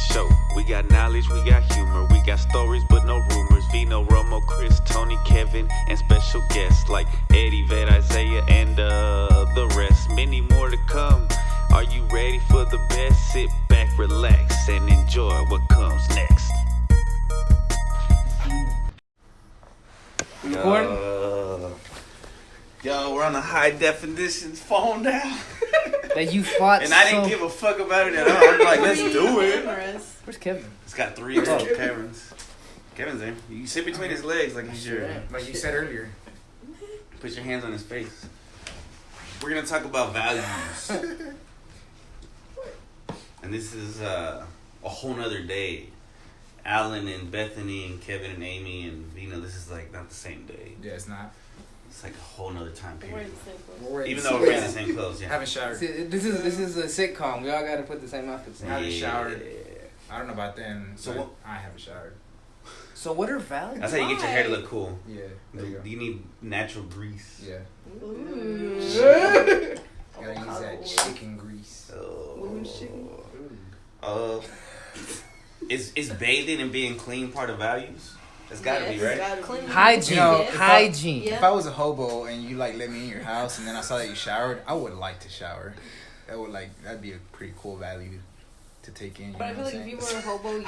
show. We got knowledge, we got humor, we got stories but no rumors. Vino, Romo, Chris, Tony, Kevin, and special guests like Eddie, Vet, Isaiah, and the rest. Many more to come. Are you ready for the best? Sit back, relax, and enjoy what comes next. Yo, we're on the high definition phone now. That you fought and I didn't give a fuck about it at all. I'm like, let's do it. Where's Kevin? It's got 3 Kevin's. Kevin's there. You sit between his legs like he's your... Like you said earlier. Put your hands on his face. We're going to talk about values. And this is a whole nother day. Alan and Bethany and Kevin and Amy and Vino, this is like not the same day. Yeah, it's not. It's like a whole nother time period. Even though we're wearing the same clothes, yeah. Haven't showered. See, this is a sitcom. We all got to put the same outfits on. Haven't showered. I don't know about them. So what? I haven't showered. So what are values? That's how you get your hair to look cool. Yeah. There you go. You need natural grease. Yeah. Ooh. Gotta use that chicken grease. Is bathing and being clean part of values? That's gotta be, right? Hygiene. Hygiene. If I was a hobo and you like let me in your house and then I saw that you showered, I would like to shower. That'd be a pretty cool value to take in. But I feel like if you were a hobo, you... I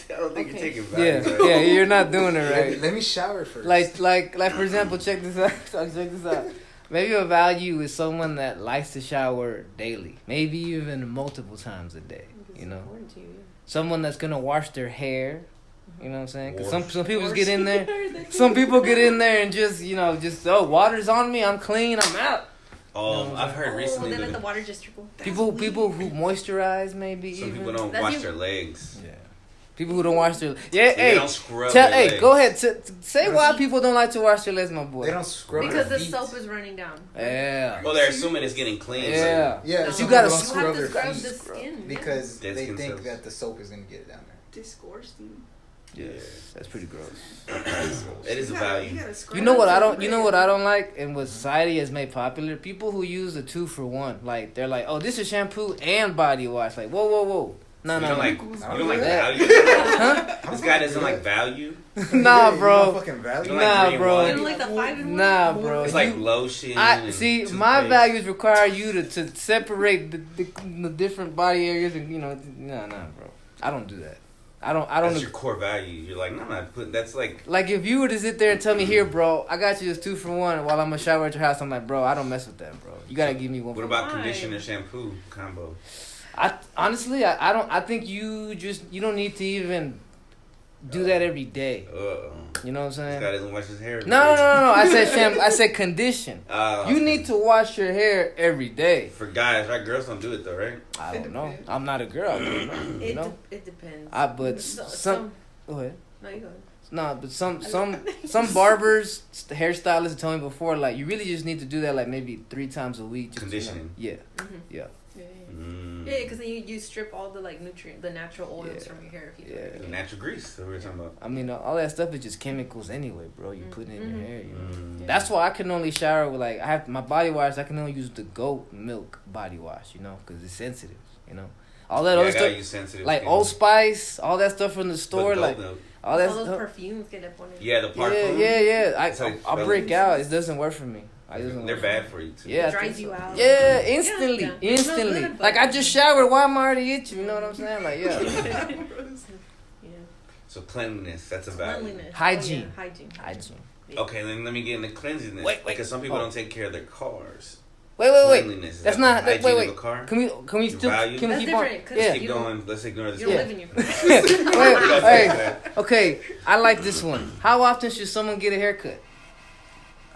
don't think you're taking values. Yeah, you're not doing it right. Let me shower first. Like for example, check this out. Maybe a value is someone that likes to shower daily, maybe even multiple times a day. You know, someone that's gonna wash their hair. You know what I'm saying? Because some people just get in there. Some people get in there and just water's on me. I'm clean. I'm out. Oh, you know I've heard recently. Then let the water just trickle. People who moisturize maybe. Some even. people don't wash their legs. Yeah. People who don't wash their they don't scrub their legs. Go ahead. Say why people don't like to wash their legs, my boy. They don't scrub because their the feet. soap is running down. Yeah. Well, they're assuming it's getting clean. Yeah. Yeah. You gotta scrub their scrub feet the skin because Dead they skin think cells. that the soap is gonna get it down there. Disgusting. Yes, that's pretty gross. It is a value. You know what I don't like, and what society has made popular? People who use a 2-for-1. Like they're like, oh, this is shampoo and body wash. Like, whoa. No. You don't like that. value? Huh? This guy doesn't like value? Nah, bro. Fucking value. Like bro. You don't like the 5-in-1? Nah, bro. It's like lotion. My values require you to separate the different body areas, and nah, bro. I don't do that. I don't. That's your core value. You're like, no, I'm not putting. That's like if you were to sit there and tell me, here, bro, I got you this 2-for-1 while I'm gonna shower at your house. I'm like, bro, I don't mess with that, bro. You gotta give me one. What about conditioner shampoo combo? I honestly, I don't. I think you don't need to even do that every day. You know what I'm saying? This guy doesn't wash his hair. No. I said shampoo. I said condition. You need to wash your hair every day. For guys, right? Girls don't do it though, right? I don't know. I'm not a girl. You know? It depends. But some. Go ahead. No, you go ahead. No, but some barbers, hairstylists told me before, like you really just need to do that like maybe 3 times a week. Just, conditioning. Yeah. Yeah, because then you strip all the the natural oils from your hair. The natural grease that we were talking about. I mean, all that stuff is just chemicals anyway, bro. You put it in your hair. You know? That's why I can only shower with I have my body wash. I can only use the goat milk body wash, because it's sensitive. All that other stuff, like Old Spice, all that stuff from the store, milk. all that those stuff. perfumes get up on it. Yeah, the parfum. Yeah. I break out. It doesn't work for me. They're bad for you too. Yeah, it dries you out. Yeah, instantly. Good, like I just showered. Why am I already itching? You know what I'm saying? Like yeah. So cleanliness, that's a value. Hygiene. Hygiene. Okay, then let me get into cleanliness. Wait. Because some people don't take care of their cars. Wait. Cleanliness. That's not. Wait. Of a car? Can we still? Value? Can we That's keep on? different, Yeah. Keep going. Let's ignore this. You don't live in your car. Wait. Okay, I like this one. How often should someone get a haircut?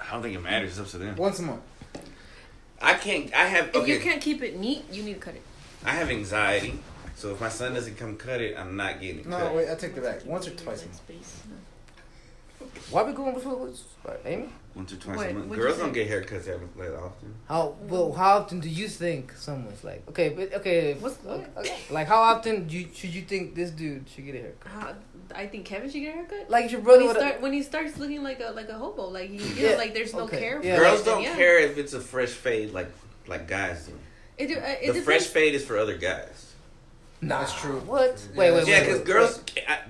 I don't think it matters. It's up to them. Once a month. If you can't keep it neat, you need to cut it. I have anxiety, so if my son doesn't come cut it, I'm not getting it cut. No, wait, I take that back. Once or twice a month. Why we going before Amy? Once or twice a month. Girls don't get haircuts that often. How often do you think someone's like okay? Like how often should you think this dude should get a haircut? I think Kevin should get a haircut. Like your brother when he starts looking like a hobo, like like there's no care. Yeah. Girls don't care if it's a fresh fade like guys do. The fresh fade is for other guys. Nah, that's true. What? Yeah, Wait. Yeah, because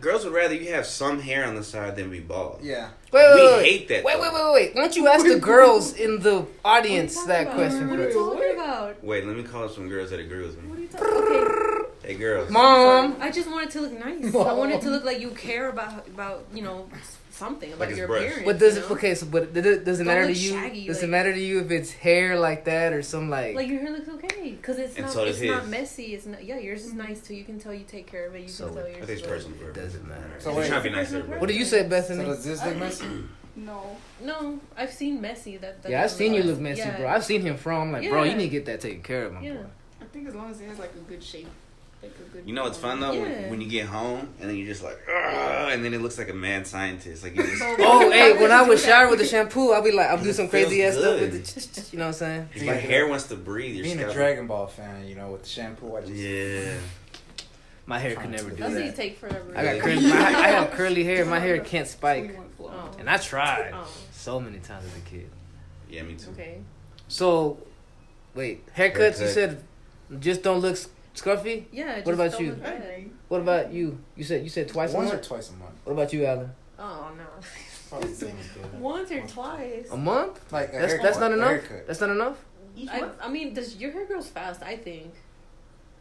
girls would rather you have some hair on the side than be bald. Yeah. Wait. hate that. Wait. Why don't you ask the girls in the audience that question What are you first? talking about? Wait, let me call up some girls that agree with me. What are you talking about? Okay. Hey, girls. Mom. I just want it to look nice. I want it to look like you care about something about Like your it's brushed. appearance. But does you it? know? Okay, so but does it Don't matter to look you? shaggy, Does it like- matter to you if it's hair like that or some like? Like your hair looks okay because it's And not. so does It's not his. messy. It's not. Yeah, yours is nice too. You can tell you take care of it. You So can tell I yours. think it's is personal It for doesn't matter. So You're wait. trying to be nice to everybody. What do you say, So Bethany? does this look messy? No. No, I've seen messy. That Yeah, I've seen you look nice. messy, Yeah. bro. I've seen him from. I'm like, bro, you Yeah. need to get that taken care of, my Yeah. boy. I think as long as it has like a good shape. Like a good You know what's fun though? Yeah. When you get home and then you're just like, "Ugh," and then it looks like a mad scientist. Like you just, Oh, hey, when I was shower with the shampoo, I'll be like, I'll do some It feels crazy ass stuff good. with the, you know what I'm saying? if your hair wants to breathe, your Being a scalp. Dragon Ball fan, you know, with the shampoo, I just Yeah. My hair could never do Those these that. take forever. I got curly. I have curly hair. My hair can't spike, Oh. and I tried Oh. so many times as a kid. Yeah, me too. Okay. So, wait, haircuts. You Haircut. said just don't look scruffy. Yeah. Just What about don't you? look bad. What about you? You said twice a once or month. twice a month. What about you, Alan? Oh no. Probably the same as good. Once or twice. A month? Like a That's haircut, not a enough. haircut. That's not enough. I mean, your hair grows fast. I think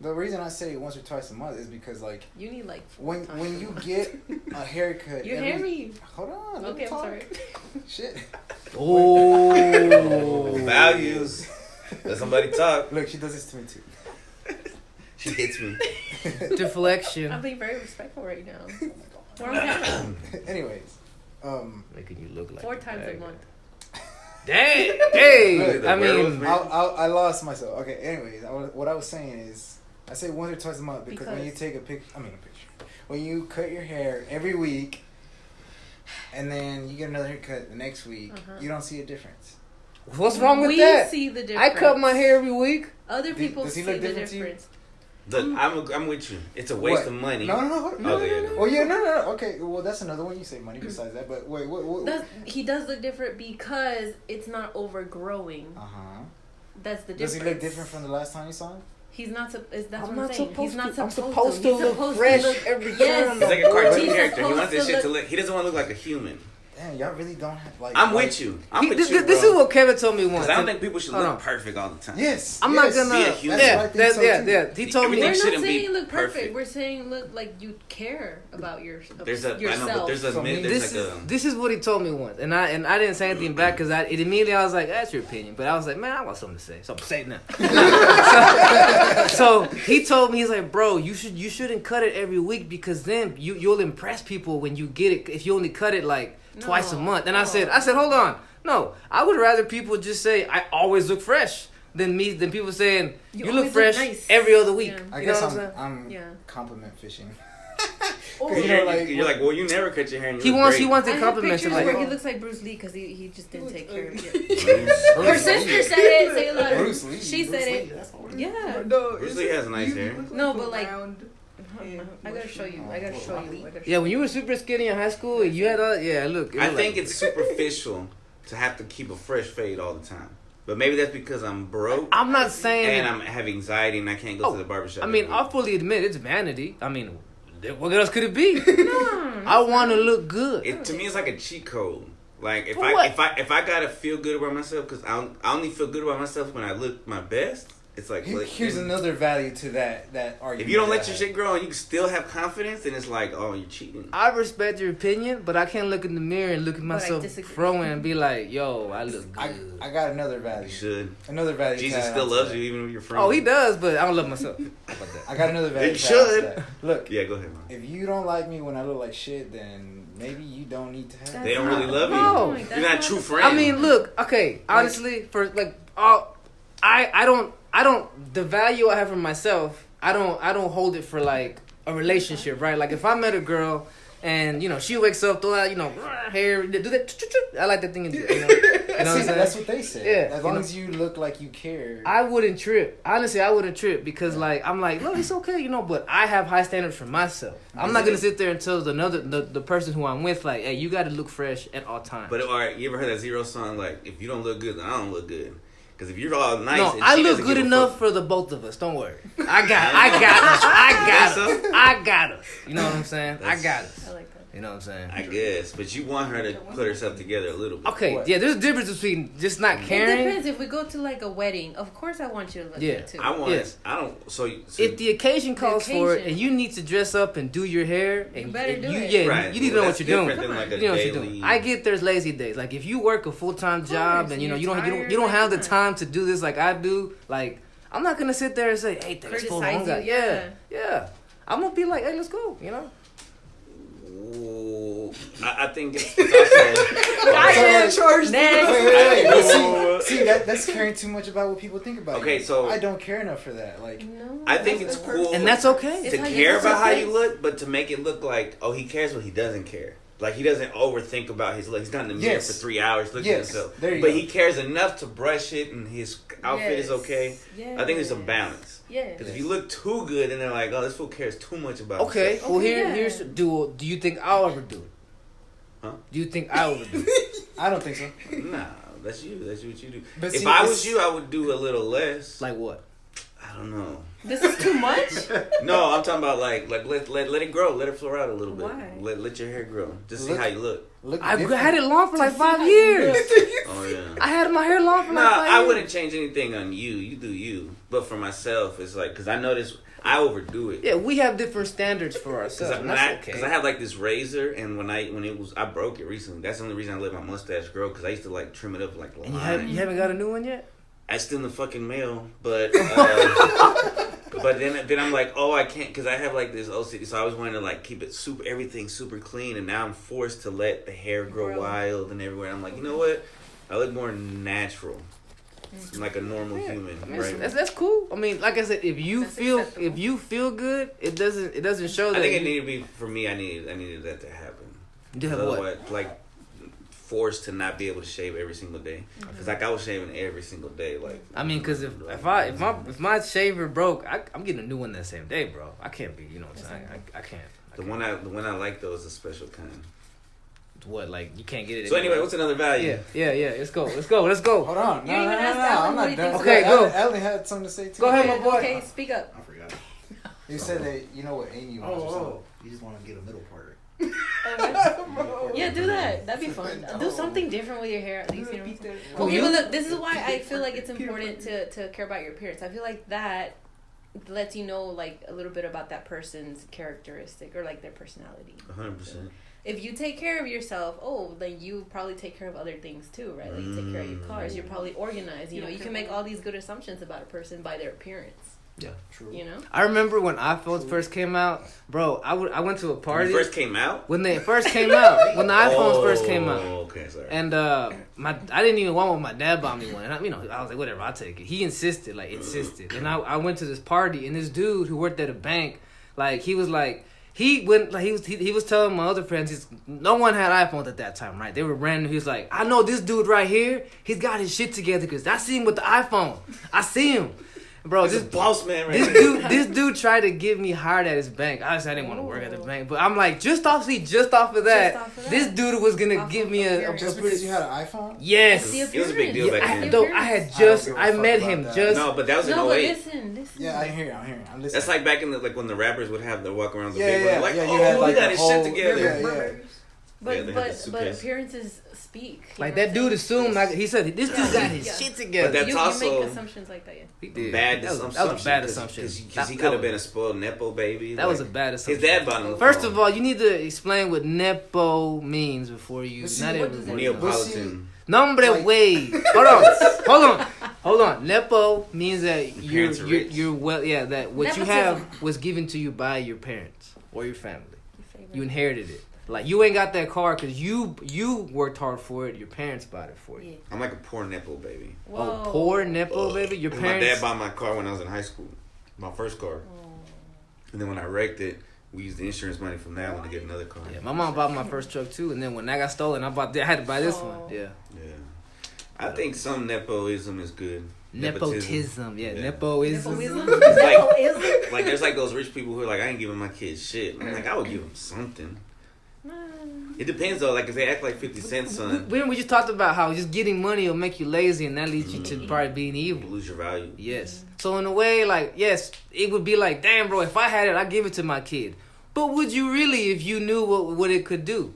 The reason I say once or twice a month is because like you need like 4 times when a you month. get a haircut, You're every- hairy. Hold on. let me Okay, I'm talk. sorry. Shit. Oh, Values. Let somebody talk. Look, she does this to me too. She hits me. deflection. I'm being very respectful right now. We're on camera. Anyways, Making you look like 4 a times a bag. month. Dang. Hey, Look, I the werewolf mean, man. I lost myself. Okay. Anyways, what I was saying is, I say once or twice a month because when you take a picture, when you cut your hair every week, and then you get another haircut the next week, you don't see a difference. what's wrong with we that? see the I difference. cut my hair every week. Other people Does he see look the different to you? difference. Look, I'm with you. It's a waste What? of money. No. Okay, yeah, Oh yeah, no. Okay, well that's another one. You say money besides that, but wait, what? He does look different because it's not overgrowing. That's the Does difference. he look different from the last time you saw him? He's not. That's I'm what not I'm saying. supposed He's not to. I'm supposed, supposed to. to He's look supposed fresh to look every Yes. time. He's like a cartoon He's character. He supposed wants this to shit to look- look. He doesn't want to look like a human. Damn, y'all really don't have like. I'm like, with you. I'm with This you, is bro. what Kevin told me once. Because I don't think people should Hold look on. perfect all the time. Yes. I'm yes, not gonna. Be a human. That's Yeah, what I think so, too. yeah. He told me. Everything We're not shouldn't be saying look perfect. perfect. We're saying look like you care about There's a. I yourself. know, but there's a. So There's This like is a. this is what he told me once, and I didn't say anything back because I was like, that's your opinion, but I was like, man, I want something to say, so I'm saying that. so he told me, he's like, bro, you shouldn't cut it every week because then you'll impress people when you get it if you only cut it like twice a month. And I said, hold on, no, I would rather people just say I always look fresh than people saying you look always look fresh nice. every other week. Yeah. I You know guess what I'm saying? I'm Yeah. compliment fishing. Or You know, like- You're like, well, you never cut your hair. And you He look wants great. the I have compliments. pictures Like, where he oh. looks like Bruce Lee because he just didn't take care of it. Bruce Her sister said it. Say it louder. Bruce Lee. She said it. Yeah. No, Bruce Lee has nice hair. No, but, like- round head, I gotta show you. I gotta show you. Yeah, when you were super skinny in high school, you had all. Yeah, look. I think it's superficial to have to keep a fresh fade all the time. But maybe that's because I'm broke I'm not saying. and I have anxiety and I can't go to the barbershop. I mean, every I'll week. fully admit it's vanity. I mean, what else could it be? I want to look good. To me, it's like a cheat code. Like if For I what? if I gotta feel good about myself, because I only feel good about myself when I look my best. It's like Here's another value to that argument. if you don't that let I your had. shit grow and you can still have confidence, then it's like, oh, you're cheating. I respect your opinion, but I can't look in the mirror and look at I myself disagree. throwing and be like, "Yo, I look good." I got another value. You should. Another value. Jesus to add still on to loves that. you even if you're friends. Oh, he does, but I don't love myself. How about that? I got another value. You to add on to should. that. Look, Yeah, go ahead, man. if you don't like me when I look like shit, then maybe you don't need to have. They don't really love you. No. You're not true friends. I mean, look. Okay, honestly, for like, I don't. The value I have for myself, I don't hold it for like a relationship, right? Like if I met a girl and she wakes up, throw out hair, do that. I like that thing. You know what I'm saying? That's what they say. Yeah, As long as you look like you care. I wouldn't trip. Honestly, I wouldn't trip because like I'm like, no, it's okay, but I have high standards for myself. I'm not gonna sit there and tell the person who I'm with like, hey, you got to look fresh at all times. But all right, you ever heard that Zero song? Like, if you don't look good, then I don't look good. Because if you're all nice, No, and I she look doesn't good give a enough fuck- for the both of us. Don't worry. I got us. You know what I'm saying? I got us. I like that. You know what I'm saying? I guess, but you want her to put herself together a little bit. Okay, What? yeah, there's a difference between just not It caring. depends. If we go to like a wedding, of course I want you to look Yeah. good too. I want. Yes. I don't. So If the occasion calls for it occasion. and you need to dress up and do your hair, and better do it. yeah, Right. you need to Well, know that's what you're doing. different than like a You know what you're daily- doing. I get there's lazy days. Like if you work a full-time job and you you're don't tired, have the like, time to do this like I do. Like I'm not gonna sit there and say, "Hey, thanks for Criticize long." you, Yeah. I'm gonna be like, "Hey, let's go." You know. Ooh, I think it's also. Charged. Next. Wait. Ooh. See, that's caring too much about what people think about you. Okay, so- I don't care enough for that. Like, No, I think that's it's the cool, And that's okay. It's to how you care look about how at you things. look, but to make it look like, oh, he cares, but he doesn't care. Like he doesn't overthink about his look. He's not in the mirror Yes. for 3 hours looking at Yes. himself. There you but go. he cares enough to brush it, and his outfit is Yes. okay. I think there's a Yes. balance. Yeah. Because if you look too good, and they're like, oh, this fool cares too much about Okay. himself. Well, Okay, yeah. here's do you think I'll ever do it? Huh? Do you think I'll ever do it? I don't think so. Nah, that's you. That's what you do. But If see, I it's- was you, I would do a little less. Like what? I don't know. This is too much. No, I'm talking about like let it grow, let it flow out a little bit. Why? Let your hair grow. Just see Look- how you look. Look I different. had it long for like 5 years. Oh yeah. I had my hair long for Nah, like 5 years. I wouldn't change anything on you. You do you. But for myself, it's like because I notice I overdo it. Yeah, we have different standards for ourselves. Because and that's okay. I have like this razor, and when I broke it recently. That's the only reason I let my mustache grow. Because I used to like trim it up like And line. you haven't got a new one yet? I still in the fucking mail, but but then I'm like, oh, I can't because I have like this OCD, so I always wanted to like keep it everything super clean, and now I'm forced to let the hair grow wild and everywhere. I'm like, you know what? I look more natural, I'm like a normal human, I mean, right? that's cool. I mean, like I said, if you That's feel acceptable. good, it doesn't show that. I think it you, needed to be for me. I needed that to happen. you have what? Otherwise, like forced to not be able to shave every single day because like I was shaving every single day. Like I mean, because if my shaver broke, I'm getting a new one that same day, bro. I can't be, you know what I'm saying? I can't. the one I like though is a special kind. What, like you can't get it. So anyway, what's another value? Yeah. Let's go. Hold on. You No, even no, asked no, Alan I'm what not he done. thinks Okay, go. Alan had something to say too. Go ahead, my boy. Okay, speak up. I forgot. You said that you know what Amy wants or something. You just want to get a middle part. Yeah, do that. That'd be fun. Do something different with your hair at least. You know. Who, Okay, you? but look, this is why I feel like it's important to care about your appearance. I feel like that lets you know like a little bit about that person's characteristic or like their personality. 100%. If you take care of yourself, then you probably take care of other things too, right? Like you take care of your cars, you're probably organized. You know, you can make all these good assumptions about a person by their appearance. Yeah, true. You know. I remember when iPhones first came out, bro. I went to a When party it first came out. when they first came out. When the iPhones first came out. Oh, okay, sorry. And I didn't even want one. My dad bought me one, and I was like, whatever, I'll take it. He insisted, and I went to this party, and this dude who worked at a bank, like he was telling my other friends, no one had iPhones at that time, right? They were brand new. He was like, I know this dude right here, he's got his shit together because I see him with the iPhone. I see him. Bro, This is boss man right this dude tried to get me hired at his bank. Obviously, I didn't want to work at the bank, but I'm like, just off of that, Just off of that. this dude was gonna Off give of me a appearance. Just because you had an iPhone? yes. The It was a big deal appearance. back then. I met fuck him about that. just. No, but that was in No, but 08. listen. Yeah, I'm hearing. I'm listening. That's like back in when the rappers would have the walk around the Yeah, big yeah, one. Like, yeah, you oh, had, he like, got the his whole- shit together. yeah. Yeah, But they had the but suitcase. appearances speak. you Like know that what dude I'm assumed, like he said, this dude got his Yeah. shit together. But that's you also- make assumptions like that. Yeah. He did. Bad that was assumption. a bad assumption. Because he That could have was- been a spoiled nepo baby. That was a bad assumption. His dad bought him the First phone. of all, you need to explain what nepo means before you. But see, Not what does everybody. it knows. Neapolitan. Nombre Like- way. Hold on. Nepo means that parents are rich. you're well. Yeah, that what you Nepotism. have was given to you by your parents or your family. You inherited it. Like you ain't got that car because you worked hard for it. Your parents bought it for you. Yeah. I'm like a poor nepo baby. Oh, poor nepo baby. Your My parents. dad bought my car when I was in high school. My first car. Oh. And then when I wrecked it, we used the insurance money from that one to get another car. Yeah, my mom bought my first truck too, and then when that got stolen, I had to buy this one. Oh. Yeah. Yeah. I think some nepoism is good. Nepotism. Yeah, Yeah. nepoism. Like there's like those rich people who are like, I ain't giving my kids shit. I'm like, I would give them something. It depends though. Like if they act like 50 Cent, son, We just talked about how just getting money will make you lazy, and that leads you to probably being you evil. lose your value. Yes. So in a way, like, yes, it would be like, damn, bro, if I had it, I'd give it to my kid. But would you really if you knew what it could do?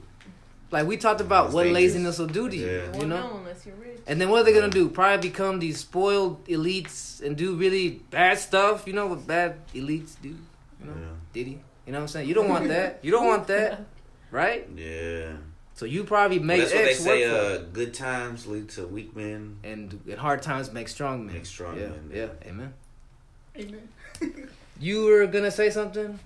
Like, we talked about That's what dangerous. laziness will do to you, Yeah. you Well, know? no, unless you're rich. And then what are they going to do? Probably become these spoiled elites and do really bad stuff. You know what bad elites do? You know? Yeah. Diddy? You know what I'm saying? You don't want that. You don't want that. Right? Yeah. So you probably made That's what they X work say. for it. Good times lead to weak men. And hard times make strong men. Make strong yeah, men. Yeah, amen. Amen. You were going to say something?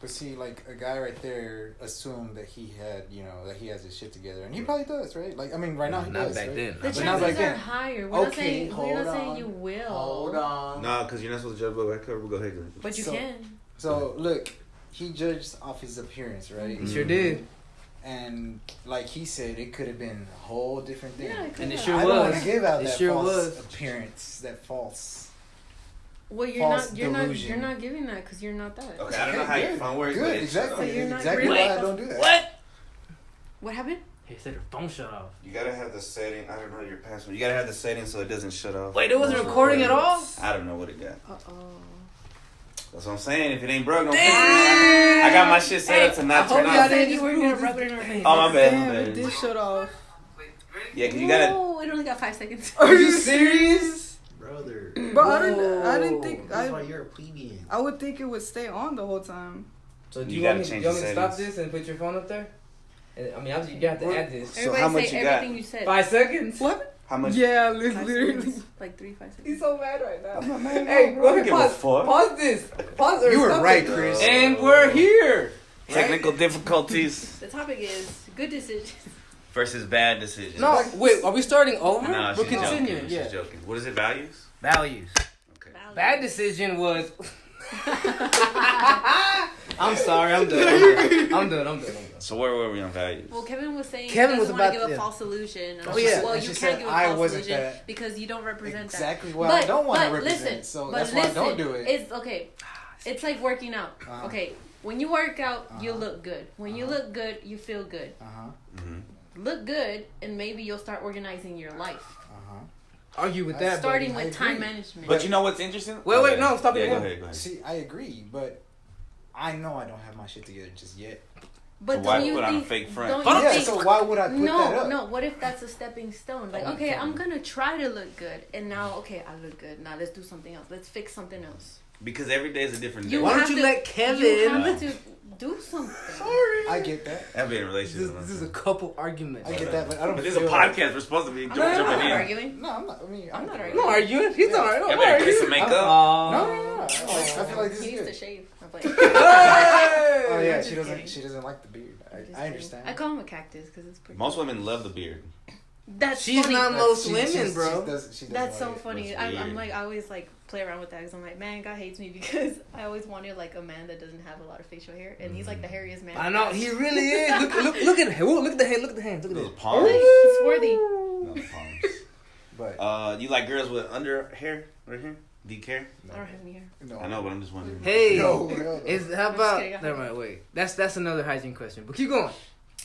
But see, like, a guy right there assumed that he had, that he has his shit together. And he probably does, right? Like, I mean, right now he Not does, back right? then. The But chances not back are then. higher. We're Okay, not saying hold we're not on. saying you will. Hold on. No, because you're not supposed to judge by back cover. Go ahead. But you So- can. So, look, he judged off his appearance, right? He sure did. And, like he said, it could have been a whole different thing. Yeah, it could And it have. sure I don't want was. to give out It that sure false was. appearance, that false. Well, false you're delusion. not giving that because you're not that. Okay, I don't know how you find words. Good, exactly. So you're not Exactly really- why I don't do that. What? What happened? He said her phone shut off. You gotta have the setting. I don't know your password. You gotta have the setting so it doesn't shut off. Wait, it wasn't recording at all? I don't know what it got. Uh-oh. That's what I'm saying. If it ain't broke, don't fix it. I got my shit set up to not turn hope y'all off. didn't- You were gonna rub it in our face. Oh my bad. Damn, my it bad. did shut off. Yeah, cause you gotta. No, it only got 5 seconds. Are you serious? Brother. But I didn't think That's why you're a plebeian. I would think it would stay on the whole time. So do You you want me, gotta change you want me the to stop settings. this and put your phone up there? And, I mean, you have to add this. So Everybody how much say you got? everything you said. 5 seconds? What? How much? Yeah, 5 literally. seconds. Like 3, 5 seconds. He's so mad right now. I'm not mad. Hey, go ahead, give a pause. fuck. Pause this. Pause or You were something. right, Chris. And we're here. Technical difficulties The topic is good decisions. versus bad decisions. No, wait, are we starting over? No, We're she's continuing. joking. Yeah. She's joking. What is it? Values? Values. Okay. Bad decision was. I'm sorry. I'm done. So where were we on values? Well, Kevin was saying Kevin he was doesn't want to about- give a yeah. false illusion. And I Oh, was yeah. like, well, And you she can't said, give a I false wasn't illusion that. because you don't represent Exactly that. why I don't want to represent. Listen, So but that's why I don't listen, do it. It's okay. It's like working out. Uh-huh. Okay, when you work out, you Uh-huh. look good. When you Uh-huh. look good, you feel good. Look good, and maybe you'll start organizing your life. Argue with I that. Starting I with agree. time management. But you know what's interesting? Wait, no, stop it Yeah, go again. ahead, go ahead. See, I agree, but I know I don't have my shit together just yet. But So why don't you put on a think, fake front? Don't Hold you on. Yeah, think, so why would I put that up? No, what if that's a stepping stone? Like, Oh, okay, okay. I'm gonna try to look good, and now, okay, I look good. Now let's do something else. Let's fix something else. Because every day is a different day. You Why don't have you to- let Kevin? You have to do something. I get that. I've been in This relationships. is a couple argument. I get that, but I don't But this is a feel podcast. We're supposed to be I'm jumping not in. arguing. No, I'm not. I mean, I'm not don't- arguing. I'm not arguing. He's not arguing. I I'm better arguing. kiss and make up. No. I feel like this He is used to good. shave. I'm like, Hey! Oh yeah, I'm she just doesn't. kidding. She doesn't like the beard. I'm just I kidding. understand. I call him a cactus because it's pretty. Most women love the beard. That's She's funny. not most She- women, she's- bro. She doesn't That's so like it. funny. That's I'm weird. like, I always like play around with that because I'm like, man, God hates me because I always wanted like a man that doesn't have a lot of facial hair, and he's like the hairiest man. I know he really is. Look at him. Look at the hand. Look at the hands. Look at Those this. palms. Like, he's swarthy. No, the palms. But You like girls with under hair right here? Deep hair? I don't have any hair. no. I know, but I'm just wondering. Hey, No, hell no. is how I'm just about? kidding, I Never mind. Wait, that's another hygiene question. But keep going.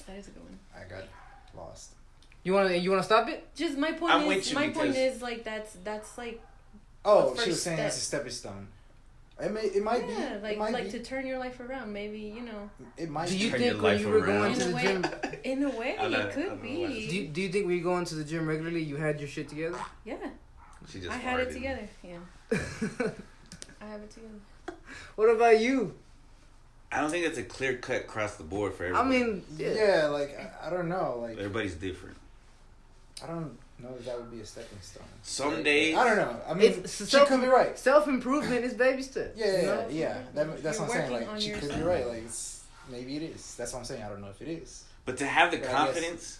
That is a good one. I got lost. You wanna stop it? Just my point I'm is, with you my point because- is like that's like Oh, The she was first saying that's a step. stepping stone. It might be. yeah, It might like be. to turn your life around. Maybe you know, It might. Do you Turn think your when life you were around. going to in a the way, gym? in a way, I don't- it I don't could know why this be. Do you think when you going to the gym regularly, you had your shit together? Yeah, She just I had it farted. together. Yeah, I have it together. What about you? I don't think it's a clear cut across the board for I everybody. mean, Yeah, like I don't know. Like Everybody's different. I don't know if that would be a stepping stone. Some days. I don't know. I mean, It's she could be right. Self improvement is baby steps. Yeah, you know? yeah. That's You're what I'm saying. working Like on she could be yourself. right. Like maybe it is. That's what I'm saying. I don't know if it is. But to have the Yeah, I guess. confidence.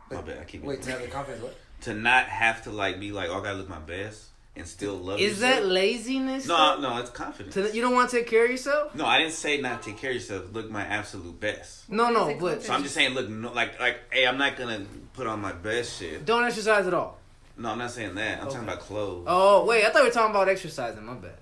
My But bad, I keep wait to have the confidence. What? To not have to like be like, oh, I gotta look my best and still love Is yourself. that laziness? No, no, it's confidence. You don't want to take care of yourself? No, I didn't say not take care of yourself. Look my absolute best. No, What is it but called? So I'm just saying, look, no, like, hey, I'm not gonna put on my best shit. don't exercise at all. No, I'm not saying that. I'm talking Okay. about clothes. Oh, wait, I thought we were talking about exercising. My bad.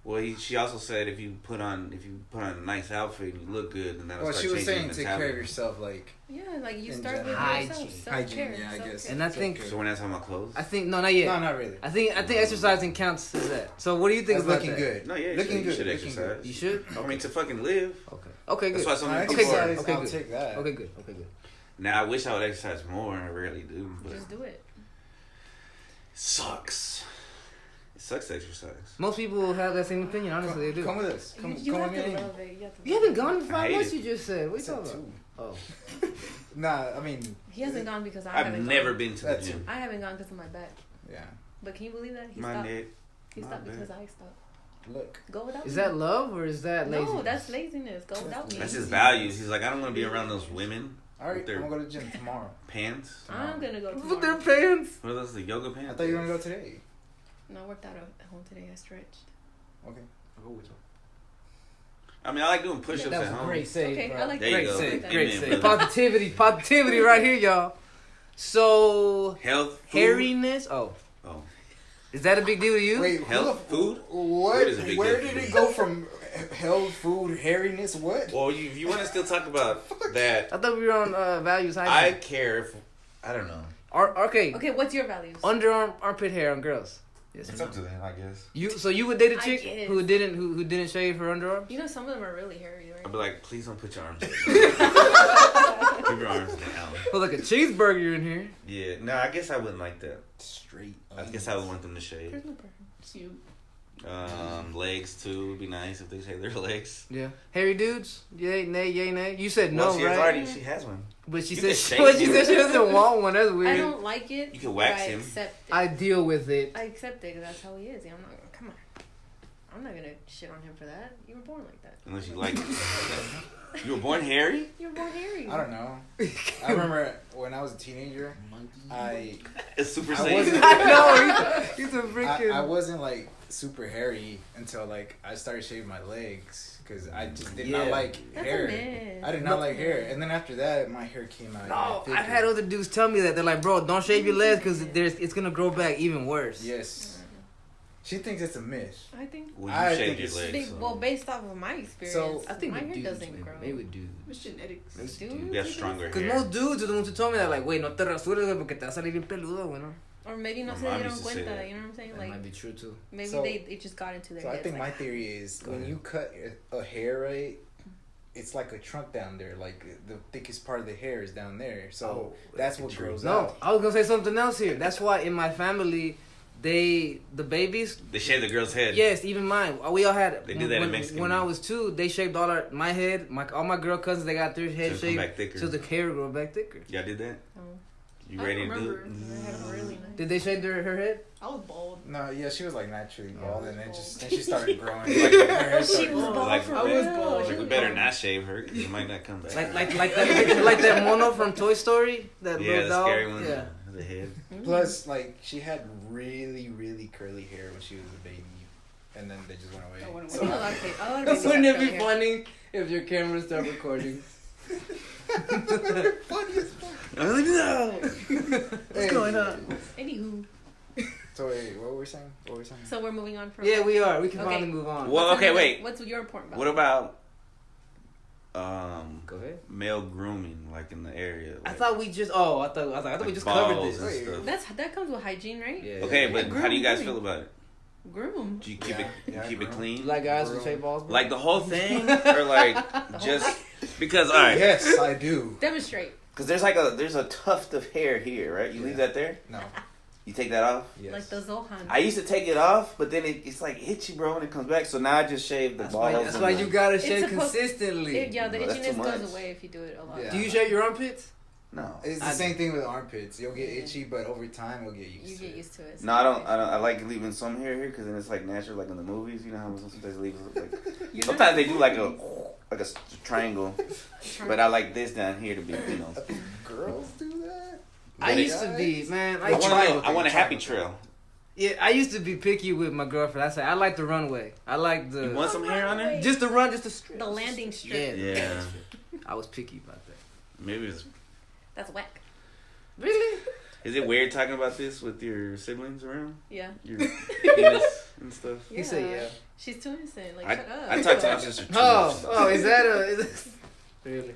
Well, she also said if you put on a nice outfit and you look good, then that'll Well, start she was changing saying your take care of mentality. yourself, like Yeah, like you In start with general. yourself. Hygiene. Self-care, Hygiene, yeah, I self-care. guess. And I think So we're not talking about clothes. I think no, not yet. no, not really. I think exercising counts as that. So what do you think That's about looking that? good. No, yeah, looking you good. should looking exercise. good. You should. I mean, to fucking live. Okay. Okay. Good. That's why so many I people are. exercise. Okay, I'll good. take that. Okay. Good. Okay. Good. Now I wish I would exercise more. I rarely do, but Just do it. sucks. It sucks to exercise. Most people have that same opinion. Honestly, they do. Come with us. Come, You come have with to me. love it. You haven't gone in I 5 hate months. it. You just said. What I you said talking about? two. Oh. Nah, I mean, He hasn't gone because I I've haven't never gone. been to the That's gym. I haven't gone because of my back. yeah. But can you believe that? He My stopped. neck. He my stopped back. because I stopped. Look, Go without Is me. that love or is that laziness? No, that's laziness. Go without me. That's his values. He's like, I don't want to be around those women all right, with their I'm gonna go to the gym tomorrow. pants. I'm gonna go With their tomorrow. pants. What are those? The yoga pants? I thought you were gonna go today. No, I worked out at home today. I stretched. Okay. I'll go with you. I mean, I like doing push-ups That was at a home. great save, Okay, bro. I like There you Great go. save. Amen, Great save. brother. Positivity right here, y'all. So Health, food. hairiness. Oh, Oh, is that a big deal to you? Wait, Health, food? What? Food is a big Where deal. did it go from health, food, hairiness? What? well, if you want to still talk about that, I thought we were on values. I Hygiene. care if I don't know. Okay. Okay, what's your values? Underarm armpit hair on girls. Yes. It's up to them, I guess. You would date a I chick guess. who didn't shave her underarms? You know, some of them are really hairy, right? I'd be like, please don't put your arms down. Keep your arms down. Well, like a cheeseburger in here. Yeah, no, I guess I wouldn't like that. Straight. I guess I would want them to shave. There's no preference. You. Legs too would be nice if they shave their legs. Yeah. Hairy dudes? Yay, nay, yay, nay. You said no, Well, right? she has one. But she You said can she, shave but she it. said she doesn't want one. That's weird. I don't like it. You can but wax I him. accept it. I deal with it. I accept it because that's how he is. I'm not. Come on. I'm not gonna shit on him for that. You were born like that. Unless you like it. You were born hairy? You were born hairy. I don't know. I remember when I was a teenager, Monkey. It's Super I Saiyan. wasn't- I know. He's a freaking. I wasn't like super hairy until like I started shaving my legs because I just did not Yeah. like That's hair. a myth. I did not like hair, and then after that, my hair came out. No, even I've thicker. had other dudes tell me that. They're like, bro, don't shave your legs because it's going to grow back even worse. Yes, she thinks it's a myth. I think. Well, I you think shaved your it's- legs. Think, So. well, based off of my experience, So- I think my the hair dudes, doesn't grow. maybe dudes. It's genetics. Dudes, You have stronger Because hair. most dudes are the ones who told me that, like, wait, no te rasures, güey, porque te va a salir bien peludo, güey, no? Or maybe no My se mom dieron used to say cuenta. that. You know what I'm saying? That Like might be true, too. maybe So- they just got into their So I heads. think my like, theory is Go when ahead. you cut a hair right, it's like a trunk down there. Like the thickest part of the hair is down there. So Oh, that's what grows No, out. I was going to say something else here. That's why in my family, the babies, They shave the girl's head. yes, even mine. We all had. They do that in when, Mexican When I movies. was 2, they shaved my head. All my girl cousins, they got their head So it come shaved back thicker. so the hair grow back thicker. Y'all did that? oh, You I ready to do remember. it? I had a really nice. Did they shave her head? I was bald. No, yeah, she was like naturally bald, and then bald. then she started growing. Like- her hair She started was growing. bald Like- for I real. was bald. She Like, we was better bald. not shave her because it might not come back. Like that mono from Toy Story? That yeah, little the dog? scary one. Yeah. The head. Plus, like she had really, really curly hair when she was a baby, and then they just went away. That went I So, think a lot of people- a lot of people Wouldn't have it be curly hair. funny if your camera started recording? funny as fuck. Oh no! What's going on? Anywho, So wait, what were we saying? What were we saying? so we're moving on from. Yeah, we are. We can Okay. finally move on. Well, What's okay, another- wait. What's your important What value? about Go ahead. male grooming, like in the area? I Like, thought we just. Oh, I thought we like just covered balls this. and Wait, stuff. That comes with hygiene, right? Yeah. Okay, yeah. but groom, how do you guys grooming. feel about it? Groom. Do you keep Yeah, it yeah, keep it groom. clean? You like guys who Girl. shave balls? bro? Like the whole thing, or like just because? All right, Yes, I do. Demonstrate. because there's a tuft of hair here, right? You leave Yeah. that there. No. You take that off. Yes. Like the Zohan. I used to take it off, but then it's like itchy, bro, when it comes back. So now I just shave the That's balls. why, that's and why the- you gotta It's shave supposed- consistently. Yeah, the No, that's too itchiness much. goes away if you do it a lot. Yeah. Do you shave your armpits? No. It's the I same do. thing with armpits. You'll get Yeah. itchy, but over time, you'll get used You to get it. used to it. No, I don't. I like leaving some hair here because then it's like natural, like in the movies. You know how sometimes they leave like. Sometimes they do like a triangle, but I like this down here to be, you know. Girls do that? I But used to be, man. I want triangle I want a thing, happy triangle. trail. Yeah, I used to be picky with my girlfriend. I said I like the runway. I like You want some hair on there? just the run, just the strip. The landing strip. Yeah. Yeah. I was picky about that. Maybe it's. That's whack. Really? Is it weird talking about this with your siblings around? Yeah. Your penis and stuff. stuff? He said yeah. She's too innocent. Like, I, shut up. I talked to my sister too much. Oh, is that really?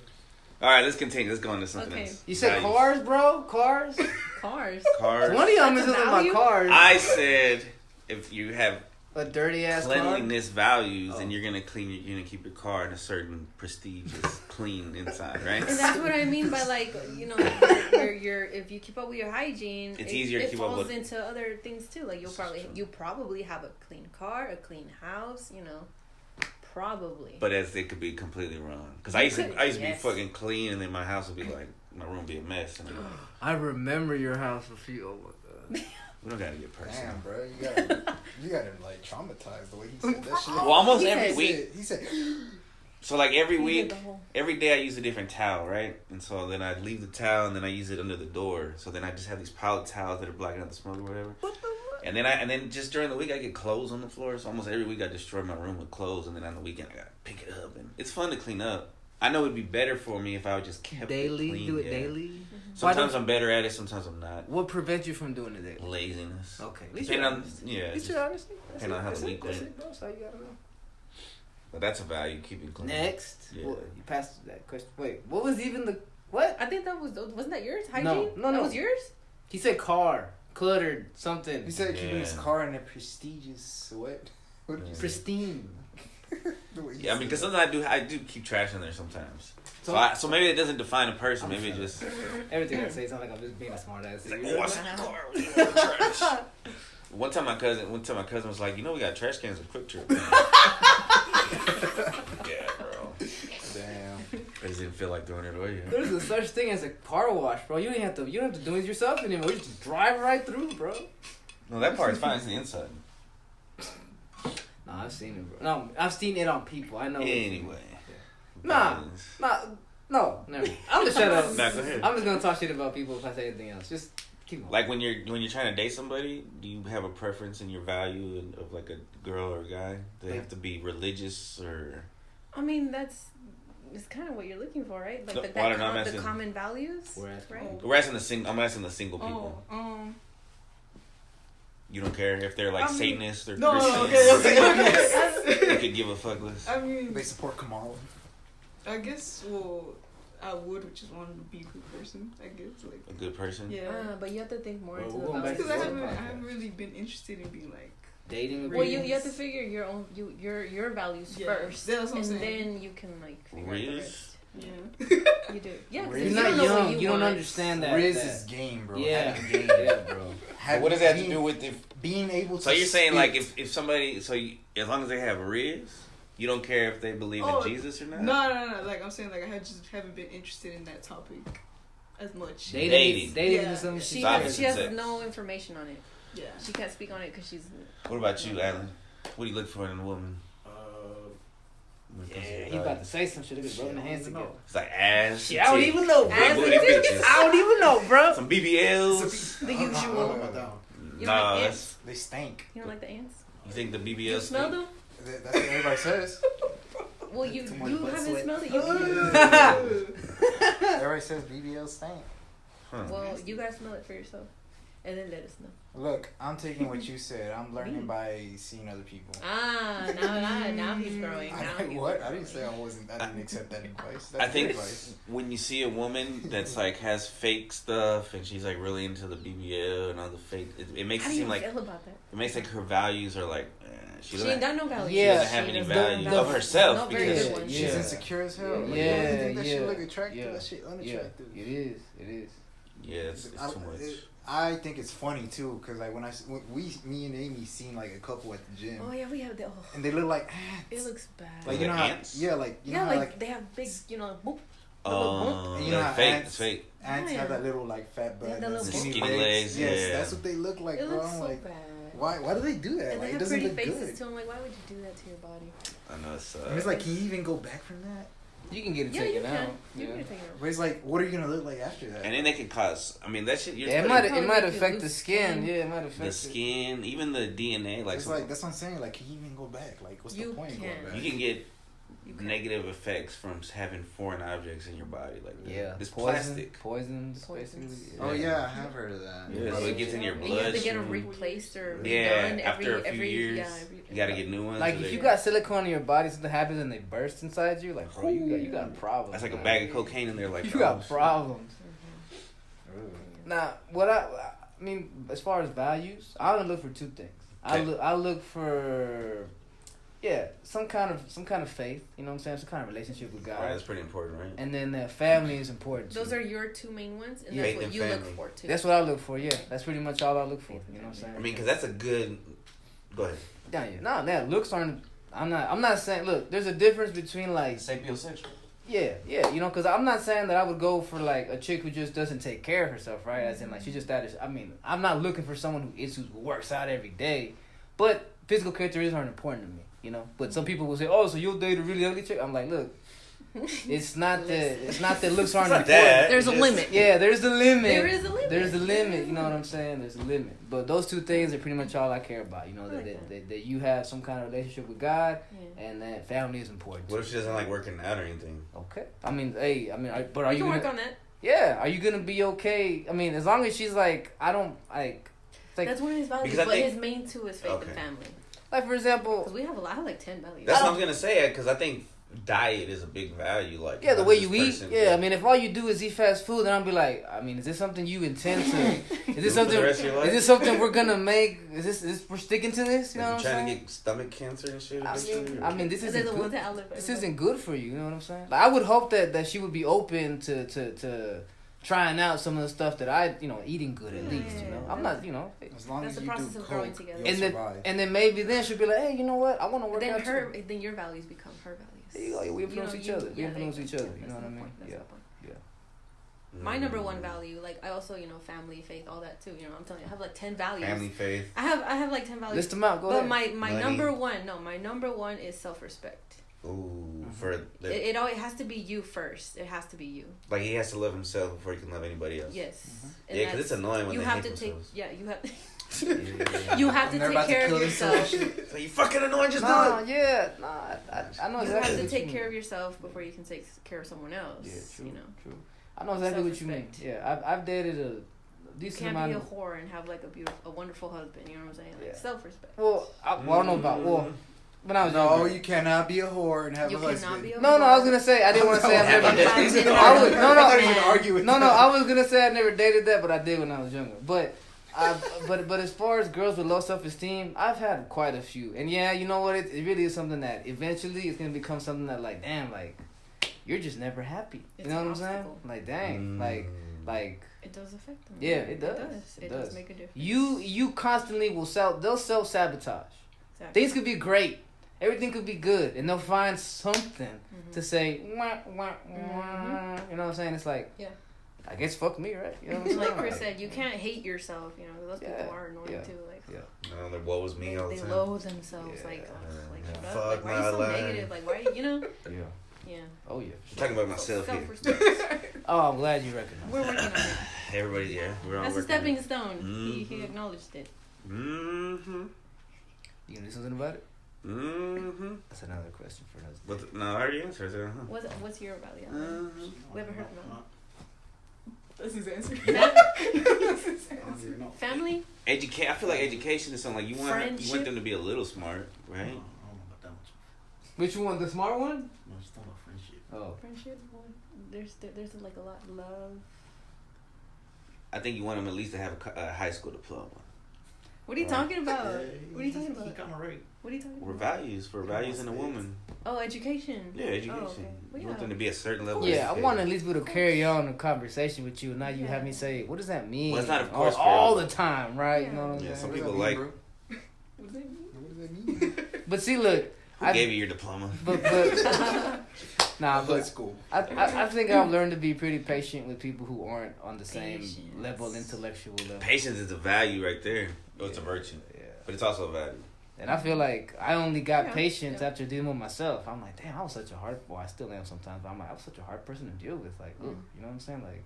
All right, let's continue. Let's go into something Okay. else. You said Values. cars, bro? Cars? Cars. Cars. One of y'all That's is a talking about value? cars. I said if you have A dirty ass car? cleanliness values, Oh. then you're gonna keep your car in a certain prestigious, clean inside, right? And that's what I mean by like, you know, where you're if you keep up with your hygiene, It's easier to keep up falls with- into other things too. Like This is you true. probably have a clean car, a clean house, you know, probably. But as it could be completely wrong. Because I used to Yes. be fucking clean, and then my house would be like my room would be a mess, and I'm like, I remember your house a few. Oh my god. we don't gotta get personal. Damn, bro, you got him like traumatized the way he said that shit. Well, almost He every said- week. He said, So like every You did week, the whole- every day I use a different towel, right? And so then I leave the towel, and then I use it under the door. So then I just have these pile of towels that are blocking out the smoke or whatever. What the fuck? And then just during the week I get clothes on the floor. So almost every week I destroy my room with clothes, and then on the weekend I gotta pick it up, and it's fun to clean up. I know it'd be better for me if I would just kept Daily? it clean. Do it yeah. daily? Why Sometimes don't- I'm better at it. Sometimes I'm not. What prevents you from doing it daily? Laziness. Okay. At least Depending you're on honest. yeah. At least just- you're honest. That's depending on how it. the week That's went. it, bro. That's all you gotta know. But that's a value, keeping clean. Next. Yeah. Well, you passed that question. Wait, what was even the what? I think that wasn't that yours? No, Hygiene? no, That no. was yours? He said car, cluttered, something. he said keeping his Yeah. car in a prestigious what? What did you say? Pristine. The way he Yeah, I mean, said because it. sometimes I do keep trash in there sometimes. So- So maybe it doesn't define a person. I'm Maybe it sorry. just Everything I say sounds like I'm just being a smart ass. it's like, oh, I see the car. We got trash. One time my cousin was like, you know, we got trash cans at Quick Trip. Yeah, bro. Damn. I just didn't feel like throwing it away. Yeah. There's a such thing as a car wash, bro. You don't have to do it yourself anymore. You just drive right through, bro. No, that part's fine. It's the inside. Nah, I've seen it, bro. No, I've seen it on people. I know. Anyway. Nah. No, never. I'm just shut up. Nah, go ahead. I'm just gonna talk shit about people if I say anything else. Just keep going. Like when you're trying to date somebody, do you have a preference in your value of like a girl or a guy? Do they have to be religious or? I mean, it's kind of what you're looking for, right? Like No, the, well, I don't know, I'm the asking- common values, We're asking- right? We're asking I'm asking the single people. Oh, You don't care if they're like I mean- Satanists or no, Christians. okay. You could give a fuck less. I mean, They support Kamala. I guess, well, I would just want to be a good person, I guess. Like, A good person. yeah. But you have to think more Well, into we're the going back values. Because I to the haven't, podcast. I haven't really been interested in being like, Dating. Well, you have to figure your own your values Yeah, first, that's what I'm and saying. then you can like figure out the Riz? rest. yeah. You do, yeah. 'cause Riz. you You're not don't know what young. You don't want. understand that. Riz that- is game, bro. Yeah, Having game. yeah, bro. But what does that have to do with if? being able to? So you're saying speak- like if somebody as long as they have Riz, you don't care if they believe Oh, in Jesus or not. No. Like, I'm saying, like, I just haven't been interested in that topic as much. Dating. Dating Yeah. is something She Stop has, it. she has Sex. no information on it. Yeah. She can't speak on it because she's. What about you, Alan? What do you look for in a woman? When it comes to Yeah, your he's about values? to say some shit. Look at rubbing the hands together. It's like ass. Shit, I don't titties, even know, big bro. booty bitches. I don't even know, bro. Some BBLs. The I don't know usual. about that one. You don't Nah, like that's. ants? They stink. You don't like the ants? You think the BBLs? You smell stink? them? That's what everybody says. Well, you Too much you butt haven't sweat. smelled it. You Everybody says BBL stink. Huh. well, you guys smell it for yourself, and then let us know. Look, I'm taking what you said. I'm learning by seeing other people. Now he's growing. Now he's What? I growing. didn't say I wasn't. I didn't accept that advice. That's I think good advice. when you see a woman that's like has fake stuff and she's like really into the BBL and all the fake, it makes How it do you seem like feel about that? it makes like her values are like she She doesn't, ain't got no value. she Yeah. doesn't have She any doesn't value have of herself no very because good ones. She's Yeah. insecure as hell. Yeah. Like, you Yeah, really think that shit yeah, look attractive? yeah. That shit Yeah, unattractive. it is. It is. yeah, it's too much. I think it's funny too, cause like when me and Amy seen like a couple at the gym, Oh yeah, we have the. Oh, and they look like ants. it looks bad. like Like you know how, ants? yeah, like you yeah, know how, like they have big, boop. And you know They're how fake. ants- It's fake. ants Yeah. have that little like fat butt, Yeah, that and little skinny, skinny legs, Yes, yeah. that's what they look like, It bro. looks I'm so like, bad. why do they do that? And Like they it have doesn't pretty look faces good. too. I'm like, why would you do that to your body? I know it's. And it's like, can you even go back from that? You can get it Yeah, you taken can. out. You Yeah. can take it out. But it's like, what are you gonna look like after that? And then they can cause. I mean, that shit. You're Yeah, it putting might Probably affect lose the skin. skin. Yeah, it might affect the skin, even the DNA. Like, it's like that's what I'm saying. Like, can you even go back? Like, what's You the point of can. going back? you can get. negative effects from having foreign objects in your body, like this poisons, poisons. basically. Yeah. Oh yeah, I have heard of that. Yeah, so it gets in your blood. And you have to get them replaced or redone after a few years. You gotta get new ones. Like if you got silicone in your body, something happens and they burst inside you, like bro, you got problems. That's like a bag of cocaine in there. Like you got problems. Now, I mean, as far as values, I only look for two things. I look for some kind of faith, you know what I'm saying? Some kind of relationship with God. Right, that's pretty important, right? And then family is important. Those too. are your two main ones, and Yeah. that's Faith what and you family. look for too. That's what I look for. Yeah, that's pretty much all I look for. You know what I'm saying? I mean, because that's a good. Go ahead. Yeah, looks aren't. I'm not saying. Look, there's a difference between like sapiosexual. Yeah, you know, because I'm not saying that I would go for like a chick who just doesn't take care of herself, right? As in like she just I mean, I'm not looking for someone who works out every day, but physical characteristics aren't important to me, you know. But some people will say, "Oh, so you'll date a really ugly chick?" I'm like, look, it's not that looks aren't important. There's a limit. Yeah, there's the limit. There is a limit. There's a limit. You know what I'm saying? There's a limit. But those two things are pretty much all I care about. You know, that you have some kind of relationship with God, and that family is important. What if she doesn't like working out or anything? Okay. I mean, but are You you can gonna, work on that. Yeah. Are you gonna be okay? I mean, as long as she's like, I don't like. Like, that's one of his values, but his main two is faith and family. Like for example, because we have a lot, I have like 10 values. That's what I was gonna say, because I think diet is a big value. Like the way you eat. Yeah, I mean, if all you do is eat fast food, then I'll be like, I mean, is this something you intend to? Is this something? For the rest of your life? Is this something we're gonna make? Is this we're sticking to this? You know what I'm saying? Trying to get stomach cancer and shit. I mean, this isn't good. This isn't good for you. You know what I'm saying? Like, I would hope that she would be open to trying out some of the stuff that I, you know, eating good at least, you know. I'm not, you know. As long that's as the you process do of coke, growing together. And then maybe then she'll be like, hey, you know what? I want to work out too. Then your values become her values. There you go. We influence each other. We influence each other. You know what I mean? Yeah. My number one value, like I also, you know, family, faith, all that too. You know, I'm telling you, I have like 10 values. Family, faith. I have like 10 values. List them out. Go ahead. But my number one is self-respect. Ooh, for it always has to be you first. It has to be you. Like he has to love himself before he can love anybody else. Yes. Yeah, because it's annoying when you they have hate to take. themselves. Yeah, you have. You have to take care of yourself. So you fucking annoying, just do it. I know You exactly. have to take care of yourself before you can take care of someone else. Yeah, true. You know. True. I know exactly what you mean. Yeah, I've dated a decent amount. You can't be a whore and have like a wonderful husband. You know what I'm saying? Like self-respect. Well, I don't know about when I was younger. You cannot be a whore and have a husband. Cannot be a whore. No, I was gonna say I didn't want to say I've never dated. I was gonna say I never dated that, but I did when I was younger. But as far as girls with low self-esteem, I've had quite a few, and yeah, you know what? It really is something that eventually it's gonna become something that like, damn, like you're just never happy. You know what I'm saying? Like, dang, like. It does affect them. Yeah, it does. It does make a difference. You constantly will they'll self-sabotage. Exactly. Things could be great. Everything could be good. And they'll find something to say, wah, wah, wah. You know what I'm saying? It's like, I guess fuck me, right? You know what I'm saying? Like Chris said, you can't hate yourself. You know, those people are annoying too. Like, no, their woe was me all the time. They loathe themselves. Like, fuck why are you so negative? Like, why, you know? Yeah. Oh, yeah. I'm talking about myself here. Oh, I'm glad you recognize. We're working on it. Everybody, we're all That's working a stepping stone. He acknowledged it. Mm-hmm. You gonna do something about it? Mm-hmm. That's another question for another day. No, I already answered it. What's your value? We haven't heard from him. That's his answer. Family? I feel like education is something like you want them to be a little smart, right? I don't know about that much. Which one? The smart one? No, it's not about friendship. Oh. Friendship? There's like a lot of love. I think you want them at least to have a high school diploma. What are you talking about? What are you talking about? He kind of right. What are you talking about? For values in a woman. Oh, education. Yeah, education. Oh, okay. You want them to be a certain level. Yeah, I want to at least be able to carry on a conversation with you. Now you have me say, what does that mean? Well, it's not, of course, all the time, right? Yeah. You know what I'm saying? Some people like. What does that mean? But see, look. Who gave you your diploma? But school. I think I've learned to be pretty patient with people who aren't on the same intellectual level. Patience is a value right there. Oh, it's a virtue. Yeah. But it's also a value. And I feel like I only got patience after dealing with myself. I'm like, damn, I was such a hard, well, I still am sometimes, but I'm like, I was such a hard person to deal with. Like, you know what I'm saying? Like,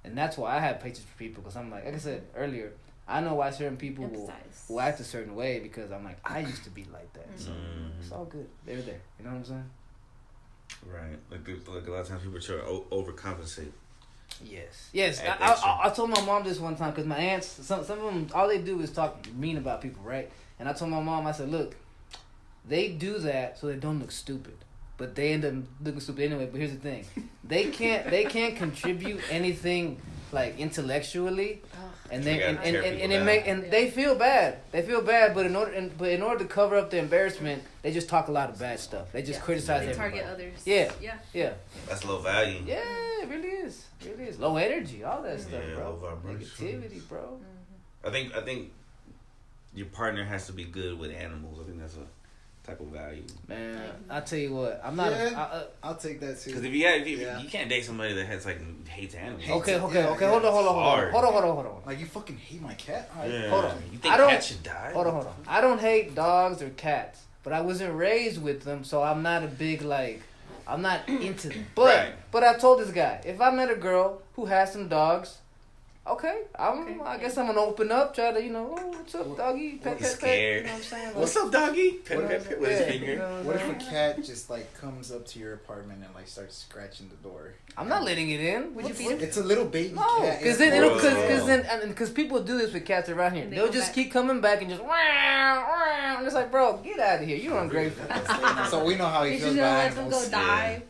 and that's why I have patience for people, because I'm like I said earlier, I know why certain people will act a certain way, because I'm like, I used to be like that. So it's all good. They're there. You know what I'm saying? Right. Like a lot of times people try to overcompensate. Yes. I told my mom this one time because my aunts, some of them, all they do is talk mean about people, right? And I told my mom, I said, look, they do that so they don't look stupid, but they end up looking stupid anyway. But here's the thing, they can't contribute anything like intellectually, and they feel bad. They feel bad, but in order to cover up the embarrassment, they just talk a lot of bad stuff. They just criticize everybody. Target others. Yeah. That's low value. Yeah, it really is. Low energy, all that stuff, bro. Low vibration. Negativity, bro. I think your partner has to be good with animals. I think that's a type of value. Man, I tell you what, I'm not. I'll take that too. Because if you can't date somebody that has hates animals. Okay. Hold on. Like you fucking hate my cat? Hold on. You think cats should die? Hold on. I don't hate dogs or cats, but I wasn't raised with them, so I'm not a big I'm not into them. But I told this guy, if I met a girl who has some dogs, I guess I'm gonna open up, try to, what's up, doggy? Pet. Scared. You know what I'm saying? What's up, doggy? Pet with his finger. What if a cat just comes up to your apartment and starts scratching the door? I'm not letting it in. Would you feed him? It's a little baby cat. Because people do this with cats around here. They'll just keep coming back and just and it's like, bro, get out of here. You're ungrateful. So we know how he You feels just gonna about let them animals. go die.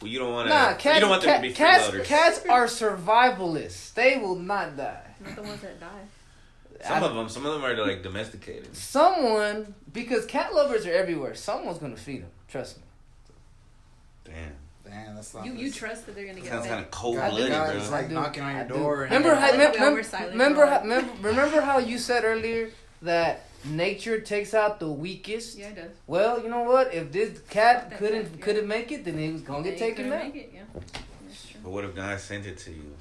Well, you don't want Cats, you don't want them to be freeloaders. Cats are survivalists. They will not die. Not the ones that die. Some of them are domesticated. Because cat lovers are everywhere. Someone's gonna feed them. Trust me. Damn, that's not. You trust that they're gonna get sounds fed. kind of cold blooded, bro. It's like knocking on your door. Remember how you said earlier that nature takes out the weakest? Yeah, it does. Well, you know what? If this cat couldn't make it, then he was gonna get taken out. Make it, yeah. That's true. But what if God sent it to you?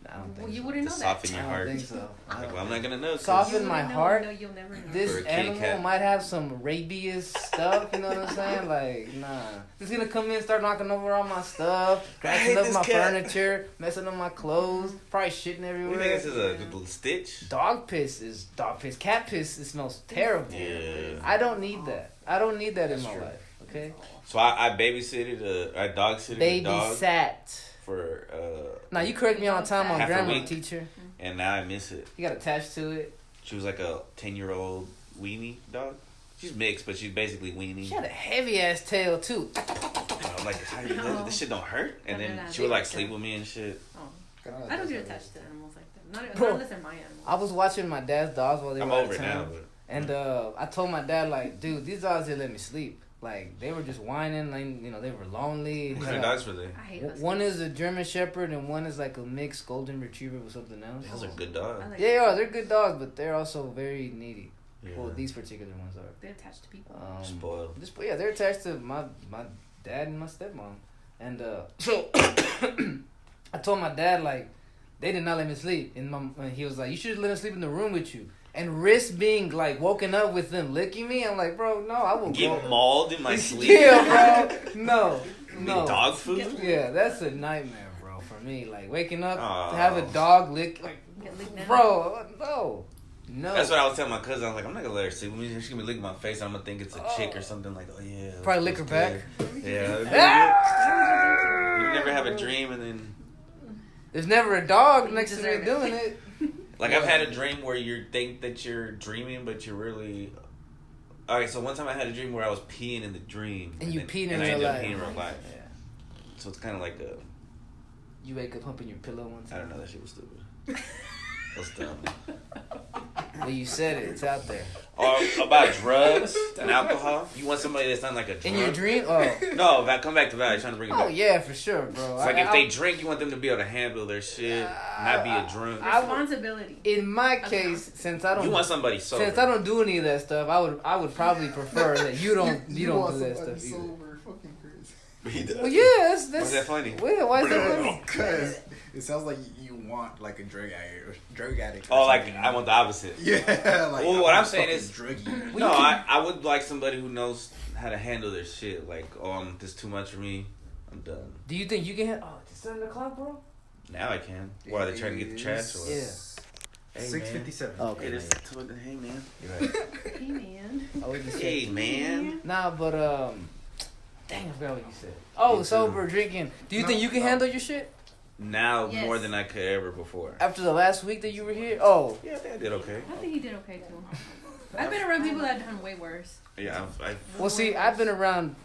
I don't think You so. wouldn't To know soften that. your I heart. don't think so. I'm not gonna know. 'Cause Soften my heart. No, you'll never know. This For a kitty animal cat. might have some rabies stuff, you know what I'm saying? Nah. It's gonna come in and start knocking over all my stuff, scratching up this my cat. furniture, messing up my clothes, probably shitting You everywhere. think this is a little stitch? Dog piss is dog piss. Cat piss, it smells terrible. Yeah. I don't need that. I don't need that in my life, okay? So I babysitted I dog sitted a dog Babysat. for Now, you correct me all the time on half a grammar, week. teacher. and now I miss it. You got attached to it. She was like a 10-year-old weenie dog. She's mixed, but she's basically weenie. She had a heavy-ass tail, too. And I'm like, how you know this shit don't hurt? And then she would sleep with me and shit. Oh. I don't get attached to animals like that. Bro, Not unless they're my animals. I was watching my dad's dogs while they I'm were out over of it now, town. but And I told my dad, dude, these dogs didn't let me sleep. They were just whining, they were lonely. what kind of dogs were they? I hate those One things. is a German Shepherd and one is a mixed golden retriever with something else. Those are good dogs. I like They are. They're good dogs, but they're also very needy. Yeah. Well, these particular ones are. They're attached to people. Spoiled. They're attached to my dad and my stepmom. And so I told my dad, they did not let me sleep. And he was like, you should let them sleep in the room with you. And risk being woken up with them licking me. I'm like, bro, no, I will Get mauled in my sleep. Yeah, bro. No. Dog food? Yeah, that's a nightmare, bro, for me. Waking up to Oh. have a dog lick. Get licked now. Bro, no. That's what I was telling my cousin. I was like, I'm not gonna let her sleep with me. She's gonna be licking my face. I'm gonna think it's a chick or something. Oh yeah. Probably lick her back. Yeah. You never have a dream and then. There's never a dog next to me deserve it. doing it. I've had a dream where you think that you're dreaming, but you're really. Alright, so one time I had a dream where I was peeing in the dream. And you then- peed in and I real ended up life. peeing in real life. Yeah. So it's kind of like a. You wake up humping your pillow one I time. don't know, that shit was stupid. That's dumb. Well, you said it. It's out there. Or about drugs and alcohol. You want somebody that's not like a drug. In your dream? Oh. No, come back to Valley. Trying to bring it back. Oh, yeah, for sure, bro. It's if they drink, you want them to be able to handle their shit, not be a drunk. Responsibility. In my case, since I don't... You want somebody sober. Since I don't do any of that stuff, I would probably prefer that you don't do that stuff either. Sober, fucking Chris. He does. Well, yeah, that's... Why's that funny? Why is that funny? Because it sounds like you want a drug addict. Oh, I want the opposite. Yeah. Well, what I'm saying is, druggy. no, I would like somebody who knows how to handle their shit. This is too much for me. I'm done. Do you think you can... Oh, it's 7 o'clock, bro? Now I can. Why are they trying to get the trash? Or? Yeah. Hey, 6:57. Oh, okay. Hey, hey, man. You're right. Hey, man. I was just Hey, saying. man. Nah, but Dang, I forgot what you said. Oh, Me sober, drinking. Do you think you can handle your shit? Now Yes. more than I could ever before. After the last week that you were here? Oh. Yeah, I think I did okay. I think he did okay too. I've been around people that have done way worse. Yeah, Well, see, I've been around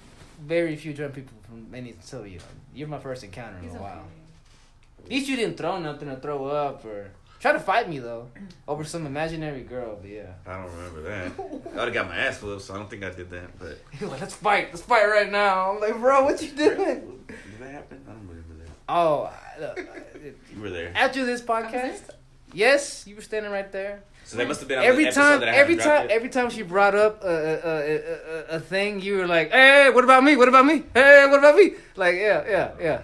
very few drunk people from many, so you're my first encounter in He's a okay. while. At least you didn't throw nothing or throw up or try to fight me, though, over some imaginary girl, but yeah. I don't remember that. I would have got my ass whooped, so I don't think I did that. But He was like, let's fight right now. I'm like, bro, what you doing? did that happen? I don't remember that. Oh, You were there. after this podcast, yes, you were standing right there. So that must have been on Every the episode time, that I haven't dropped yet. every time she brought up a thing, you were like, "Hey, what about me? What about me? Hey, what about me?" Like, yeah.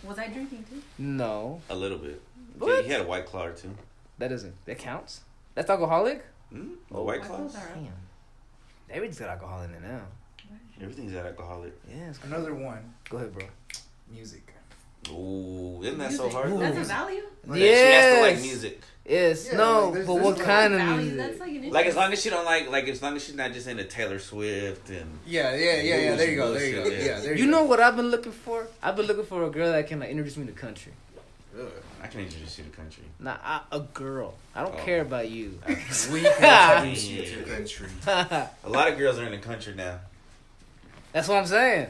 Was I drinking too? No, A little bit. What? He had a White Claw too. that counts. That's alcoholic. A White Claw? Claws are- Damn, everything's got alcohol in it now. Everything's that alcoholic. Yeah, it's Another one. Go ahead, bro. Music. Ooh, isn't that so Music. hard? That's a value? Like, she has to like Yes. music. Yes, Yeah, no, like, there's- but there's what like kind of Value, music? that's like an Like as long as she don't like as long as she's not just into Taylor Swift and Yeah. There you go. There you go. Bullshit, yeah. Yeah. There You know what I've been looking for? I've been looking for a girl that can like introduce me to country. I can introduce you to country. Nah, a girl. I don't Oh. care about you. We can introduce you to country. A lot of girls are in the country now. That's what I'm saying.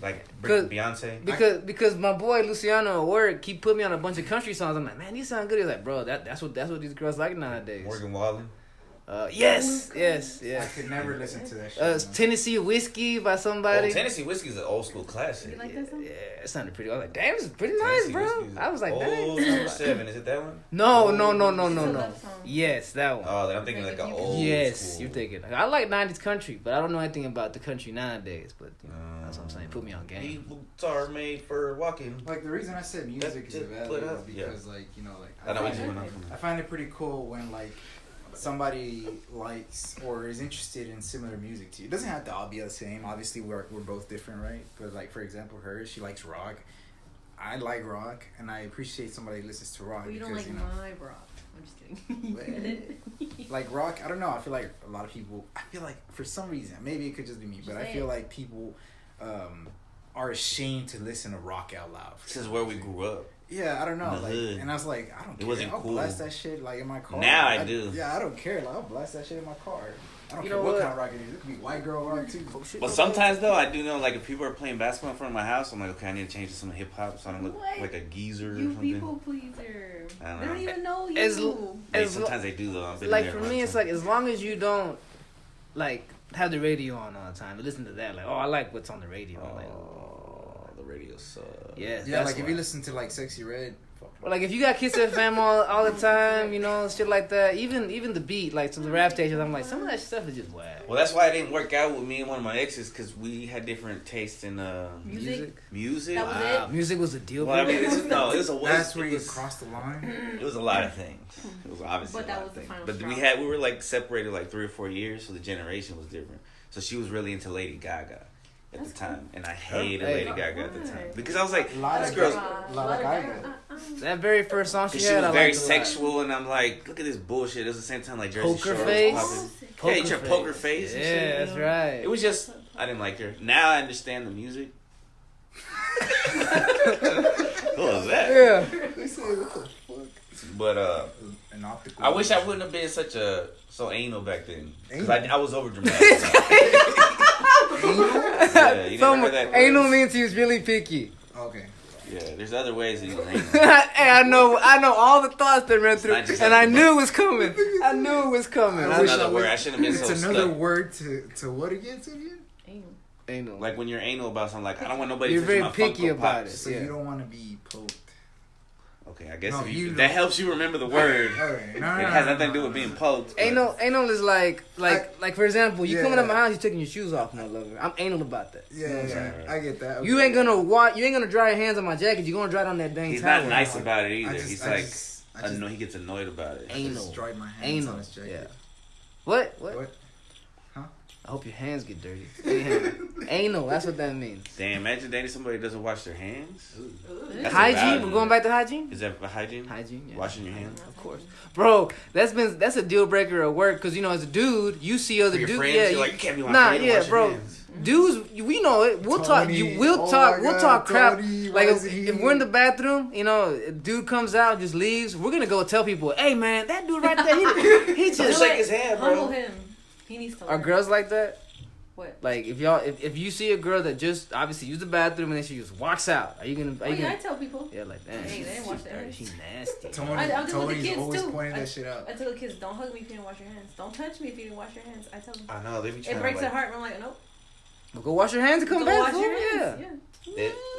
Like Cause- Beyonce. Because my boy Luciano at work, he put me on a bunch of country songs. I'm like, man, these sound good. He's like, bro, that's what these girls like nowadays. Morgan Wallen. Yes. I could never listen to that shit. It's Tennessee Whiskey by somebody. Oh, Tennessee Whiskey is an old school classic. You like that song? Yeah, it sounded pretty. I was like, damn, this is pretty nice, Tennessee bro. Whiskey is I was like, old dang. number 7. Is it that one? No. It's a No. love song. Yes, that one. Oh, then I'm thinking like an old Yes, school. you're thinking. I like 90s country, but I don't know anything about the country nowadays. But you know, that's what I'm saying. Put me on game. These boots are made for walking. Like the reason I said music is a Just value put is up, yeah. because like like I know what find you it- mean. I find it pretty cool when like somebody likes or is interested in similar music to you. It doesn't have to all be the same. Obviously, we're both different, right? But like for example, she likes rock. I like rock, and I appreciate somebody who listens to rock Well, you don't because like my rock. I'm just kidding. like rock. I don't know. I feel like a lot of people. I feel like for some reason, maybe it could just be me, but I feel like people are ashamed to listen to rock out loud. This is where we grew up. Yeah, I don't know. In the Like, hood. and I was like, I don't care. wasn't I'll cool. blast that shit like in my car. Now I do. Yeah, I don't care. Like, I'll blast that shit in my car. I don't You care know what what? kind of rock it is. It could be white girl rock too. But sometimes though, I do know like if people are playing basketball in front of my house, I'm like, okay, I need to change to some hip hop so I don't look What? like a geezer or You something. people pleaser. I don't They don't know. even know you. As- Hey, as sometimes they do though. I've been Like there for a long me, it's time. like as long as you don't like have the radio on all the time, but listen to that. Like, oh, I like what's on the radio. I'm like, Oh, the radio sucks. yes, Yeah, that's like if why. you listen to like Sexy Red. Or like if you got Kiss FM all the time, you know, shit like that. Even the beat, like some of the rap stations, I'm like, some of that stuff is just whack. Well, that's why it didn't work out with me and one of my exes because we had different tastes in Music. music. That was Wow, it? music was a deal Well, I breaker. mean, it was a That's it where you was- cross the line. It was a lot of things. It was obviously But a that lot was of the things. final But straw. we were like separated like 3 or 4 years, so the generation was different. So she was really into Lady Gaga at That's the time, and I hated Hey. Lady Gaga at the time Why? because I was like, A lot this of girl's. girls- lot of Gaga. That very first song she She had, was I very liked a lot. sexual, and I'm like, look at this bullshit. It was the same time like Jersey Poker Shore face. was popping. Yeah, you tried poker face. and shit, Yeah, you that's know? right. It was just I didn't like her. Now I understand the music. What was that? Yeah. But An optical. I wish I wouldn't have been so anal back then because Anal? I was over dramatic. Yeah, you never heard that Anal word? means he was really picky. Okay. Yeah, there's other ways that you can anal. Hey, I know all the thoughts that ran through, not just and I like- knew it was coming. I knew it was coming. I I wish know. Another word. I shouldn't have been It's so another stuck. word to what again? Say it again? Anal. Like when you're anal about something, like I don't want nobody You're touching very my picky Funko about Pops. So Yeah. you don't want to be poked. Okay, I guess No, if you that don't. helps you remember the word. Okay. No, It has nothing to do with being poked. but- Anal is like for example, you Yeah. coming to my house, you taking your shoes off, my lover. I'm anal about that. Yeah, You know what I'm saying? I get that. You ain't gonna dry your hands on my jacket. You're gonna dry it on that dang He's towel. not nice about it either. I just- He's I like, just- I just- he gets annoyed about it. I Anal. just dried my hands Anal. on his jacket. Yeah. What? What? I hope your hands get dirty. Anal, that's what that means. Damn, imagine dating somebody that doesn't wash their hands. That's a Hygiene. value. We're going back to hygiene. Is that for hygiene? Hygiene. Yeah. Washing your hands. Of course, bro. That's a deal breaker at work because as a dude, you see other For your dudes. friends, Yeah, you're like, you can't be my nah, friend. yeah, Wash your bro. hands. Dudes, we know it. We'll talk. Tony. We'll Oh talk. my We'll God, talk crap. Tony, Like why is he if we're in the bathroom, a dude comes out, just leaves. We're gonna go tell people, "Hey, man, that dude right there, he Just just." shake his hand, Humble bro. him. He needs to. Are learn. girls like that? What? Like if you see a girl that just obviously used the bathroom and then she just walks out, are you gonna? Oh yeah, I tell people. Yeah, like damn, Hey, they didn't wash their hands. She nasty. I'll do it with the Tony's kids always too. pointing that shit out. I tell the kids, don't hug me if you didn't wash your hands. Don't touch me if you didn't wash your hands. I tell them. I know they be trying It breaks to their like, heart. But I'm like, nope. Well, go wash your hands and come Go back. wash fool. your Yeah. hands.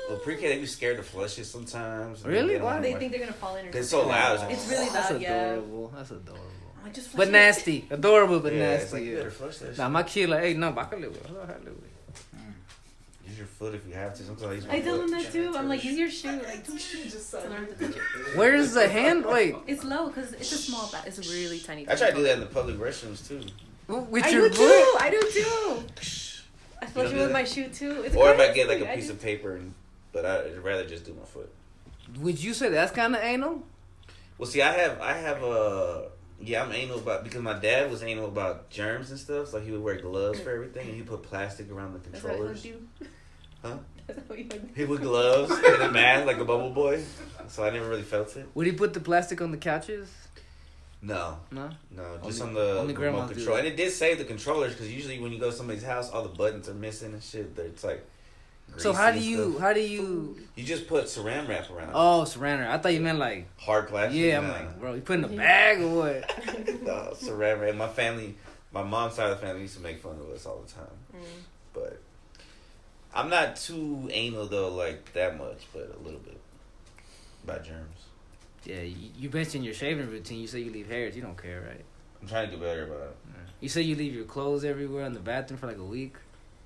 Well, pre-K they be scared to flush it sometimes. Really? They don't Why? wanna They wash- think they're gonna fall in. Or It's something. so loud. It's like, It's really That's loud. Yeah. adorable. That's adorable. I'm like, just flush But it. nasty, adorable, but yeah, nasty. it's like, you Yeah. better flush that shit. Nah, my kid like, hey, no, I can live with it. I can live with it. Use your foot if you have to. Sometimes I use my I tell foot. them that too. I'm like, use your shoe. Like, don't Just so I don't have to touch it. Where's the hand? Wait, It's low because it's a small bath. It's a really tiny. I try to do that in the public restrooms too. with I your do foot? too. I do too. I flush do it with that? my shoe too. It's Or if I crazy. get like a I piece do. of paper, but I'd rather just do my foot. Would you say that's kind of anal? Well, see, I have I'm anal about because my dad was anal about germs and stuff. So he would wear gloves for everything, and he put plastic around the That's how I controllers. hugged you. Huh? That's how you hugged me. He with gloves and a mask like a bubble boy. So I never really felt it. Would he put the plastic on the couches? No, No. just Only- on the only grandmas remote do control. that. And it did save the controllers because usually when you go to somebody's house, all the buttons are missing and shit. It's like. So greasy how do and you? stuff. How do you? You just put saran wrap around. it. Oh, surrender. I thought you meant like. Hard plastic. Yeah, I'm nah. like, bro, you put in a bag or what? No, saran wrap. My family, my mom's side of the family used to make fun of us all the time. But I'm not too anal though, like that much, but a little bit about germs. Yeah, you mentioned your shaving routine. You say you leave hairs. You don't care, right? I'm trying to get better about it. You say you leave your clothes everywhere in the bathroom for like a week.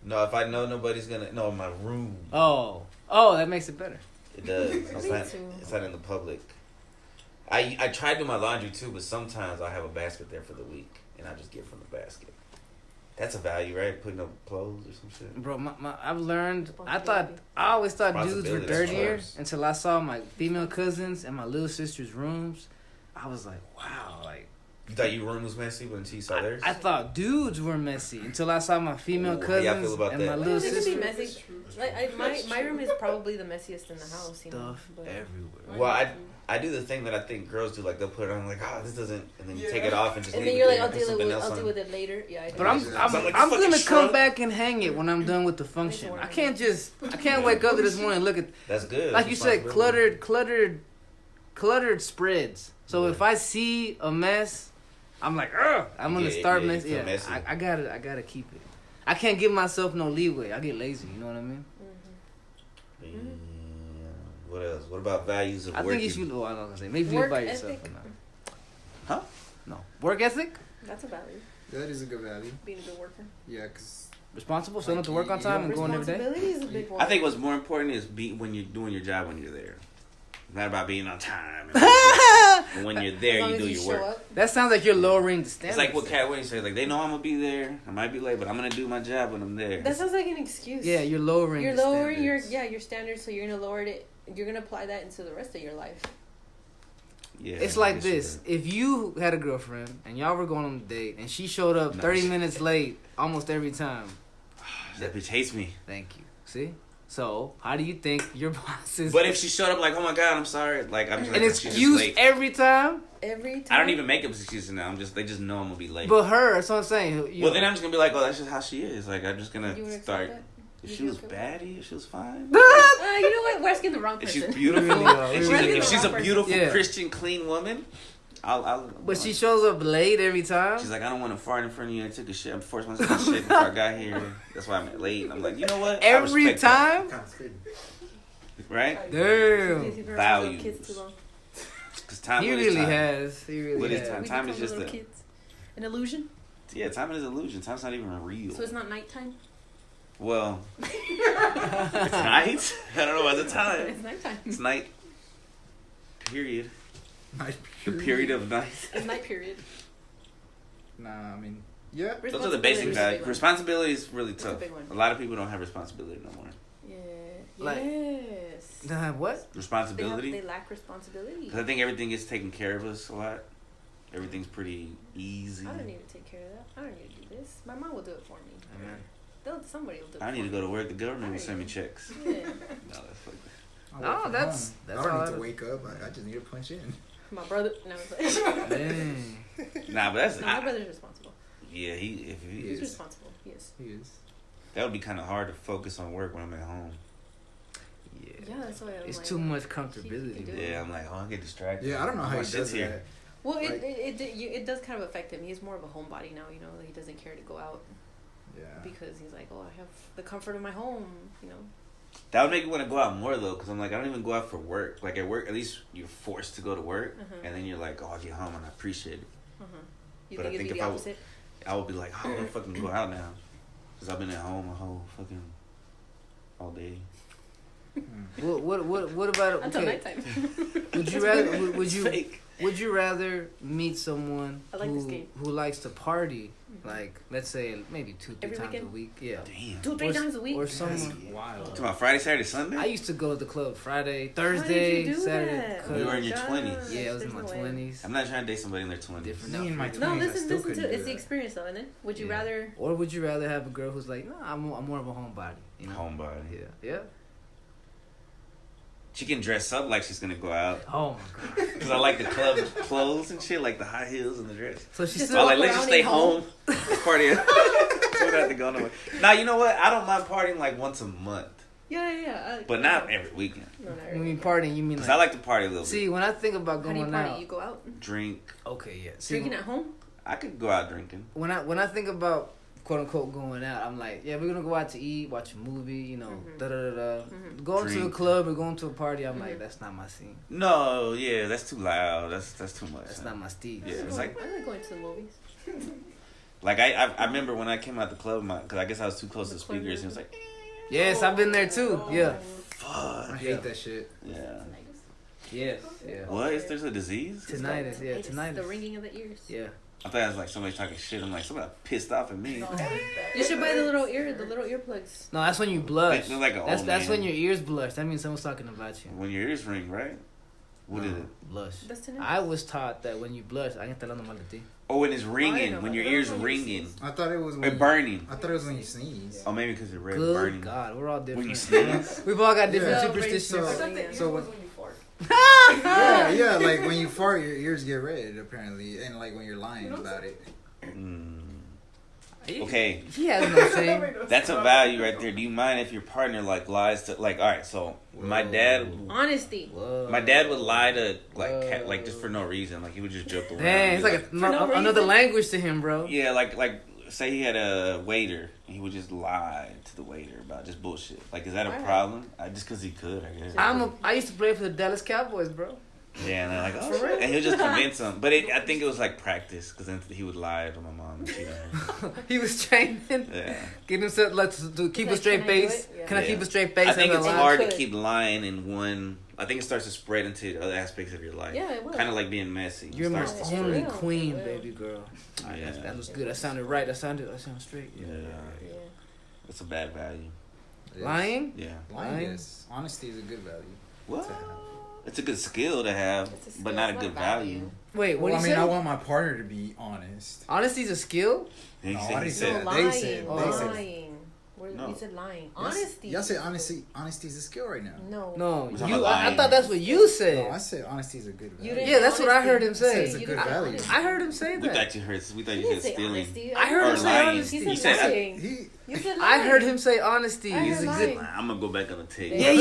No, if I know nobody's gonna, no, in my room. Oh, that makes it better. It does. It's not in the public. I try to do my laundry too, but sometimes I have a basket there for the week, and I just get from the basket. That's a value, right? Putting up clothes or some shit. Bro, I've learned. I always thought dudes were Responsibility, dirtier that's worse. until I saw my female cousins and my little sister's rooms. I was like, wow, like. You thought your room was messy, but until you saw theirs? I thought dudes were messy until I saw my female Ooh, how y'all cousins feel about and that? my Well, little it could be sister. messy. Like my room is probably the messiest in the house. You know, Stuff but everywhere. Well, I do the thing that I think girls do, like they'll put it on, like, this doesn't, and then you take it off and just and leave then you're it like, there and put something else I'll on. deal with it later. Yeah. I do. But I'm So I'm like, I'm this gonna fucking come shrunk. back and hang it when I'm done with the function. I can't wake up this morning and look at That's good. like That's you said, responsibility. cluttered spreads. So Yeah. if I see a mess, I'm like, ugh, I'm gonna Yeah, start yeah, you messing. feel Yeah, messy. I gotta keep it. I can't give myself no leeway. I get lazy. You know what I mean? Yeah. What else? What about values of I working? think you should. Oh, I'm not gonna say maybe Work by yourself. ethic. Or not. Huh? No work ethic. That's a value. That is a good value. Being a good worker. Yeah, because Responsible, showing up to work on time and going every day. Responsibility is a big one. I think what's more important is when you're doing your job when you're there. It's not about being on time. And when you're there, As long you as do you your show work. up. That sounds like you're lowering the standards. It's like what Cat Williams says. Like, they know I'm going to be there. I might be late, but I'm going to do my job when I'm there. That sounds like an excuse. Yeah, you're lowering. You're the lowering standards. your standards, so you're gonna lower it. You're gonna apply that into the rest of your life. Yeah, It's I like guess this. you If you had a girlfriend and y'all were going on a date and she showed up No. 30 minutes late almost every time, do. That bitch hates me. thank you. See? So, how do you think your boss is... But if she showed up like, oh my God, I'm sorry. Like, I'm just an like, she's just excuse late. every time? Every time. I don't even make up excuses now. They just know I'm going to be late. But her, that's what I'm saying. You Well, then I'm just going to be like, oh, that's just how she is. Like, I'm just going You would to accept start. that? If You she was feel good? baddie, if she was fine. You know what? We're asking the wrong If she's person. beautiful, Really are, if she's, really if she's a are. beautiful Yeah. Christian, clean woman, I'll But she shows up late every time? She's like, I don't want to fart in front of you. I took a shit. I forced myself to shit before I got here. That's why I'm late. And I'm like, you know what? I Every respect that. time? Kind of crazy. Right? Damn. Values. Kids too long. Because time He what is really time? has. He really What is has. time? We Time become is just little a- kids. An illusion. Yeah, time is illusion. Time's not even real. So it's not nighttime. Well, it's night. I don't know what's the time. It's nighttime. It's night. Period. Night The period of night. It's night period. Nah, I mean, Yeah. Those are the basic values. Responsibility. Responsibility is really That's a tough. big one. A lot of people don't have responsibility no more. Yeah. Like- Yes. They have what? Responsibility. They lack responsibility. Because I think everything gets taken care of us a lot. Everything's pretty easy. I don't need to take care of that. I don't need to do this. My mom will do it for me. Amen. Somebody will do it. I need to for go to work. The government will send me Alright. checks. me. Yeah. No, that's like I No, work from that's- home. that's I don't all need that to is. wake up. I just need to punch in. My brother. No, it's like, Dang. Nah, but that's no, my brother's responsible. yeah. He He's is. responsible. Yes. He is. that would be kind of hard to focus on work when I'm at home. Yeah. Yeah, that's why I'm It's like, too much he comfortability. can do bro. it. Yeah, I'm like, oh, I get distracted. Yeah, I don't know how My he shit's does here. that. Well, Like- it does kind of affect him. He's more of a homebody now. You know, he doesn't care to go out Yeah. because he's like, oh, I have the comfort of my home. You know. That would make me want to go out more though, because I'm like, I don't even go out for work. Like at work, at least you're forced to go to work, and then you're like, oh, I get home and I appreciate it. You But I think it'd think be if the I opposite? I would be like, oh, I don't fucking go out now, because I've been at home a whole fucking all day. What about Until okay? nighttime. Would you rather? Would you? Fake. Would you rather meet someone I like this game. who likes to party, like let's say maybe 2-3 Every times weekend? a week? Yeah. Damn. 2-3 times a week. Or That's someone. wild. To my Friday, Saturday, Sunday. I used to go to the club Friday, Why Thursday, did you do Saturday. that? You were in Oh your my 20s. gosh, Yeah, I was in there's my no way. 20s. I'm not trying to date somebody in their 20s. Different Me in my outfits. No, 20s, I listen still to couldn't it. do It's the that. experience, though, isn't it? Would you Yeah. rather? Or would you rather have a girl who's like, no, I'm more of a homebody, you know? Homebody. Yeah. Yeah. She can dress up like she's gonna go out. Oh my god. Cause I like the club clothes and shit, like the high heels and the dress. So she's Just So I'm still like, let's around just stay at home. home. Let's party. We don't have to go nowhere. Now you know what? I don't mind partying like once a month, Yeah. but not every weekend. No, not when really. you partying, you mean Cause like, I like to party a little see, when I think about How do you going party? out, You go out drink. okay, yeah. See, drinking at home. I could go out drinking. when I think about quote unquote going out, I'm like, yeah, we're gonna go out to eat, watch a movie, you know, da da da da. Going to a Drink. club or going to a party, I'm like, that's not my scene. No, yeah, that's too loud. That's too much. That's not my steez. Yeah, it's like I like going to the movies. I remember when I came out the club, cause I guess I was too close to the speakers. And it was like, Yes, I've been there too. Yeah. fuck. I hate that shit. Yeah. Yes. Yeah. What? Is there's a disease? Tinnitus. Yeah, It's tinnitus. the ringing of the ears. Yeah. I thought it was like somebody talking shit. I'm like, somebody pissed off at me. You should buy the little earplugs. No, that's when you blush. They're like an That's old that's man. when your ears blush. That means someone's talking about you. When your ears ring, right? What is No, it? Blush. That's tinnitus. I was taught that when you blush, I get talando mal de ti. Oh, when it's know ringing. about When your that. ears I don't know ringing. I thought it was when Or burning. I thought it was when you sneeze. Oh, maybe because it's red Good burning. God, we're all different. When you sneeze. We've all got different Yeah. superstitions. So when you fart. yeah, like when you fart, your ears get red apparently, and like when you're lying about it. Mm. Okay, He has no shame. that's a value right there. Do you mind if your partner like lies to like? All right, so my dad, Honesty. Whoa. my dad would lie to like just for no reason. Like he would just joke around. Dang, it's Be like no another reason? language to him, bro. yeah, like say he had a waiter, and he would just lie to the waiter about just bullshit. Like, is that a Why? problem? Just because he could, I guess. I used to play for the Dallas Cowboys, bro. Yeah, and they're like, oh, shit. And he'll just convince him. But I think it was like practice, because then he would lie to my mom and cheat on her. He was training, Yeah. getting himself like to keep a Like, straight can I do face. it? Yeah. Can I Yeah. keep a straight face? I think and it's a lie? hard to Could. keep lying in one. I think it starts to spread into other aspects of your life. Yeah, it will. Kind of like being messy. You're my Starts to only Yeah. queen, Yeah. baby girl. Alright, Yeah. that was good. That sounded right. That sounded straight. Yeah. Yeah. It's a bad value. Lying? Yeah. Lying is honesty is a good value. What? It's a good skill to have, It's a skill, but not a it's good not value. value. Wait, what Well, I do you mean, say? I want my partner to be honest. Honesty's a skill? He No, said, I he didn't said, say No, They lying. said- they said- lying. No. You said lying. Yes. Honesty. Y'all say honesty is a skill right now. No. No, We're talking you. about I lying. thought that's what you said. No, I said honesty is a good value. You didn't Yeah, that's what I honesty. heard him say. It's a You good didn't value. honesty. I heard him say we that. thought you You said didn't say stealing. honesty. I heard Or him say lying. honesty. He He said said- lying. He, You said lying. I heard him say honesty. I He's heard a lying. good. I'm gonna go back on the tape. Yeah.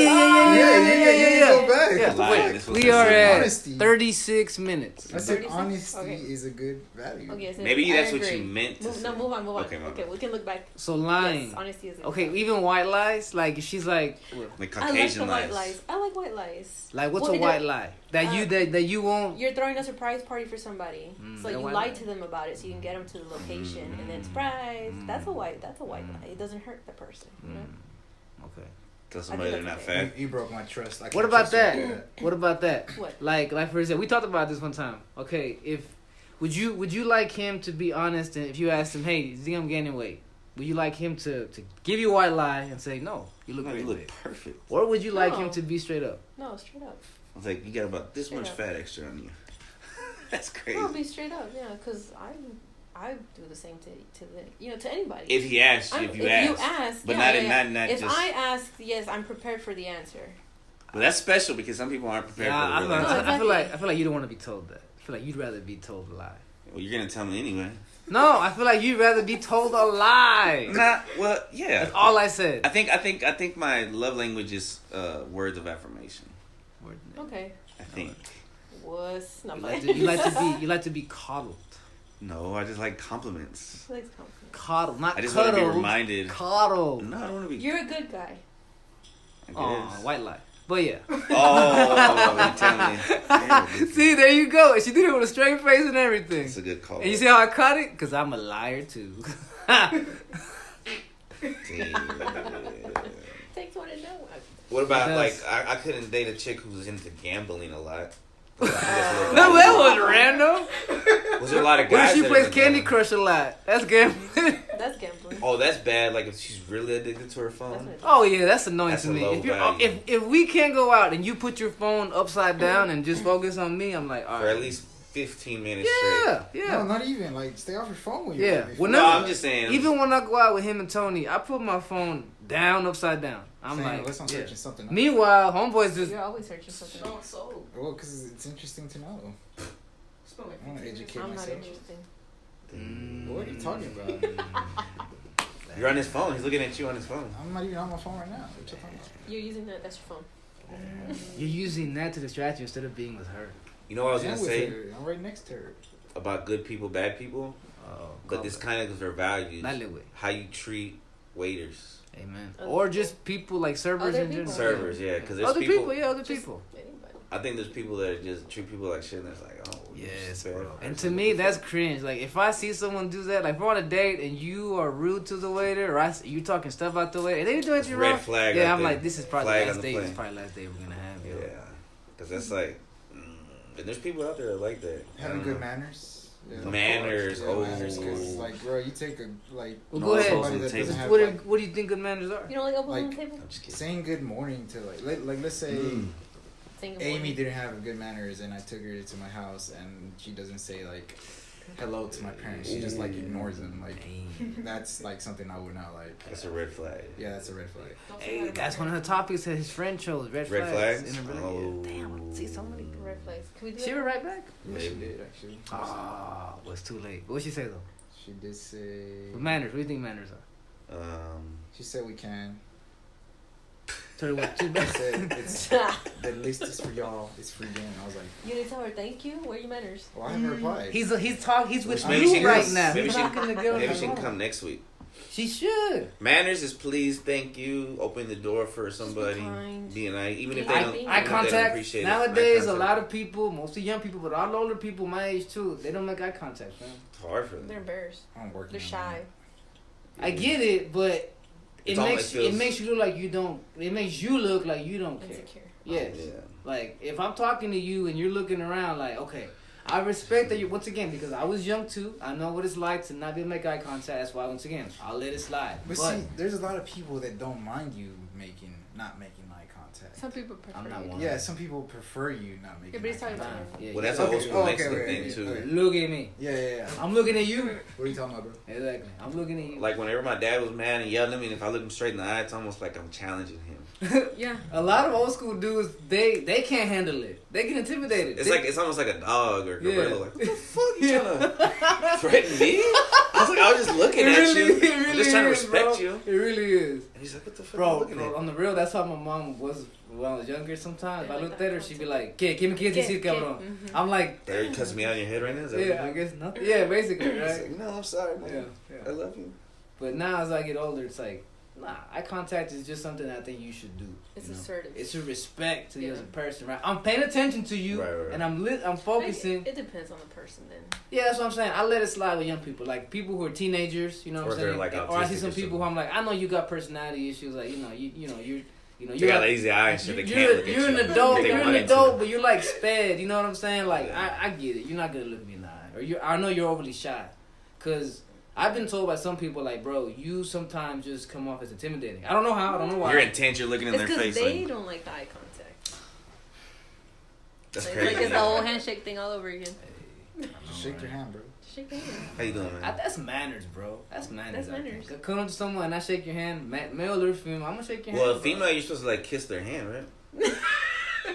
Go back. Yeah. Lying. This was We the are second at one. Honesty. 36 minutes. I said 36? honesty Okay. is a good value. Okay, so Maybe I that's what agree. you meant to Move, say. no, move on. Okay, Okay, my we can look back. So lying. Yes, honesty is. Okay, even white lies. Like she's like, Like I like the Caucasian white lies. lies. I like white lies. like what's Well, a it white does- lie that you won't. You're throwing a surprise party for somebody, so that you white lie lie. to them about it, so you can get them to the location, and then surprise. That's a white lie. It doesn't hurt the person. You know? Okay. Tell somebody they're not that's fat. You broke my trust. I What can't about trust you that? with What about that? What? Like for example, we talked about this one time. Okay, if Would you like him to be honest? And if you asked him, hey, do you think I'm gaining weight? Would you like him to give you a white lie and say, no, you look great? You look perfect. Or would you like No. him to be straight up? No, straight up. I was like, you got about this Straight much up. fat extra on you. That's crazy. No, be straight up, yeah, because I do the same to anybody. If he asks you, if you ask. But not if just. I ask, yes, I'm prepared for the answer. But that's special because some people aren't prepared for the real answer. I feel like you don't want to be told that. I feel like you'd rather be told a lie. Well, you're gonna tell me anyway. No, I feel like you'd rather be told a lie. Well, yeah. That's all I said. I think my love language is words of affirmation. Okay. I think. What's not You like to be coddled. No, I just like compliments. He likes compliments. Coddled, not I just cuddled. want to be reminded. Coddled. No, I don't want to be. You're a good guy. I Oh, guess. white lie. But yeah. Oh, you tell me. Damn, See, there you go. And she did it with a straight face and everything. That's a good call. And you see how I caught it? Because I'm a liar too. Takes one to know one. What about, Yes. like, I couldn't date a chick who was into gambling a lot. No, that was random. Was there a lot of What guys if she that plays are into Candy gambling? Crush a lot? That's gambling. That's gambling. Oh, that's bad. Like, if she's really addicted to her phone. That's what Oh yeah, that's annoying That's to a me. low If, you're, value. if we can't go out and you put your phone upside down and just focus on me, I'm like, all For right. at least 15 minutes Yeah, straight. yeah. No, not even. Like, stay off your phone when you're Yeah. with Well, No, no, I'm just saying. Even when I go out with him and Tony, I put my phone down upside down. I'm like, unless I'm yeah. searching something else. Meanwhile, homeboys just You're always searching something else. So. Well, because it's interesting to know. Smell like I want to educate I'm not myself. interested. What are you talking about? You're on his phone. He's looking at you on his phone. I'm not even on my phone right now. What you talking about? You're using that's your phone. you're using that to distract you instead of being with her. You know what I was I'm going to with say her. I'm right next to her. about good people, bad people? Oh, But this kind of their values. Dale, güey. How you treat waiters. Amen. Other Or people. just people like servers Other in general. people. Servers, yeah. Because there's Other people, yeah, other Just people. anybody. I think there's people that just treat people like shit and it's like, oh, you're Yes, just a bad bro. person. And to me, that's cringe. Like, if I see someone do that, like, if we're on a date and you are rude to the waiter, or you talking stuff out the waiter, and they do It's anything red wrong, flag yeah, right I'm there. like, this is probably Flag the on last the date. plane. It's probably the last day we're gonna have. Yo. Yeah. Because that's like, and there's people out there that like that. I Having don't good know. manners. Yeah, Manners, Yeah, oh. manners. Because, like, bro, you take a, like, Well, No, go ahead. somebody that Table. doesn't have, What, like, what do you think good manners are? You don't like open on Like- the table? I'm just kidding. saying good morning to, like let's say Saying Amy didn't have good manners and I took her to my house and she doesn't say, like, hello to my parents. She just, like, ignores them. Like, that's, like, something I would not like. That's a red flag. Yeah, that's a red flag. Hey, that's one of the topics that his friend chose. Red Red flags. flags? In a relationship. Oh. Damn, see so many. Red flags. Can we do She that? were right back. Yeah, she Maybe. did, actually. Ah, well, it's too late. What would she say though? She did say... What manners? What do you think manners are? She said we can. Tell her what. Too She bad. said it's the list is for y'all. It's free game. I was like, You need to tell her thank you. Where are your manners? well, I haven't replied. He's with Maybe she you right can- now. maybe He's she- talking to girls. Maybe she can alone. come next week. She should. Manners is please, thank you, open the door for somebody, kind. be nice, even if Be they eye- don't. eye even Eye if they don't contact. appreciate it. Nowadays, Eye a lot contact. of people, mostly young people, but all older people my age too, they don't make eye contact, man. It's hard for them. They're embarrassed. I'm working. They're on shy. I get it, but it It's almost makes feels- you look like you don't. It makes you look like you don't care. Insecure. Yes. Yeah. Like if I'm talking to you and you're looking around, like okay, I respect that you once again because I was young too. I know what it's like to not be able to make eye contact. That's why once again I'll let it slide. But see, there's a lot of people that don't mind you not making eye contact. Some people prefer I'm not it. one. Yeah, some people prefer you not making Yeah, but he's eye talking about contact. Yeah, Well, yeah. that's an old school Okay, Mexican okay, thing okay, too. okay. Look at me. Yeah. I'm looking at you. What are you talking about, bro? Exactly. I'm looking at you. Like whenever my dad was mad and yelled at me, and if I look him straight in the eye, it's almost like I'm challenging him. Yeah. A lot of old school dudes, they can't handle it. They get intimidated. It's like it's almost like a dog or a gorilla. Yeah. Like what the fuck you trying to threaten me? I was like, I was just looking at you. I'm just trying to respect bro. you. It really is. And he's like, what the fuck are you looking Bro, at? on the real, that's how my mom was when I was younger sometimes. If I looked at her, she'd be like, ¿Qué me quieres decir, cabrón? I'm like, Are you cussing me out in your head right now? Is that yeah, I what guess nothing. Yeah, basically, you right? like, no, I'm sorry, man. Yeah. I love you. But now as I get older, it's like, nah, eye contact is just something I think you should do. It's you know? assertive. It's a respect to you Yeah. as a person, right? I'm paying attention to you, Right. and I'm focusing. It depends on the person then. Yeah, that's what I'm saying. I let it slide with young people, like people who are teenagers. You know what Or I'm they're, saying? like, or I see autistic some or people who I'm like, I know you got personality issues, like They you're got like, lazy eye and shit. They can't you're, look at you're you. an adult. They You're an wanted to. adult, but you're like sped. You know what I'm saying? Like Yeah. I get it. You're not gonna look me in the eye, or I know you're overly shy, cause I've been told by some people like, bro, you sometimes just come off as intimidating. I don't know how. I don't know why. You're intense. You're looking in It's their because face. they Like, don't like the eye contact. that's Like, crazy. it's the whole handshake thing all over again. Just shake your hand, bro. Shake their hand. How you doing, man? That's manners, bro. That's manners. That's manners. I think. Come up to someone and I shake your hand, male or female. I'm gonna shake your Well, hand. a female, you're supposed to like kiss their hand, right?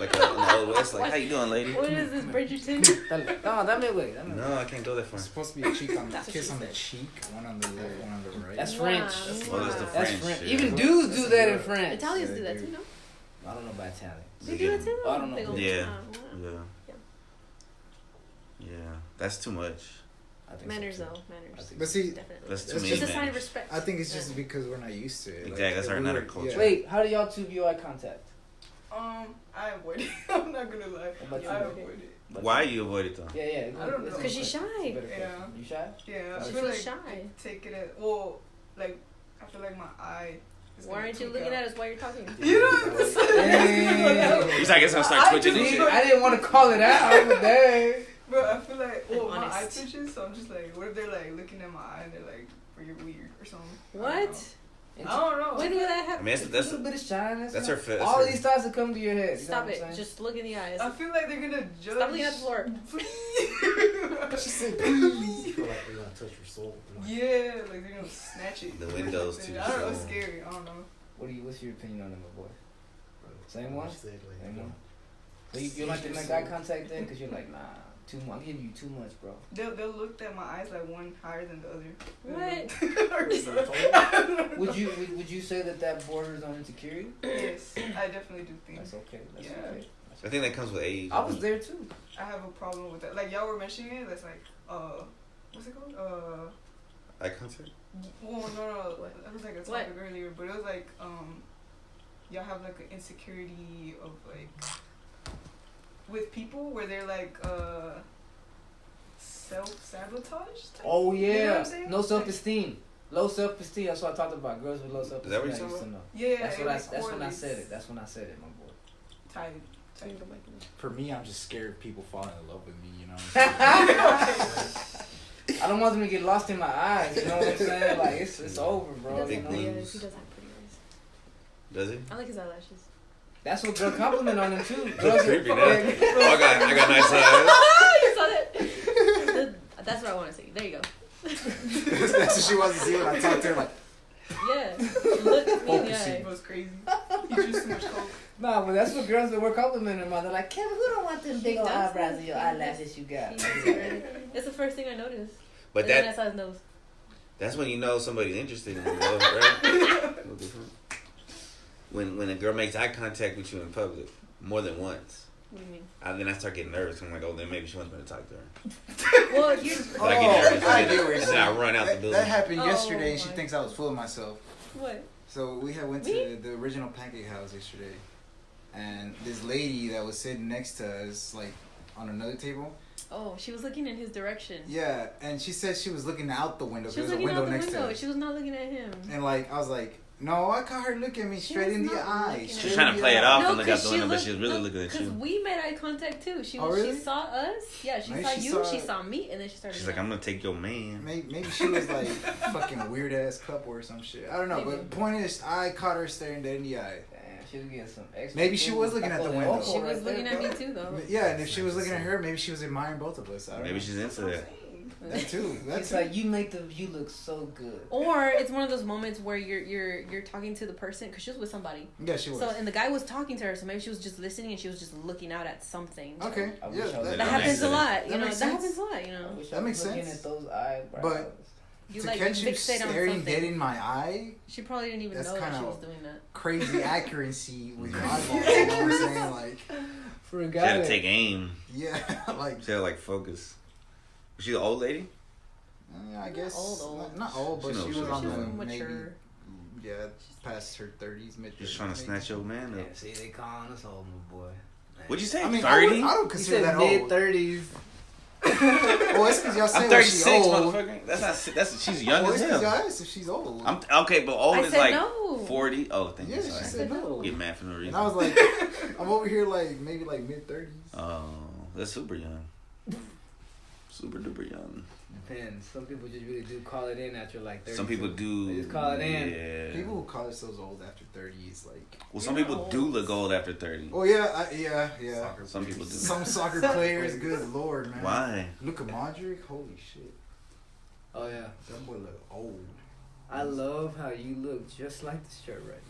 Like in the old west, like, how you doing, lady? What is this, Bridgerton? No, that may wait. No, I can't go that far. It's supposed to be a cheek on the That's what kiss she on the said. cheek, one on the left, one on the right. That's Wow. French. Well, that's the That's French. French. shit. Even dudes do that in That's France. Italians Yeah, do that dude. too, no? I don't know about Italian. They do that too? I don't know. They go, Yeah. wow. Yeah. Yeah. Yeah. That's too much. I think Manners so, though, too. manners. But see, Definitely. That's too It's many It's a sign of manners. respect. I think it's just Yeah. because we're not used to it. Exactly, that's our we another were- culture. Wait, how do y'all two view eye contact? I avoid it. I'm not gonna lie. What about I you? avoid it. Why you avoid it though? Yeah, yeah. I don't know. 'Cause she's shy. Yeah. You shy? Yeah, I She feel feels like shy. take it as well. Like I feel like my eye. Is Why gonna aren't you tweak looking out. at us while you're talking? You don't have to say that. Hey. He's like, it's gonna start twitching and See, shit. I didn't want to call it out, but dang. Bro, I feel like I'm my eye honest. twitches, so I'm just like, what if they're like looking at my eye and they're like, "Bro, you're weird" or something? What? I don't know. When would that I happen? mean, A little bit of shyness. that's her fit. All these thoughts that come to your head. You know Stop what I'm it. saying? Just look in the eyes. I feel like they're gonna judge. Stop looking at the floor. She said, I please. feel like they're gonna touch your soul. Yeah, like they're gonna snatch it. The windows to I don't know. your It's soul. scary. I don't know. What's your opinion on them, my boy? Same What one? she said, like, Same you know, one? So you like to make eye contact then? Because you're like, nah, too much. I'm giving you too much, bro. They'll look at my eyes like one higher than the other. What? Or something. Would you say that borders on insecurity? Yes, I definitely do think. That's okay. That's Yeah. okay. I think that comes with age. I was there too. I have a problem with that. Like y'all were mentioning it. That's like what's it called? Eye contact? Well, no. What? That was like a What? topic earlier, but it was like y'all have like an insecurity of like with people where they're like self-sabotage. Oh You know what yeah. I'm saying? No self-esteem. Low self-esteem. That's what I talked about. Girls with low self-esteem. that what I you used to know. Yeah, That's it, what I. like, That's when I correlates. said it. That's when I said it, my boy. Tight. For me, I'm just scared people falling in love with me, you know what I'm saying? I don't want them to get lost in my eyes. You know what I'm saying? Like it's over, He bro. does You have know? pretty Blues. eyes. He does have pretty eyes. Does he? I like his eyelashes. That's what girl compliment on them too. That's Girls creepy now. yeah. Oh, I got nice eyes. You saw that? That's what I want to see. There you go. That's what she wants to see when I talk to her. Like, Yeah. Look me in the Focusing. eye. It was crazy. He drew so much coke. Nah, but that's what girls that were complimenting them on. They're like, Kevin, who don't want them big old does eyebrows that. and your eyelashes you got? It's the first thing I noticed. But And then I that saw his nose. that's when you know somebody's interested in you, though, right? No different. When a girl makes eye contact with you in public more than once, What do you mean? then I start getting nervous. I'm like, oh, then maybe she wants me to talk to her. Well, you. Then I get nervous. I and get then, what you're and then I saying. run out the That building. happened Oh, yesterday, and she my. thinks I was full of myself. What? So we had went Me? to the original Pancake House yesterday, and this lady that was sitting next to us, like on another table, Oh, she was looking in his direction. yeah, and she said she was looking out the window. She was There's a looking window out the next window. to us, She was not looking at him. and like I was like, no, I caught her looking at me She straight was in the not eye. looking at She's straight trying in to the play it eye. off and look out the she window, but looked- she's really looking at Because you. we made eye contact too. She Oh, really? she saw us. Yeah, she Maybe saw she you. saw- She saw me, and then she started. She's like, I'm gonna take your man. Maybe she was like fucking weird ass couple or some shit. I don't know, Maybe. but point is, I caught her staring dead in the eye. Damn, she was getting some extra. Maybe she food. was looking at the Like, window. vocal She right was there, looking at bro. me too, though. Yeah, and if she was looking at her, maybe she was admiring both of us. I don't Maybe know. she's into that. That too. That's It's like you look so good. Or it's one of those moments where you're talking to the person because she was with somebody. yeah, she was. So and the guy was talking to her, so maybe she was just listening and she was just looking out at something. Okay, I wish yeah, I was That That happens makes a lot, you That know. makes That sense. happens a lot, you I know. wish That I was makes looking sense. at those eyebrows. But- You to like catch you fixate on staring something. dead in my eye, She probably didn't even That's know that she kinda- was doing that. crazy accuracy with your eyeballs. You know what I'm saying? Like, for a She guy, had to that- take aim. yeah, like, She had to like focus. Was she an old lady? I guess old. Not old, but She she knows was what on she's the doing. maybe, Mature. yeah, past her 30s, mid. Just trying to snatch your man Yeah, up. see, they calling us old, my boy. What'd you say? I mean, 30? I don't You consider said that mid old. 30s. Well, it's because y'all say I'm when she's 36, old. motherfucker. That's she's young Well, as it's because hell. y'all asked if she's old. I'm okay, but old I is said like no. 40. Oh, thank yeah, you. she Sorry. said no. Get mad for no reason. And I was like, I'm over here like maybe like mid 30s. Oh, that's super young. Super duper young. Depends. Some people just really do call it in after like 30. Some people do. They just call it in. Yeah. People who call themselves old after 30 is like. Well, some people do look old after 30. Oh yeah, yeah. Some people do. Some soccer players, good lord, man. Why? Look at Modric, holy shit. Oh yeah. That boy look old. I love how you look just like this shirt right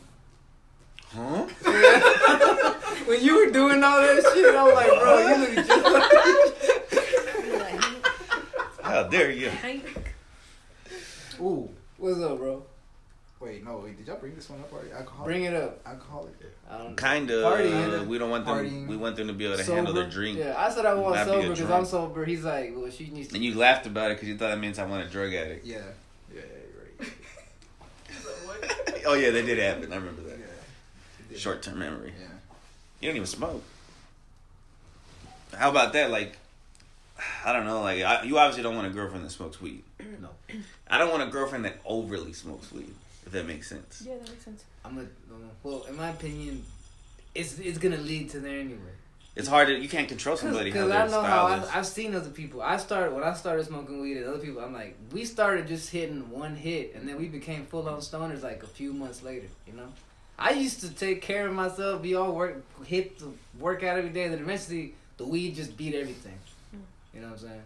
Huh? now. When you were doing all that shit, I was like, bro, you look just like this. How dare you? Ooh. What's up, bro? Wait, did y'all bring this one up already? Alcoholic? Bring it up. Alcoholic? I don't know. Kind Partying. of. We don't want them. Partying. We want them to be able to Sober? handle their drink. Yeah, I said I want Not be a sober because drunk. I'm sober. He's like, well, she needs to. And you laughed about it because you thought that meant I want a drug addict. Yeah. Yeah, you're right. Oh yeah, that did happen. I remember that. Yeah. Short-term memory. Yeah. You don't even smoke. How about that? Like, I don't know. Like, you obviously don't want a girlfriend that smokes weed. No. I don't want a girlfriend that overly smokes weed. If that makes sense. Yeah, that makes sense. Well, in my opinion, it's gonna lead to there anyway. It's hard to. You can't control somebody how Because their I know style how is. I've seen other people. When I started smoking weed, and other people, I'm like, we started just hitting one hit, and then we became full on stoners like a few months later. You know, I used to take care of myself, be all hit the workout every day, and then eventually the weed just beat everything. You know what I'm saying?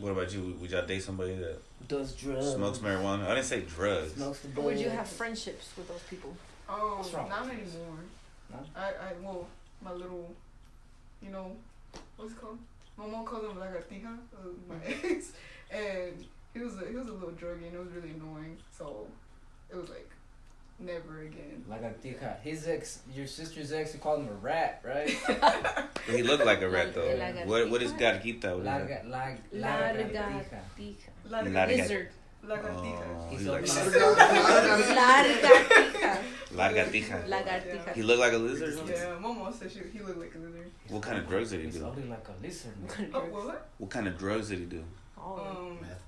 What about you? Would y'all date somebody that Does drugs? smokes marijuana? I didn't say drugs. Smokes the Or would you bud. have friendships with those people? Oh, What's wrong? not anymore. No? Well, my little, you know, what's it called? My mom calls him like a tija, my ex, and he was a little druggy and it was really annoying. So it was like never again. Like a tica. His ex, your sister's ex, you called him a rat, right? But he looked like a rat though. Like a What is gatita? What is that? Lagartija. Lizard. Lizard. Like a tija. Oh, He's he so like Lagartija. lagartija. Lagartija. He looked like a lizard. Yeah, my mom said he looked like a lizard. What kind of drugs did he He's do? only like a lizard, man. Oh, what? What kind of drugs did he do? Oh. Meth.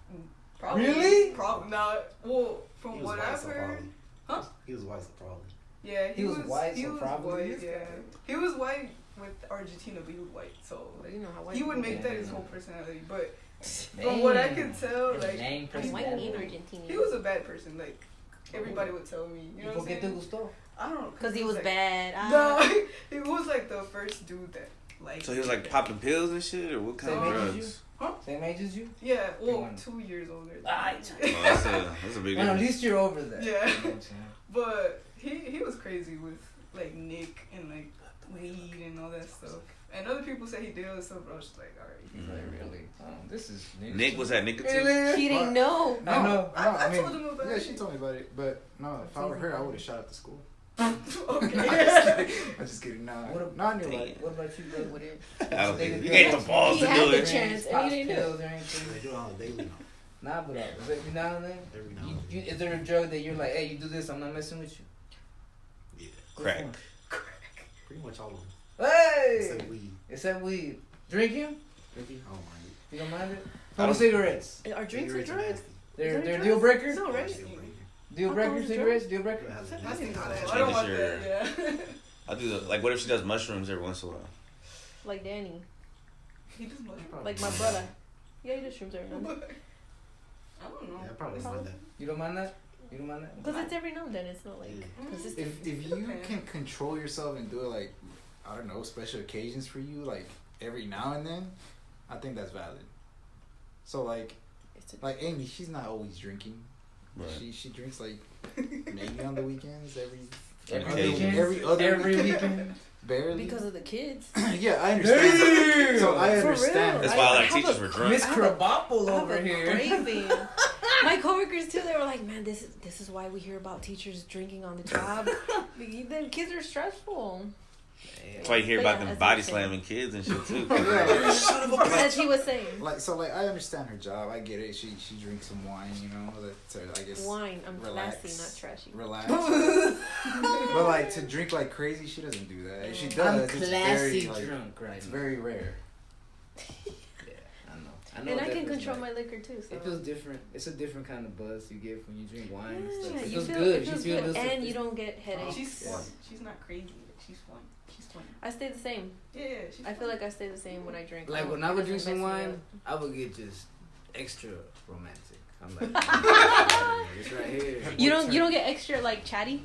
Probably. Really? Probably not. Well, He from was what white, I've so heard. probably. Huh? He was white, so probably. Yeah, He was white, he so was probably. white, yeah. He was white with Argentina, but he was white, so But you know how white he would people make Yeah. that his whole personality. But Damn. from what I could tell, like Dang, are. White and personality. Argentinian. he was a bad person. Like everybody would tell me, you know what I'm Porque te saying? gustó? I don't know, Because he was like, bad. No, he was like the first dude that like. So he was like popping pills and shit, or what kind of Same age as drugs? Huh? Same age as you? Yeah, well, One. 2 years older. than Ah, me. Oh, that's a big Well, at difference. least you're over that. Yeah. You know what I'm saying? But he was crazy with like Nick and like weed and all that stuff. And other people say he did other stuff, but I was just like, alright. He's like, really? This is Nick was that nicotine? Really? She didn't know. I know. I I told him about yeah, it. she told me about it. But no, if I were her, I would have shot up the school. Okay. I'm just kidding. Nah, What not in your Damn. life. What about you, brother? Would it? I don't think you ain't the balls He to had do the it. chance. and he didn't do it. Pills or anything? They do it on a daily now. Nah, but is it every now and then? Every now and then. Is there a drug that you're like, hey, you do this, I'm not messing with you? Yeah. Crack. Pretty much all of them. Hey! Except weed. Except weed. Drinking? Drinking? I don't mind it. You don't mind it? I How don't- about cigarettes? Are drinks a Cigarettes are drug? nasty. They're drugs? deal breakers? No, right? Deal breaker. Deal How breakers, come it's cigarettes? Deal breakers? You have I a nasty didn't know hot that. ass I don't want Changes that. Yeah. I do like what if she does mushrooms every once in a while? Like Danny. He just much. Like my brother. Yeah, he does shrooms every now and then. I don't know. Yeah, I probably don't mind that. You don't mind that? You don't mind that? Because it's every now and then. It's not like Yeah. consistent. If you can control yourself and do it like, I don't know, special occasions for you, like every now and then, I think that's valid. So like Amy, she's not always drinking. Right. She drinks like maybe on the weekends, every Occasion. Every weekend. barely. Because of the kids. Yeah, I understand. So I For understand. real. That's I why all our have teachers a- were drunk. Miss I have a- Krabappel I have over a here. craving. My coworkers too. They were like, "Man, this is why we hear about teachers drinking on the job. The kids are stressful." That's why you hear But about yeah, them as body you say. slamming kids and shit too. Yeah. As he was saying, Like I understand her job. I get it. She drinks some wine, you know, to I guess wine. I'm relax. classy, not trashy. relax. But like to drink like crazy, she doesn't do that. If she does, I'm it's classy very like, drunk right it's now. very rare. Yeah, I know. I know And what I that can feels control like. my liquor too. So. It feels different. It's a different kind of buzz you get when you drink wine and stuff. Yeah, It you feels feel good. It feels you feel good, those- and you don't get headaches. She's Yeah. fun. She's not crazy. She's fun. She's fun. I stay the same. Yeah, she's I feel fun. like I stay the same when I drink. Like when It I would doesn't drink some mess me wine, up. I would get just extra romantic. I'm like, it's right here. You don't get extra like chatty.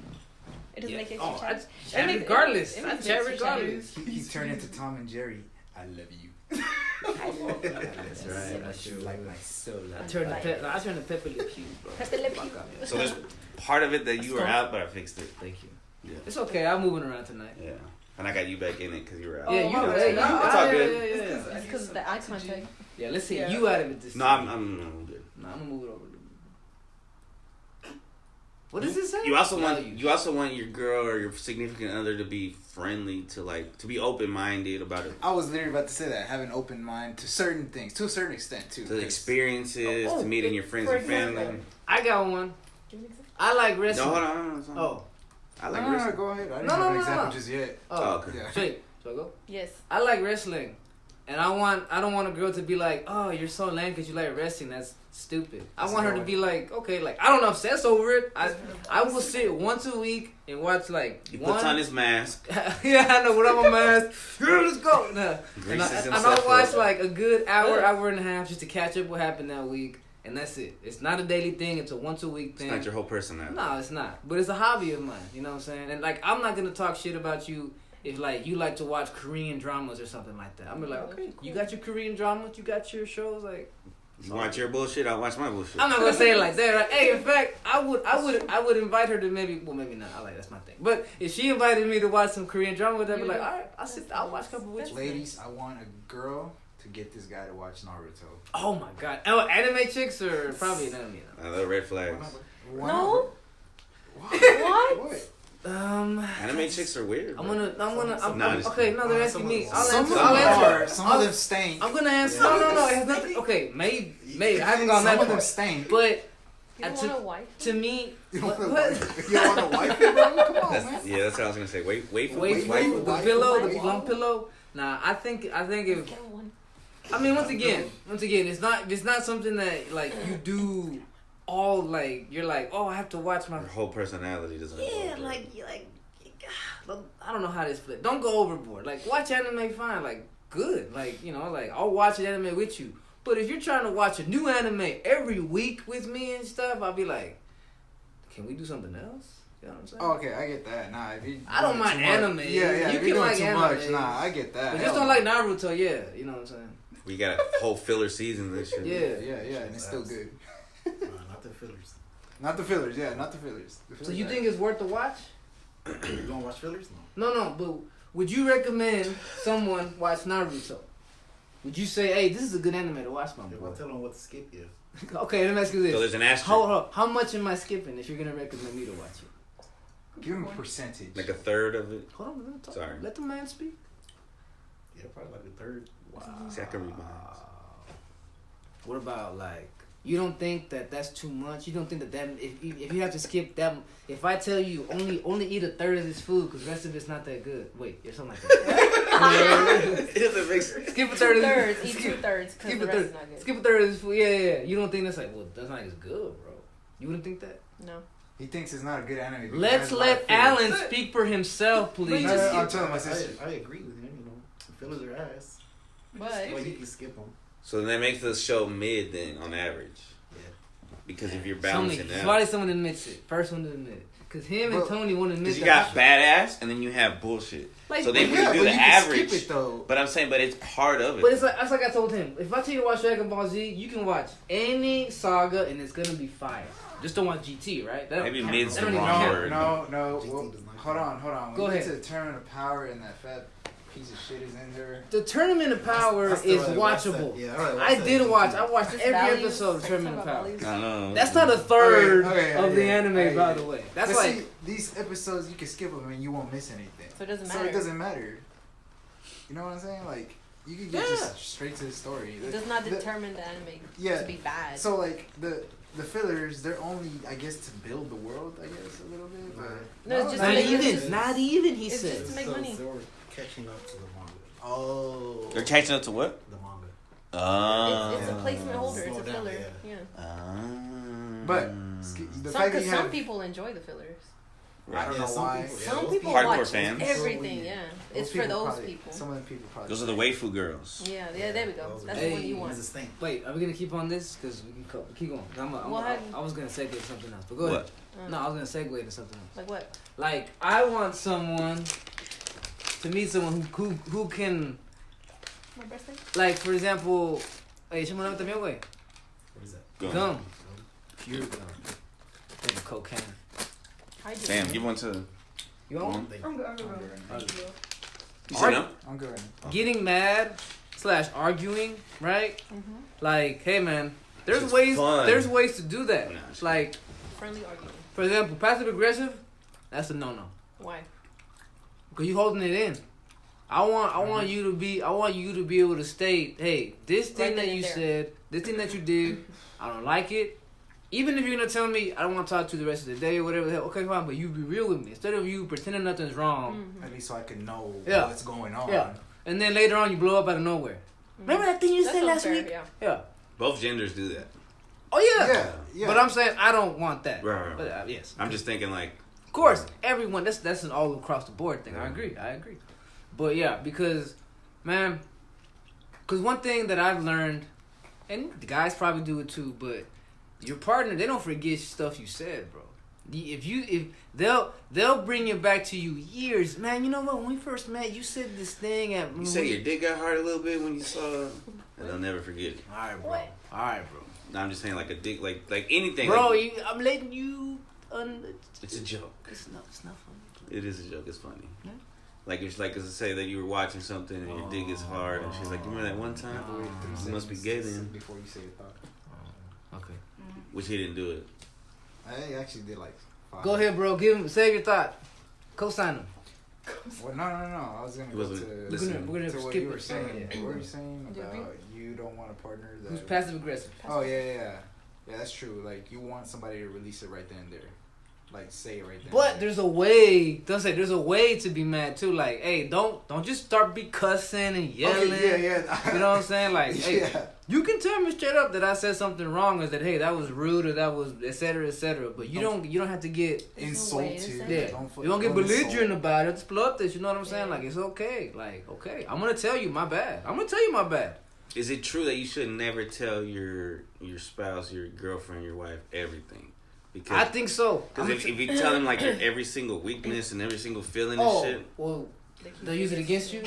It doesn't Yeah. make extra Oh, chatty. I chat regardless. I makes chat extra regardless. He turned into Tom and Jerry. I love you. That's right. I You sure like would. my soul. I turned the Pepe Le Pew, bro. Pepe Le Pew. Fuck up. So there's part of it that you were That's out, but I fixed it. Thank you. Yeah. It's okay. I'm moving around tonight. Yeah. And I got you back in it because you were out. Yeah, Oh, you my know. bad. Hey, you, No, ah, it's all yeah, good. Yeah, yeah, yeah. It's because of the eye contact. Yeah, let's see Yeah. you out of it this No, time. I'm good. No, I'm gonna move it over. What does it say? You also Values. want your girl or your significant other to be friendly, to be open minded about it, I was literally about to say that. Have an open mind to certain things, to a certain extent too. to the experiences, Oh, to meeting your friends for and family. example. I got one. Give me an example. I like No, wrestling. hold on. Oh, I like No, no, wrestling. go ahead. I didn't No, have no, an no, example no. just yet. oh, okay. Yeah. Straight. So I go. Yes. I like wrestling, and I don't want a girl to be like, oh, you're so lame because you like wrestling. That's stupid. I That's want her to annoying. be like, okay, like I don't obsess over it. I will sit once a week and watch like He one. puts on his mask. Yeah, I know. What I'm a mask. Yeah, let's go. No. And Greases I himself watch up. like a good hour and a half just to catch up what happened that week, and that's it. It's not a daily thing. It's a once a week It's thing. not your whole personality. No, it's not. But it's a hobby of mine. You know what I'm saying? And like, I'm not gonna talk shit about you if like you like to watch Korean dramas or something like that. I'm gonna be like, okay, you got your Korean dramas, you got your shows. Like, You watch your bullshit, I'll watch my bullshit. I'm not gonna say it like that. Like, hey, in fact, I would invite her to maybe not. I like that's my thing. But if she invited me to watch some Korean drama, I'd be like, all right, I'll watch a couple with you. Ladies, I want a girl to get this guy to watch Naruto. Oh my god. Oh, anime chicks or probably none of me. Another red flags. Why No. What? What? What? Anime chicks are weird. I'm bro. gonna. just Okay, no, they're asking some me. of I'll Some answer. of I'll them answer. are. Some of them stink. I'm gonna answer. Yeah. No. It has nothing. Okay, maybe. I haven't gone Some that of them far. stink. But You don't to- want a wife? to me, You don't what? want a wife? You don't want a wife, bro? Come on, man. Yeah, that's what I was gonna say. Wait for Wait, Wait, the wait, pillow, wait. the plum pillow. Nah, I think if Get one. I mean once again, it's not something that like you do all like you're like, oh, I have to watch my Your whole personality doesn't. yeah, involve that. like I don't know how to split. Don't go overboard. Like watch anime, fine. Like good. Like like I'll watch an anime with you. But if you're trying to watch a new anime every week with me and stuff, I'll be like, can we do something else? You know what I'm saying? Oh, okay, I get that. Nah, if you I don't doing mind too much- anime. Yeah, You if can you're doing like too anime. much. Nah, I get that. But Hell just don't no. like Naruto, yeah. You know what I'm saying? We got a whole filler season this year. Yeah. And it's still good. Not the fillers. Not the fillers, yeah, not the fillers. The So fillers you are- think it's worth the watch? You gonna watch fillers? No. No, but would you recommend someone watch Naruto? Would you say, hey, this is a good anime to watch, my If boy? I tell them what to skip, yeah. Okay, let me ask you this. So there's an asterisk, Hold on. How much am I skipping if you're going to recommend me to watch it? Give him a percentage. like a third of it. Hold on, let me talk. Sorry. Let the man speak. Yeah, probably like a third. Wow. See, I can read minds. What about, like, you don't think that that's too much? You don't think that if you have to skip that, if I tell you only eat a third of this food because the rest of it's not that good. Wait, or something like that. It doesn't make sense. Skip a third of Thirds. this. Eat 2/3 because Skip the a rest third. is not good. Skip a third of this food. Yeah. You don't think that's like, well, that's not as good, bro. You wouldn't think that? No. He thinks it's not a good anime. because Let's it has a lot of let fillers. Alan speak for himself, No, please. no, I'm telling my sister. I agree with him. Fillers are ass. But Well, you can skip them. So then that makes the show mid then on average. Yeah. Because if you're Somebody, balancing out. why someone admits it? First one to admit it. Because him and But- Tony won't admit Because you that. got badass and then you have bullshit. Like, So then but we Yeah, do but the you can average. skip it though. But I'm saying, but it's part of it. But it's like that's like I told him. If I tell you to watch Dragon Ball Z, you can watch any saga and it's gonna be fire. Just don't watch GT, right? That don't Maybe count. mid's That the don't even wrong count. word. No. GT Well, does not hold count. on. Go We get ahead. to the tournament of power and that fat piece of shit is in there. The Tournament of Power I still is rather watch that. watchable. Yeah, I'd rather I that did than watch. GT. I watched every values, episode of like, Tournament of talk about Power. values. I know. That's not a third Okay, of the anime, okay. by the way. That's But like see, these episodes you can skip them and you won't miss anything. So it doesn't So matter. it doesn't matter. You know what I'm saying? Like you can get Yeah. just straight to the story. It does not The- determine the anime Yeah. to be bad. So like the fillers, they're only I guess to build the world. I guess a little bit. But No, it's just not to make even. money. Not even. He It's says. just to make money. They were catching up to the manga. Oh. They're catching up to what? The manga. It's a placement holder. It's a Slow down, filler. yeah. But the fact that Because you some have, people enjoy the fillers. I don't know some why. people- Some those people Hardcore watch fans. everything. Yeah, it's for those probably, people. Some of the people probably. Those are the waifu girls. Yeah, there we go. Those That's are- the one you Hey, want. It's a stink. Wait, are we gonna keep on this? Cause we can keep going. I was gonna segue to something else, but go ahead. No, I was gonna segue to something else. Like what? Like I want someone to meet someone who can, My best thing? like, for example, hey, someone out también, güey. What is that? Gum. Pure gum. Think of cocaine. Sam, give one to. You want one? I'm good. You said no? I'm good right now. Getting mad / arguing, right? Mm-hmm. Like, hey man, It's there's ways. fun. There's ways to do that. Nah, it's Like, Friendly argument. for example, passive aggressive. That's a no. Why? Cause you holding it in. I want you to be able to state, hey, this thing Right then that and you there. said, this thing that you did, I don't like it. Even if you're gonna tell me I don't want to talk to you the rest of the day or whatever the hell, okay, fine, but you be real with me instead of you pretending nothing's wrong. Mm-hmm. At least so I can know Yeah. what's going on. Yeah. And then later on you blow up out of nowhere. Remember that thing you said last week? Yeah. Yeah. Both genders do that. Oh yeah. Yeah. But I'm saying I don't want that. Right. But yes. I'm just thinking like. Of course, everyone. That's an all across the board thing. I agree. But yeah, because, man, because one thing that I've learned, and the guys probably do it too, but your partner, they don't forget stuff you said, bro. If they'll bring it back to you years, man. You know what? When we first met, you said this thing at. You say your dick got hard a little bit when you saw, and they'll never forget it. All right, bro. No, I'm just saying like a dick, like anything. Bro, like, I'm letting you. it's a joke. It's not funny. It is a joke. It's funny. Yeah. Like it's like to say that you were watching something and your dick is hard, and she's like, "You remember that one time?" Have to wait 3 You must be seconds gay then. before you say your thought. Okay. Which he didn't do it. I actually did like 5. Go ahead, bro. Save your thought. Co-sign him. Well, no. I was gonna He go wasn't to listening. We're gonna to what skip you were it. saying. Yeah. What were you saying Do you about you don't want a partner that? Who's passive aggressive? Oh yeah. That's true. Like you want somebody to release it right then and there, like say it right then. But and there. there's a way. Don't say there's a way to be mad too. Like, hey, don't just start be cussing and yelling. Okay, yeah. You know what I'm saying? Like, hey, Yeah. you can tell me straight up that I said something wrong, or that hey, that was rude, or that was etc. etc. But you don't have to get There's no way to Insulted. say yeah. Don't You don't get insult. belligerent about it. Just blow this. You know what I'm saying? Yeah. Like it's okay. Like okay, I'm gonna tell you my bad. I'm gonna tell you my bad. Is it true that you should never tell your spouse, your girlfriend, your wife everything? Because I think so. Because if you tell them like your every single weakness and every single feeling and shit, well, they'll use it against you.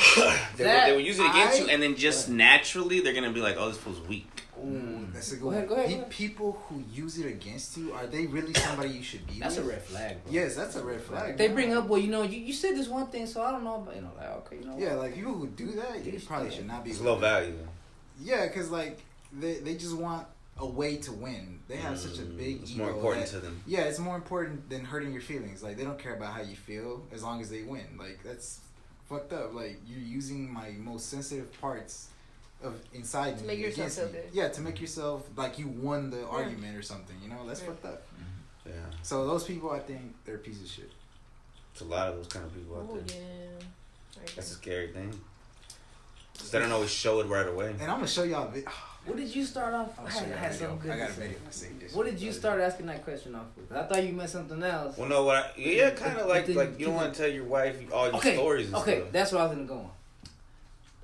they will use it against you, I- and then just naturally they're gonna be like, "Oh, this fool's weak." Ooh, that's a good Go ahead, one. go ahead. People who use it against you, are they really somebody you should be That's a with? red flag, bro. Yes, that's a red flag. They bring up, well, you know, you said this one thing, so I don't know about, you know, like, okay, you know what? Yeah, like people who do that, you probably should not be. It's with low them. value. Yeah, because like they just want a way to win. They have such a big It's ego. more important that- to them. Yeah, it's more important than hurting your feelings. Like they don't care about how you feel as long as they win. Like that's fucked up. Like you're using my most sensitive parts of inside To me make yourself against feel me. good. Yeah, to make yourself like you won the argument or something. You know, that's fucked up. Yeah, So those people, I think they're a piece of shit. it's a lot of those kind of people out Oh there. yeah. Right That's a scary thing. 'Cause they don't always show it right away. And I'm gonna show y'all. What did you start off? I'll I show had, you I had a video. something good I got to a say. video. I saved this. What did you start asking that question off with? I thought you meant something else. Well, no, yeah, kind of like then- you don't want to tell your wife all your stories and Okay, stuff. that's where I was gonna go on.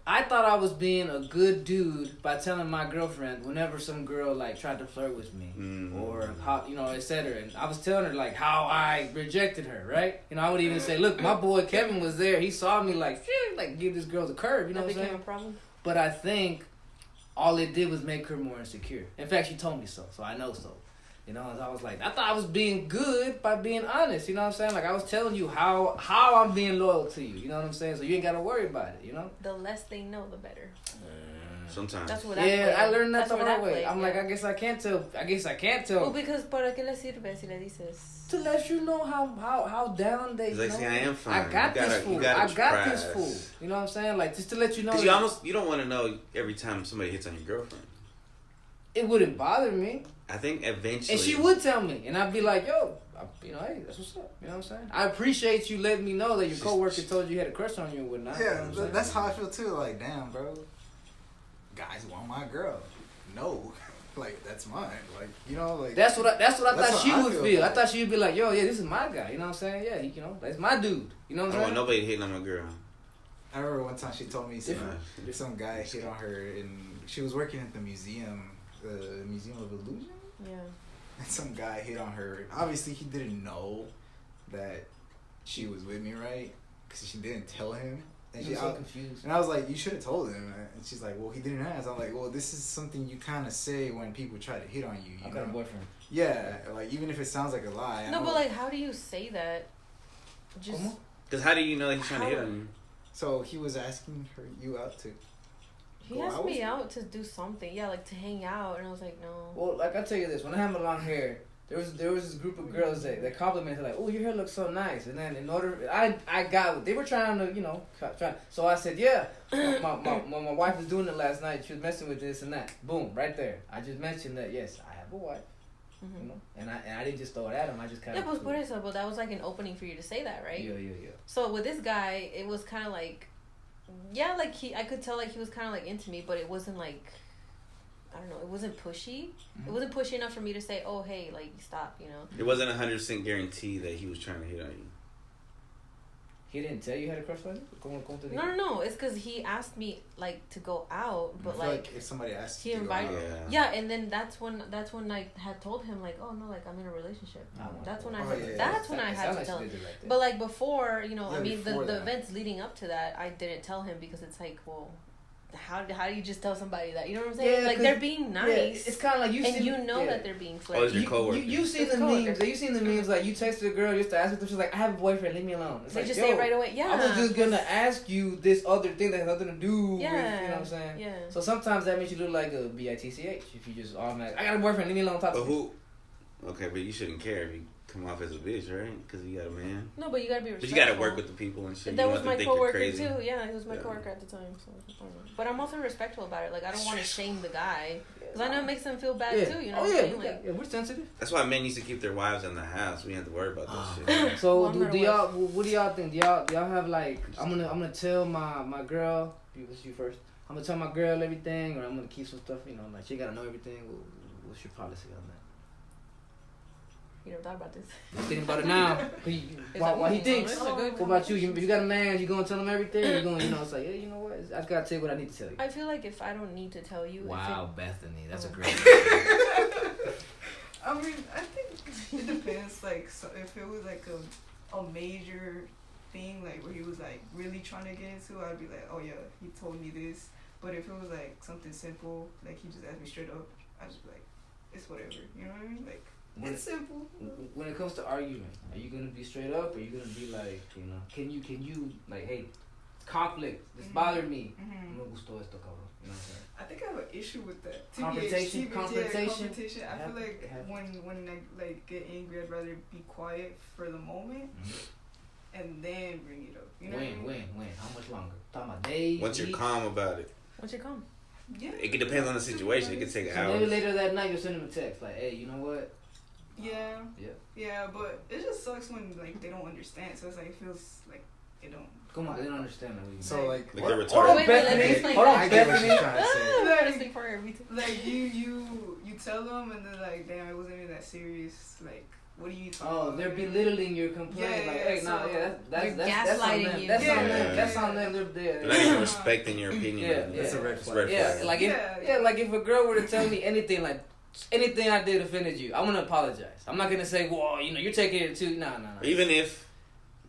I thought I was being a good dude by telling my girlfriend whenever some girl like tried to flirt with me or how etc. And I was telling her like how I rejected her, right? You know, I would even say, look, my boy Kevin was there. He saw me like shit, like give this girl the curve. You know That what I'm became saying? a problem. But I think all it did was make her more insecure. In fact, she told me so I know so. You know, and I was like, I thought I was being good by being honest. You know what I'm saying? Like I was telling you how I'm being loyal to you. You know what I'm saying? So you ain't gotta worry about it. You know? The less they know, the better. Sometimes. That's what that Yeah, I learned that That's the where hard that way. plays, I'm yeah. like, I guess I can't tell. Well, because para qué le sirve si le dices? To let you know how down they. He's like, know. see, I am fine. I got You gotta- this fool. you gotta I got this trust. fool. You know what I'm saying? Like just to let you know. Because you don't want to know every time somebody hits on your girlfriend. It wouldn't bother me. I think eventually. And she would tell me, and I'd be like, "Yo, hey, that's what's up." You know what I'm saying? I appreciate you letting me know that your coworker told you had a crush on you and whatnot. You know Yeah, what I'm saying? that's how I feel too. Like, damn, bro. guys want my girl. No, like that's mine. Like like That's what I thought she would feel. I like. thought she'd be like, yo, yeah, this is my guy. You know what I'm saying? Yeah, that's my dude. You know what I I'm don't want saying? nobody hitting on my girl. I remember one time she told me some guy hit on her, and she was working at the Museum of Illusion. Yeah. And some guy hit on her. Obviously, he didn't know that she was with me, right? Because she didn't tell him. And She was so confused. And I was like, you should have told him. And she's like, well, he didn't ask. I'm like, well, this is something you kind of say when people try to hit on you. I got a boyfriend. Yeah, like even if it sounds like a lie. No, but like, how do you say that? Just Because how do you know that he's trying to hit on you? So he was asking you out to. he asked me out to do something. Yeah, like to hang out, and I was like, no. Well, like I tell you this, when I had my long hair, there was this group of girls that complimented like, oh, your hair looks so nice, and then they were trying to so I said, yeah, my wife was doing it last night. She was messing with this and that. Boom, right there. I just mentioned that yes, I have a wife. Mm-hmm. And I didn't just throw it at him. I just kind of but that was like an opening for you to say that, right? Yeah. So with this guy, it was kind of like, yeah, like I could tell like he was kind of like into me, but it wasn't like, I don't know, it wasn't pushy. Mm-hmm. It wasn't pushy enough for me to say, oh hey, like stop, It wasn't 100% guarantee that he was trying to hit on you. He didn't tell you had a crush on you? No. It's because he asked me like to go out, but I feel like if somebody asked he you to go invited. out, Yeah, and then that's when I had told him like, oh no, like I'm in a relationship. That's when I had to tell him. But like before, I mean the events leading up to that, I didn't tell him because it's like, well, how do you just tell somebody that? You know what I'm saying? Yeah, like they're being nice. Yeah, it's kind of like that they're being flirty. Oh, it's your coworker. You seen the memes? You seen the memes like you text a girl just to ask her, she's like, I have a boyfriend, leave me alone. It's they like, just say it right away. Yeah, I was just gonna ask you this other thing that has nothing to do with, you know what I'm saying? Yeah. So sometimes that makes you look like a bitch if you just automatically, I got a boyfriend, leave me alone. Talk to me. Okay, but you shouldn't care if you come off as a bitch, right? Because you got a man. No, but you gotta be respectful. But you gotta work with the people and shit. That was my coworker too. Crazy. Yeah, he was my coworker at the time. So, but I'm also respectful about it. Like I don't want to shame the guy because I know it makes them feel bad too. You know what I'm saying? Like, we're sensitive. That's why men used to keep their wives in the house. We didn't have to worry about that shit. So do y'all? What do y'all think? Do y'all have like? I'm gonna tell my girl. What's you first? I'm gonna tell my girl everything, or I'm gonna keep some stuff. Like she gotta know everything. What's your policy on that? You never thought about this. I'm thinking about it now. Why he thinks? What about you? If you got a man, you gonna tell him everything? You gonna, it's like, yeah, you know what? I just gotta tell you what I need to tell you. I feel like if I don't need to tell you. Wow, Bethany, that's a great. I mean, I think it depends. Like, so if it was like a major thing, like where he was like really trying to get into, I'd be like, oh yeah, he told me this. But if it was like something simple, like he just asked me straight up, I'd just be like, it's whatever. You know what I mean? Like. It's simple. When it comes to arguing, are you gonna be straight up, or are you gonna be like, can you like, hey, conflict, this bothered me. No gustó esto, cabrón. You know what I'm saying? I think I have an issue with that. Confrontation. I feel like when I like get angry, I'd rather be quiet for the moment and then bring it up. You know when? How much longer? Talking about days. Once you're calm about it. Once you're calm. Yeah. It could depend on the situation. It could take an hour. Maybe later that night you'll send him a text like, hey, you know what? Yeah, but it just sucks when like they don't understand. So it's like it feels like they don't. Come on, they don't understand that. So like they're retarded. Hold on, I get what she's trying to say. Like you tell them and they're like, damn, it wasn't even that serious. Like, what are you talking about? They're belittling your complaint. Like, hey, that's gaslighting you. That's on them. That's on them. They're not even respecting your opinion. That's a red flag. Like if a girl were to tell me anything I did offended you, I'm gonna apologize. I'm not gonna say, well, you're taking it too. No. Even if.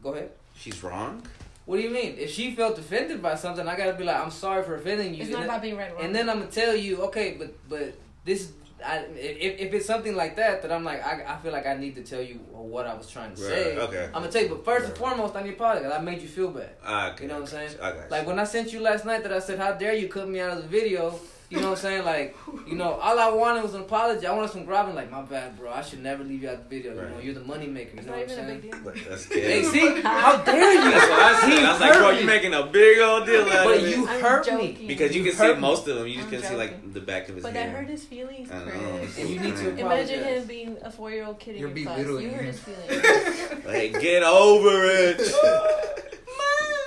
Go ahead. She's wrong. What do you mean? If she felt offended by something, I gotta be like, I'm sorry for offending you. It's not about being right or wrong. And then I'm gonna tell you, okay, but this, if it's something like that I'm like, I feel like I need to tell you what I was trying to say. Okay. I'm gonna tell you, but first and foremost, I need to apologize. I made you feel bad. Okay. You know what I'm saying? I got you. Like when I sent you last night that I said, how dare you cut me out of the video? You know what I'm saying? Like, all I wanted was an apology. I wanted some grabbing, like, my bad, bro. I should never leave you out the video. Right. You're the money maker. You know what I'm saying? That's good. Hey, see? How dare you? That's what I said. I was like, bro, you're making a big old deal out but of it. you hurt me. Because you can see most of them. You just can see, like, the back of his head. head. But that hurt his feelings, Chris. And you need to apologize. Imagine him being a 4-year-old kid in your class. You hurt his feelings. Like, get over it.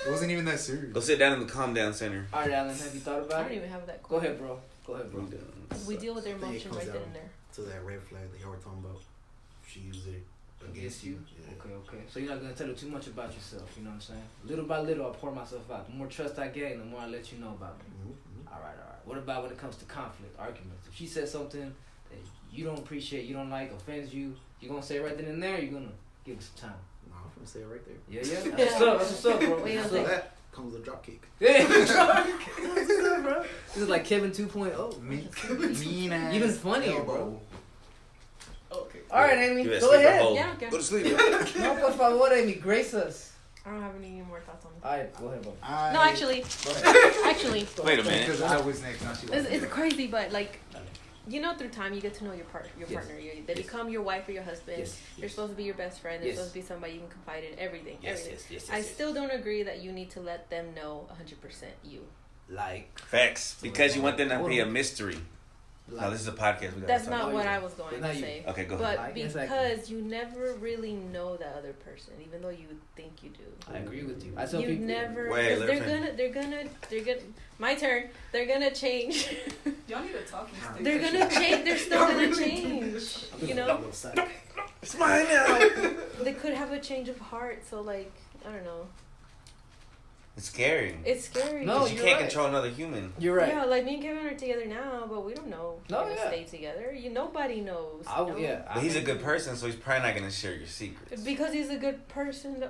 It wasn't even that serious. Go sit down in the calm down center. All right, Alan, have you thought I about don't it? even have that. Go ahead, bro. We deal with their I think it emotion comes right then down and there. to that red flag that y'all were talking about. She used it against you. Yeah. Okay. So you're not gonna tell her too much about yourself. You know what I'm saying? Little by little, I pour myself out. The more trust I gain, the more I let you know about me. Mm-hmm. All right. What about when it comes to conflict, arguments? If she says something that you don't appreciate, you don't like, offends you, you gonna say it right then and there, or you gonna give it some time? No, I'm gonna say it right there. Yeah. That's what's up, bro. What you gonna So say? that comes a drop kick. Yeah, what's up, bro? This is like Kevin 2.0. Mean ass. Even funnier, bro. elbow. Okay. All right, Amy, You better go sleep ahead. at home. Yeah, okay. Go to sleep. No, por favor, Amy, grace us. I don't have any more thoughts on All right, go ahead, bro. No, actually, Go ahead. actually, Wait a minute. Because I was next. Now she was. it's crazy, but like, you know, through time you get to know your partner. They become your wife or your husband. Yes. They're supposed to be your best friend. They're Yes. supposed to be somebody you can confide in. Everything. Yes. I still don't agree that you need to let them know 100% you. Like, Facts. Because you want them to be a mystery. No, this is a podcast. We gotta That's talk not about what it. I was going But to now you- say. Okay, go But ahead. because Exactly. you never really know the other person, even though you think you do. I agree with you. I tell You people. never. Wait, 'cause let they're gonna. My turn. They're gonna change. Y'all need a talking stage. They're gonna change. They're still Y'all gonna really change. You know, Smile now. they could have a change of heart. So like, I don't know. It's scary. It's scary. No, Because you you're can't right. control another human. You're right. Yeah, like me and Kevin are together now, but we don't know if No, we're gonna yeah. stay together. Nobody knows. you know? Yeah. But he's a good person, so he's probably not going to share your secrets. Because he's a good person.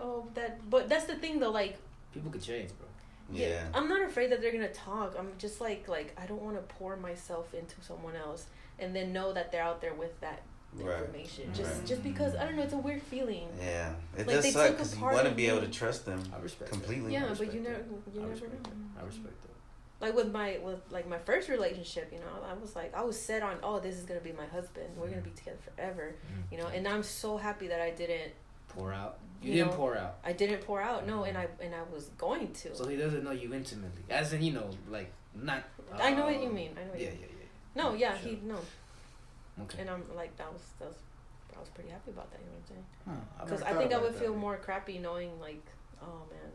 But that's the thing though. Like, People could change, bro. Yeah. I'm not afraid that they're gonna talk. I'm just like I don't want to pour myself into someone else and then know that they're out there with that Right. information. Right. Just because I don't know, it's a weird feeling. Yeah. It Like, does they suck took a because you part want to of be able me. to trust them I respect completely. Yeah, respect but you that. never I know. respect that. I respect that. Like with my first relationship, you know, I was set on, this is gonna be my husband. We're gonna be together forever, you know. And I'm so happy that I didn't Pour out. You You didn't know, pour out. I didn't pour out. No, and I was going to. So he doesn't know you intimately. As in, like, not. I know what you mean. I know what Yeah. you mean. No, yeah, Sure. he no. Okay. And I'm like I was pretty happy about that. You know what I'm saying? Huh, Because never I think thought I would about it feel that way. more crappy knowing like, oh man,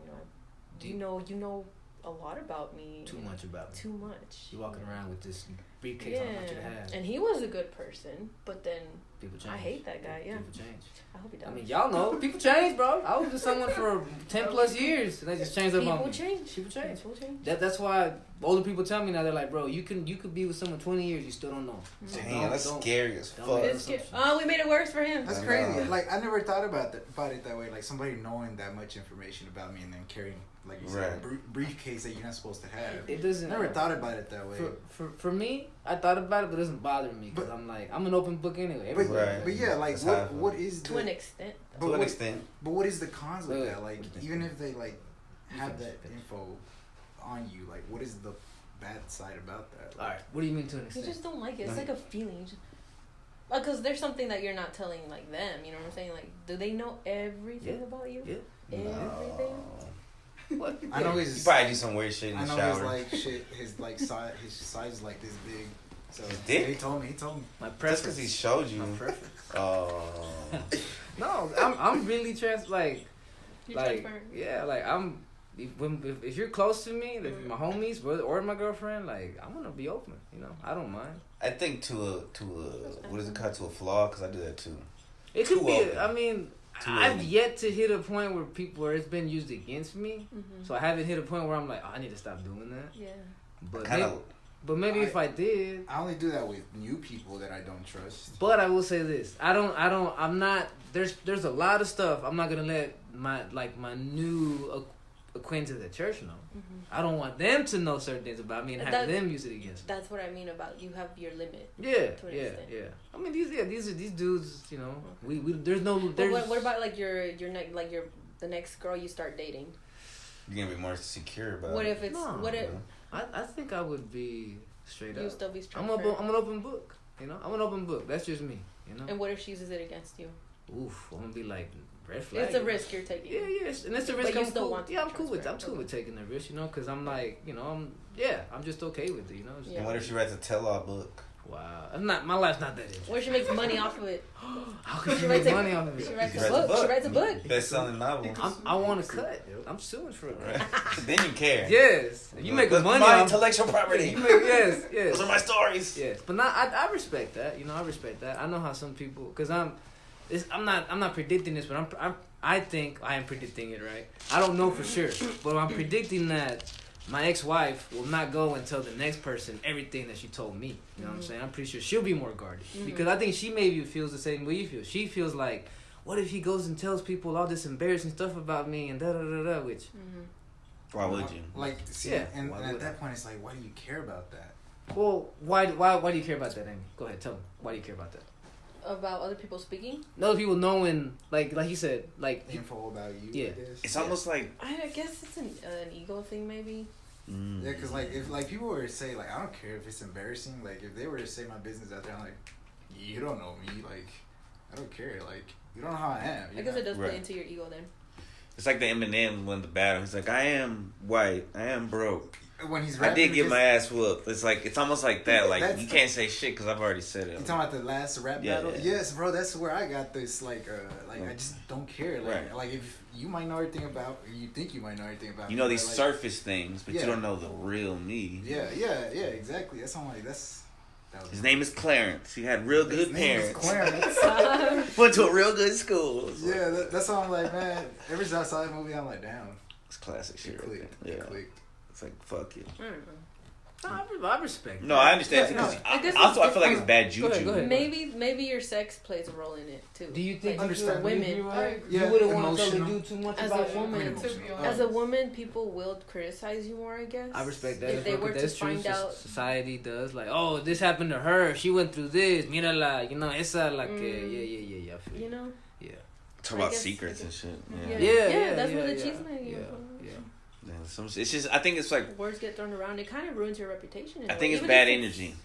you know a lot about me. Too much about me. Too much. You walking around with this briefcase I don't want you to have. And he was a good person, but then People change. I hate that guy. Yeah, People change. I hope he does. I mean, y'all know people change, bro. I was with someone for 10 plus years, and they just changed up on people me. change. People change. People change. That's why older people tell me now, they're like, bro, you could be with someone 20 years, you still don't know. So Damn, that's don't- scary as don't fuck. make It's we made it worse for him. That's I crazy. know. Like I never thought about it that way. Like somebody knowing that much information about me and then carrying, like you said, Right. a briefcase that you're not supposed to have. It doesn't. Never thought about it that way. For me, I thought about it, but it doesn't bother me because But- I'm like, I'm an open book anyway. But, Everybody- Right. but yeah, like That's how I feel. what is the To an extent. but To an what- extent. But what is the cons with Wait, that? Like what do you think? even if they like have finish, that finish. info on you, like what is the bad side about that? All right. What do you mean to an You extent? just don't like it. It's No. like a feeling. Because there's something that you're not telling like them. You know what I'm saying? Like, do they know everything Yeah. about you? Yeah. Everything. What? I know You his probably do some weird shit in I the know his shower. like shit. His like size. His size is like this big. So His dick? yeah, he told me. My Just preference. because he showed you. My preference. Oh. No, I'm really like You're like transparent. yeah, like if you're close to me, if my homies or my girlfriend, like I'm gonna be open. You know, I don't mind. I think to a what is it called, to a flaw, because I do that too. It could Too be. open. I mean, Too I've open. yet to hit a point where it's been used against me. Mm-hmm. So I haven't hit a point where I'm like, I need to stop doing that. Yeah. But Kind maybe, of. but maybe if I did. I only do that with new people that I don't trust. But I will say this: I'm not. There's a lot of stuff I'm not gonna let my new acquaintances at church know. Mm-hmm. I don't want them to know certain things about me and have That- them use it against me. That's what I mean about you have your limit. Yeah, to an yeah, extent. yeah. I mean, these dudes. You know, Okay. we there's no But there's. what about like the next girl you start dating? You're gonna be more secure about What it. if it's No. what if I think I would be straight you up. still be I'm transparent? an open book. You know, I'm an open book. That's just me. You know. And what if she uses it against you? Oof, I'm gonna be like red flag. It's a risk you're taking. Yeah, yes, and it's a But risk. you I'm still cool. want to Yeah, be I'm cool with. I'm transparent. cool with taking the risk, you know, because I'm like, you know, I'm just okay with it, you know. Just Yeah. And what if she writes a tell-all book? Wow, my life's not that interesting. Where she makes money off of it. How could she make money off of it? She writes a book. She writes a book. Best-selling novel. I want a cut. I'm suing for it. Right. Then you care. Yes, if you make money. My intellectual property. Yes. Those are my stories. Yes, but I respect that. You know, I respect that. I know how some people, because I'm not predicting this, but I think I am predicting it, right? I don't know for sure, but I'm predicting that my ex-wife will not go and tell the next person everything that she told me. You know what I'm saying? I'm pretty sure she'll be more guarded. Because I think she maybe feels the same way you feel. She feels like, what if he goes and tells people all this embarrassing stuff about me and da-da-da-da, which... Why would you? Like, see, yeah, and at that point, it's like, why do you care about that? Well, why do you care about that, Amy? Go ahead, tell me. Why do you care about that? About other people speaking? Other people knowing, like you said, like... Info about you. Yeah. It's almost like... I guess it's an ego thing, maybe. Yeah, because like if like people were to say like I don't care if it's embarrassing, like if they were to say my business out there, I'm like, you don't know me, like I don't care, like you don't know how I am. I guess it does play into your ego then. It's like the Eminem won the battle. He's like, I am white, I am broke. When he's rapping, I did get my ass whooped. It's like it's almost like that. Like you can't say shit because I've already said it. You talking about the last rap battle? Yeah. Yes, bro. That's where I got this. Like I just don't care. Like if you might know everything about, or you think you might know everything about. You know these surface things, but you don't know the real me. Yeah, exactly. That's all. Like his name is Clarence. He had real good parents. Clarence. Went to a real good school. Yeah, that's all I'm like, man. Every time I saw that movie, I'm like, damn. It's classic shit. Yeah. It's like, fuck you. I respect it. No, I understand. I feel like it's bad juju. Go ahead. Maybe your sex plays a role in it too. Do you think understand women? You wouldn't want to do too much as about a woman. As a woman, people will criticize you more, I guess. I respect that. If they were to find out, society does like, oh, this happened to her. She went through this. Mírala, you know, esa la que, yeah. You know. Yeah. Talk about secrets and shit. Yeah. That's where the cheese man. Yeah. It's just I think it's like words get thrown around. It kind of ruins your reputation. I think it's bad energy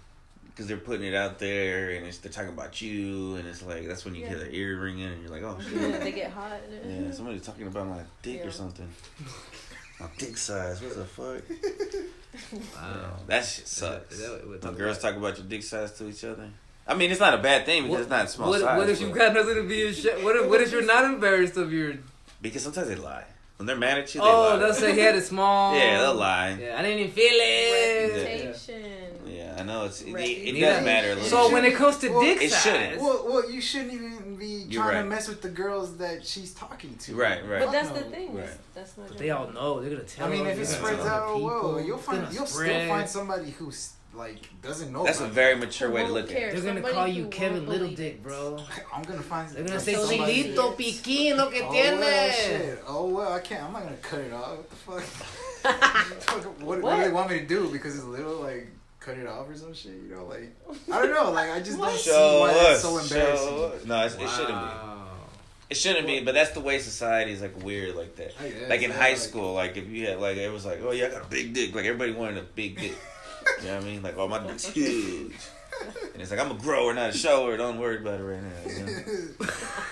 because they're putting it out there and they're talking about you and it's like that's when you hear their ear ringing and you're like, oh shit. Yeah, they get hot. Yeah, somebody's talking about my dick or something. My dick size. What the fuck? Wow, that shit sucks. When girls talk about your dick size to each other. I mean, it's not a bad thing because it's not small size. What if you got nothing to be ashamed? What if you're not embarrassed of your? Because sometimes they lie. When they're mad at you, they lie. lie. They'll say he had a small... Yeah, they'll lie. Yeah, I didn't even feel it. Reputation. Yeah, I know. It does matter a little So bit. when it comes to dick size... shouldn't. Well, you shouldn't even be trying to mess with the girls that she's talking to. Right. But that's the thing. Right. That's not. But they all know. They're going to tell. I mean, if it spreads out, well, you'll still find somebody who's... like doesn't know. That's a very mature way to look at it. They're gonna call you Kevin Little Dick, bro. I'm gonna find. They're gonna say Chilito Piquín, lo que tiene. Oh well, I can't. I'm not gonna cut it off. What the fuck? what do they want me to do? Because it's little, like cut it off or some shit. You know, like I don't know. Like I just don't see why that's so embarrassing. No, it shouldn't be. It shouldn't be, but that's the way society is like weird like that. Like in high school, like if you had like it was like, oh yeah, I got a big dick. Like everybody wanted a big dick. You know what I mean? Like, oh, my dick's huge. And it's like, I'm a grower, not a shower. Don't worry about it right now. You know?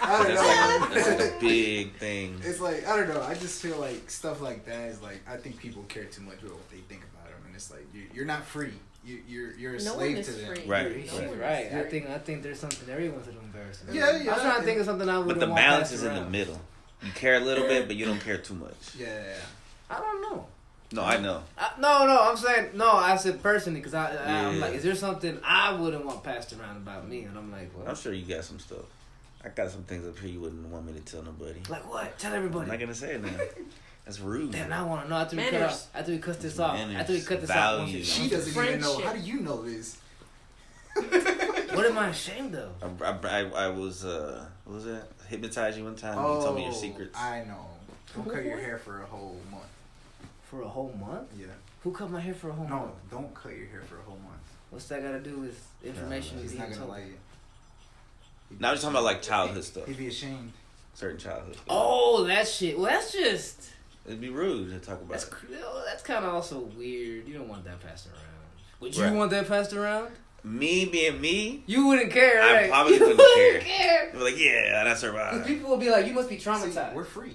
I don't know. That's like a big thing. It's like, I don't know. I just feel like stuff like that is like, I think people care too much about what they think about them. And it's like, you're not free. You're a slave to them. Free. Right. I think there's something everyone's embarrassed about. Yeah. I'm trying to think of something I would want. But the balance is in the middle. You care a little bit, but you don't care too much. Yeah. I don't know. No, I know. I'm saying, I said personally, because I'm like, is there something I wouldn't want passed around about me? And I'm like, well. I'm sure you got some stuff. I got some things up here you wouldn't want me to tell nobody. Like what? Tell everybody. I'm not going to say it now. That's rude. Damn, I want to know. After we cut this off. Manners, After we cut this value. off. She doesn't even know. How do you know this? What am I ashamed of? I was, what was that? Hypnotized you one time. You told me your secrets. I know. Don't cut your hair for a whole month. For a whole month? Yeah. Who cut my hair for a whole month? No, don't cut your hair for a whole month. What's that got to do with information? He's not gonna like it. Now I'm just talking about like childhood stuff. He'd be ashamed. Certain childhood stuff. Oh, that shit. Well, that's just... It'd be rude to talk about. That's kind of also weird. You don't want that passed around. Would you want that passed around? Me being me? You wouldn't care, right? I probably wouldn't care. You'd be like, yeah, that's survived. Because people will be like, you must be traumatized. See, we're free.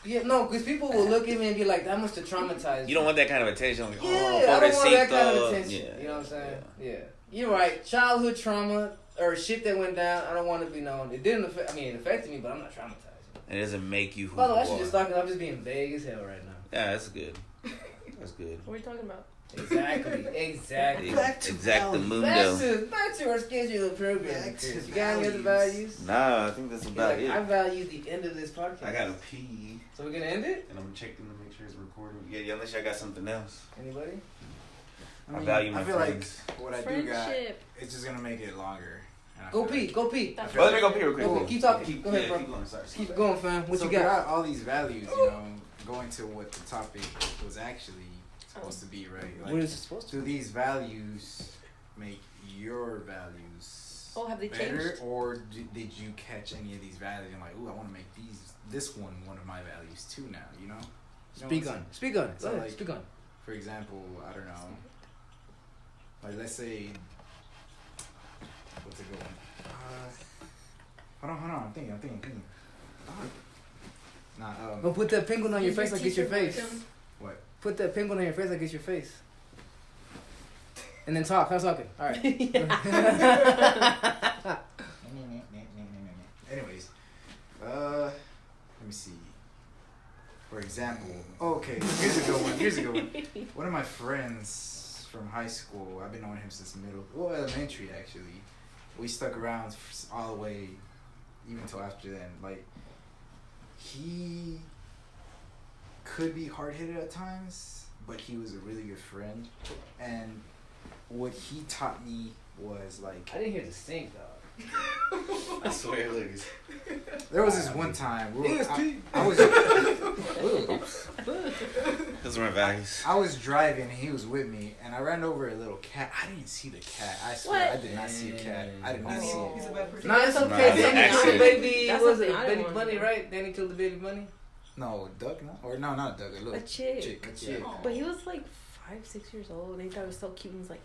Yeah, no, because people will look at me and be like, that must have traumatized you. Don't want that kind of attention. Like, I don't want that kind of attention. You know what I'm saying? Yeah. You're right. Childhood trauma or shit that went down. I don't want to be known. It didn't affect. I mean, it affected me, but I'm not traumatized. It doesn't make you who By the way, I you should are. just talking. I'm just being vague as hell right now. Yeah, that's good. That's good. What are you talking about? Exactly. Exactly. Exactamundo. Back to our scheduled program. Back to You got any other values? Nah, I think that's about it. I value the end of this podcast. I gotta pee. So we're gonna end it? And I'm checking to make sure it's recording. Yeah, unless y'all got something else. Anybody? I value my I feel friends. like what I do got, it's just gonna make it longer. Go pee. Go pee. Let me go pee real quick. Go pee. Keep talking. Go ahead, bro. Keep going. Sorry. Keep going, fam. What So you got? throughout all these values, you know, going to what the topic was actually supposed to be, right? Like, What is it supposed to do these values make your values have they better, changed? or did you catch any of these values and like, ooh, I want to make this one of my values too now, you know? Speak on it. Speak on it. So, Go ahead. like, Speak on it. For example, I don't know, like let's say, what's a good one? Hold on, I'm thinking. Nah, Go put that penguin on your face like it's your face. What? Put that penguin on your face like it's your face. And then talk. How's talking? All right. Anyways, let me see. For example, okay, here's a good one. One of my friends from high school, I've been knowing him since elementary actually. We stuck around all the way, even till after then. Like, he could be hard-headed at times, but he was a really good friend. And what he taught me was like, I didn't hear the sink, dog. I swear, Lucas. there was this one time I was Those are my values. I was driving and he was with me, and I ran over a little cat. I didn't see the cat. I swear, What? I did not see a cat. I did not see it. He's a bad person. No, it's okay. Nah, Danny killed actually- the baby. That's What was something it? I Baby don't bunny, want. right? Danny killed the baby bunny. No, duck, no? Or no, not a duck, a little A chick. A chick. But he was like 5-6 years old, and he thought it was so cute. And he was like,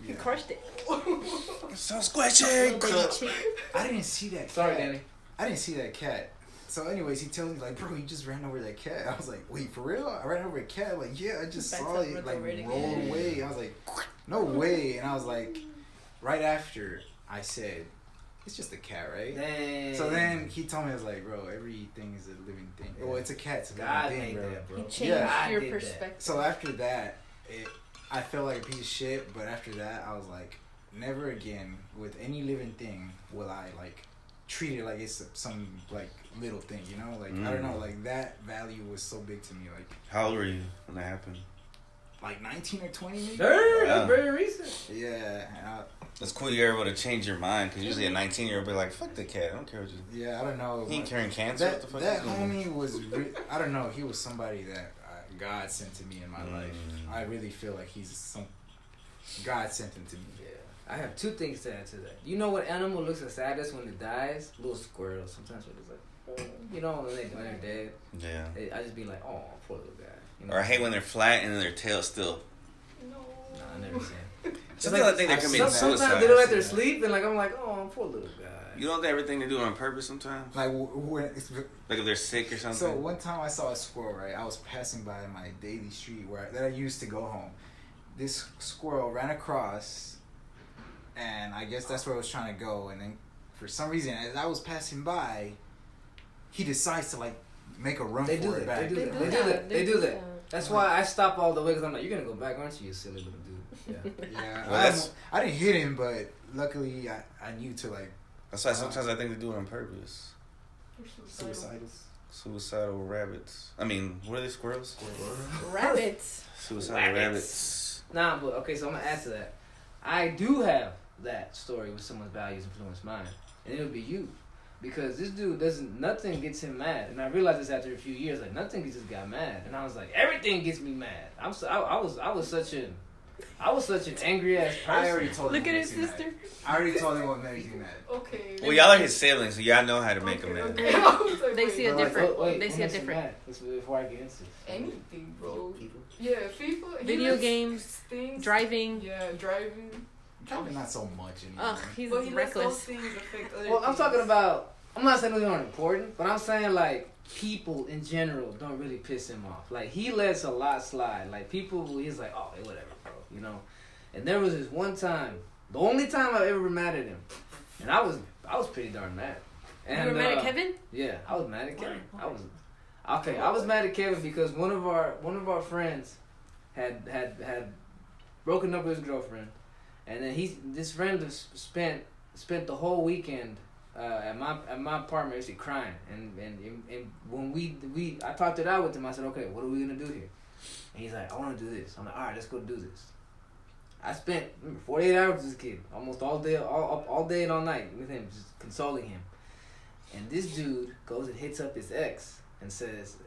he Yeah. crushed it. So Little squishy. baby chick. I didn't see that cat. Sorry, Danny. I didn't see that cat. So anyways, he tells me like, bro, you just ran over that cat. I was like, wait, for real? I ran over a cat? Like, yeah, I just Back saw up, it look like over it roll again. away. I was like, no way. And I was like, right after I said, it's just a cat, right? Dang. So then he told me, I was like, bro, everything is a living thing. Yeah. Well, it's a cat, it's a living God thing, made bro. that, bro. He changed Yeah. your I did that. perspective. So after that, I felt like a piece of shit, but after that, I was like, never again with any living thing will I like treat it like it's some like little thing, you know? Like, I don't know, like that value was so big to me. Like, How old were you when that happened? like 19 or 20 maybe? Sure, Yeah. that's very recent. Yeah, and That's cool you're able to change your mind, because usually a 19-year-old be like, fuck the cat, I don't care what you... yeah, I don't know. He ain't carrying cancer, That, what the fuck that is going on? homie was, I don't know, he was somebody that God sent to me in my life. I really feel like God sent him to me. Yeah. I have two things to add to that. You know what animal looks the saddest when it dies? Little squirrels. Sometimes when it's like, you know, when they're dead. Yeah. I just be like, oh, poor little guy. You know? Or I hate when they're flat and then their tail still... No. Nah, I never seen it. Just the other thing they're committing Sometimes suicide. they look like they're asleep, and like I'm like, oh, poor little guy. You don't think everything they do on purpose sometimes? Like, Like if they're sick or something? so one time I saw a squirrel, right? I was passing by my daily street that I used to go home. This squirrel ran across, and I guess that's where I was trying to go. And then for some reason, as I was passing by, he decides to like make a run They for do it that. back. They do that. That's why I stop all the way, because I'm like, you're gonna go back, aren't you, you silly little dude? Yeah. Yeah, Well, I didn't hit him, but luckily I knew to like That's why sometimes I think they do it on purpose. suicidal. Suicidal rabbits. I mean, what are they, squirrels? Rabbits. Suicidal rabbits. Nah, but okay, so I'm gonna add to that. I do have that story with someone's values influence mine, and it'll be you, because this dude nothing gets him mad, and I realized this after a few years. Like nothing just got mad, and I was like, everything gets me mad. I was such an angry ass person. I already told him. Look at what his makes me mad. sister. I already told him what makes me mad. Okay. Well, y'all are his siblings, so y'all know how to make them mad. Okay. They see a But, like, different. Wait, They what see a makes you different. mad? Let's before I get into this. Anything, bro. People. Yeah, FIFA. Video games, things. driving. Yeah, driving. Probably not so much anymore. Ugh, he's But he lets those reckless. things affect other Well, I'm things. talking about. I'm not saying those aren't important, but I'm saying like people in general don't really piss him off. Like he lets a lot slide. Like people, he's like, oh, whatever, bro. You know. And there was this one time, the only time I've ever been mad at him, and I was pretty darn mad. And, you were mad at Kevin? Yeah, I was mad at Kevin. I was mad at Kevin because one of our friends had broken up with his girlfriend, and then this friend spent the whole weekend at my apartment actually crying, and when I talked it out with him. I said, okay, what are we gonna do here? And he's like, I want to do this. I'm like, all right, let's go do this. I spent 48 hours with this kid, almost all day and all night with him, just consoling him. And this dude goes and hits up his ex and says,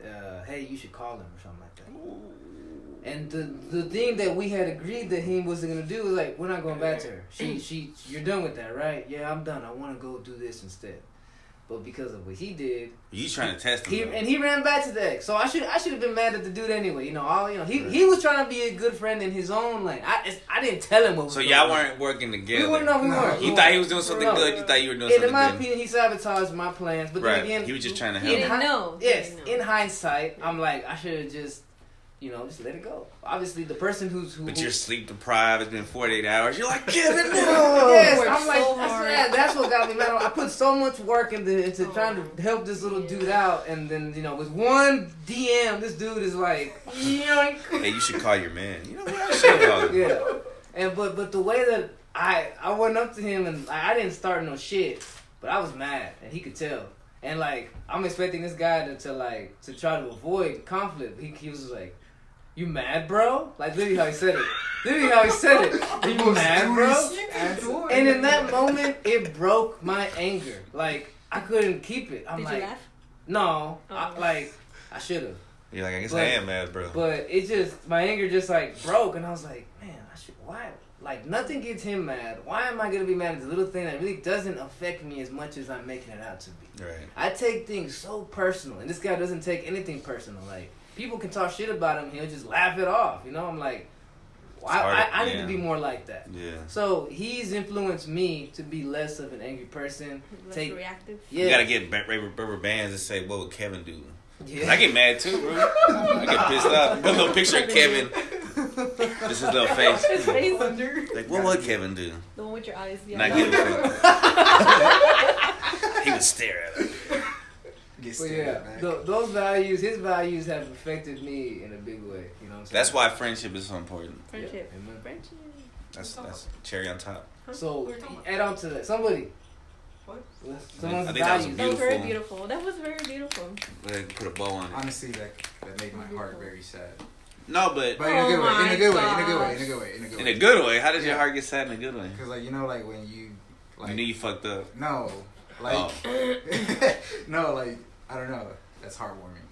hey, you should call him or something like that. Ooh. And the thing that we had agreed that he wasn't gonna do was like, we're not going back to her. You're done with that, right? Yeah, I'm done. I want to go do this instead. But because of what he did, you trying to test him. And he ran back to the ex. So I should have been mad at the dude anyway. He was trying to be a good friend in his own lane. I didn't tell him what was so going y'all on. weren't working together. We weren't. You thought he was doing something good. You thought you were doing something good. In my opinion, he sabotaged my plans. But then again, he was just trying to help. He didn't know. Yes, in hindsight, I'm like, I should have just just let it go. Obviously, the person But you're sleep deprived. It's been 48 hours. You're like, Kevin, no! Yes, I'm like, that's what got me mad. I put so much work into trying to help this little dude out, and then, with one DM, this dude is like, yoink. Hey, you should call your man. You know what? I should call him. Yeah. And, but the way that I went up to him, and I didn't start no shit, but I was mad, and he could tell. And, I'm expecting this guy to try to avoid conflict. He was just like, you mad, bro? Like, literally how he said it. Are you mad, bro? And in that moment, it broke my anger. Like, I couldn't keep it. Did you laugh? No. Oh. I should have. You're like, I guess I am mad, bro. But it just, my anger just, broke. And I was like, man, why? Like, nothing gets him mad. Why am I going to be mad at this little thing that really doesn't affect me as much as I'm making it out to be? Right. I take things so personal. And this guy doesn't take anything personal. Like, people can talk shit about him, he'll just laugh it off. I'm like, I need to be more like that. Yeah. So he's influenced me to be less of an angry person. Less reactive. Yeah. You gotta get rubber bands and say, what would Kevin do? Yeah. I get mad too, bro. I get pissed off. Got a little picture of Kevin. This is his little face. His face under. Like, what would Kevin do? The one with your eyes. Yeah. Not get it. He would stare at it. But yeah, those values, his values have affected me in a big way. You know what I'm saying? That's why friendship is so important. Friendship. Yeah. Friendship. That's cherry on top. So, add on to that. Somebody. What? Someone's I think values. that was very beautiful. That was very beautiful. Put a bow on it. Honestly, that made my heart very sad. No, but in a good way. In a good way. How does your heart get sad in a good way? Because when you you knew you fucked up. No, no, I don't know. That's heartwarming.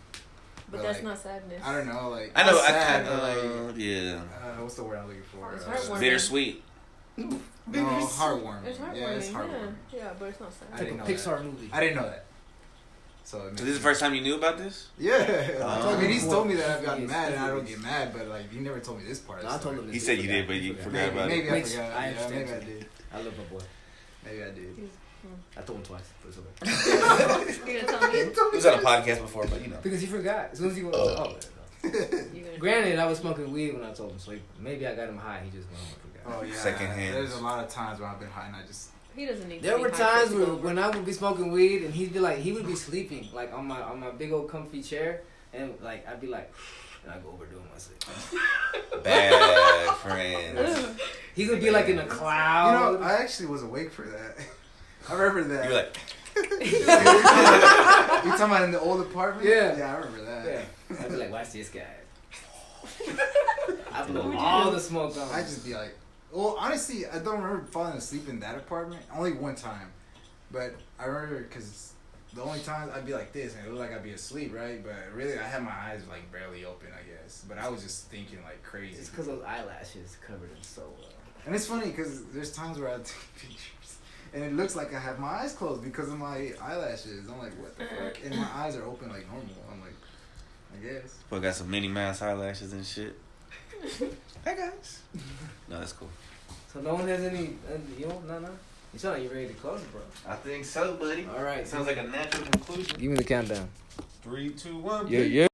But that's not sadness. I don't know. I know. Sad, yeah. What's the word I'm looking for? It's heartwarming. Bittersweet. No, heartwarming. It's heartwarming. Yeah, it's heartwarming. Yeah, but it's not sad. I didn't know Pixar that. movie. I didn't know that. So this is the first time you knew about this? Yeah. He's told me that I've gotten mad and I don't get mad, but he never told me this part. No, I told him this. He said you did, but you forgot about it. Maybe I forgot. I understand. Maybe I did. I love my boy. Maybe I did. I told him twice, but it's You're okay. gonna tell me? He was on a podcast before, but Because he forgot. As soon as he went, Granted, I was smoking weed when I told him, so maybe I got him high. He just went home and forgot. Oh yeah. Secondhand. There's a lot of times where I've been high and I just. He doesn't need. There were times when I would be smoking weed and he would be sleeping on my big old comfy chair, and I'd be like, and I go overdoing my sleep. Bad friends. He would be in a cloud. I actually was awake for that. I remember that. You're like. You talking about in the old apartment? Yeah. Yeah, I remember that. Yeah. I'd be like, watch this guy. I blow all the smoke on. I'd just be like, well, honestly, I don't remember falling asleep in that apartment. Only one time. But I remember because the only time I'd be like this and it looked like I'd be asleep, right? But really, I had my eyes barely open, I guess. But I was just thinking crazy. It's because those eyelashes covered him so well. And it's funny because there's times where I take pictures and it looks like I have my eyes closed because of my eyelashes. I'm like, what the fuck? And my eyes are open like normal. I'm like, I guess. But got some Minnie Mouse eyelashes and shit. Hey guys. No, that's cool. So no one has any. No. You sound like you're ready to close it, bro. I think so, buddy. All right. Sounds like a natural conclusion. Give me the countdown. 3, 2, 1. Yeah.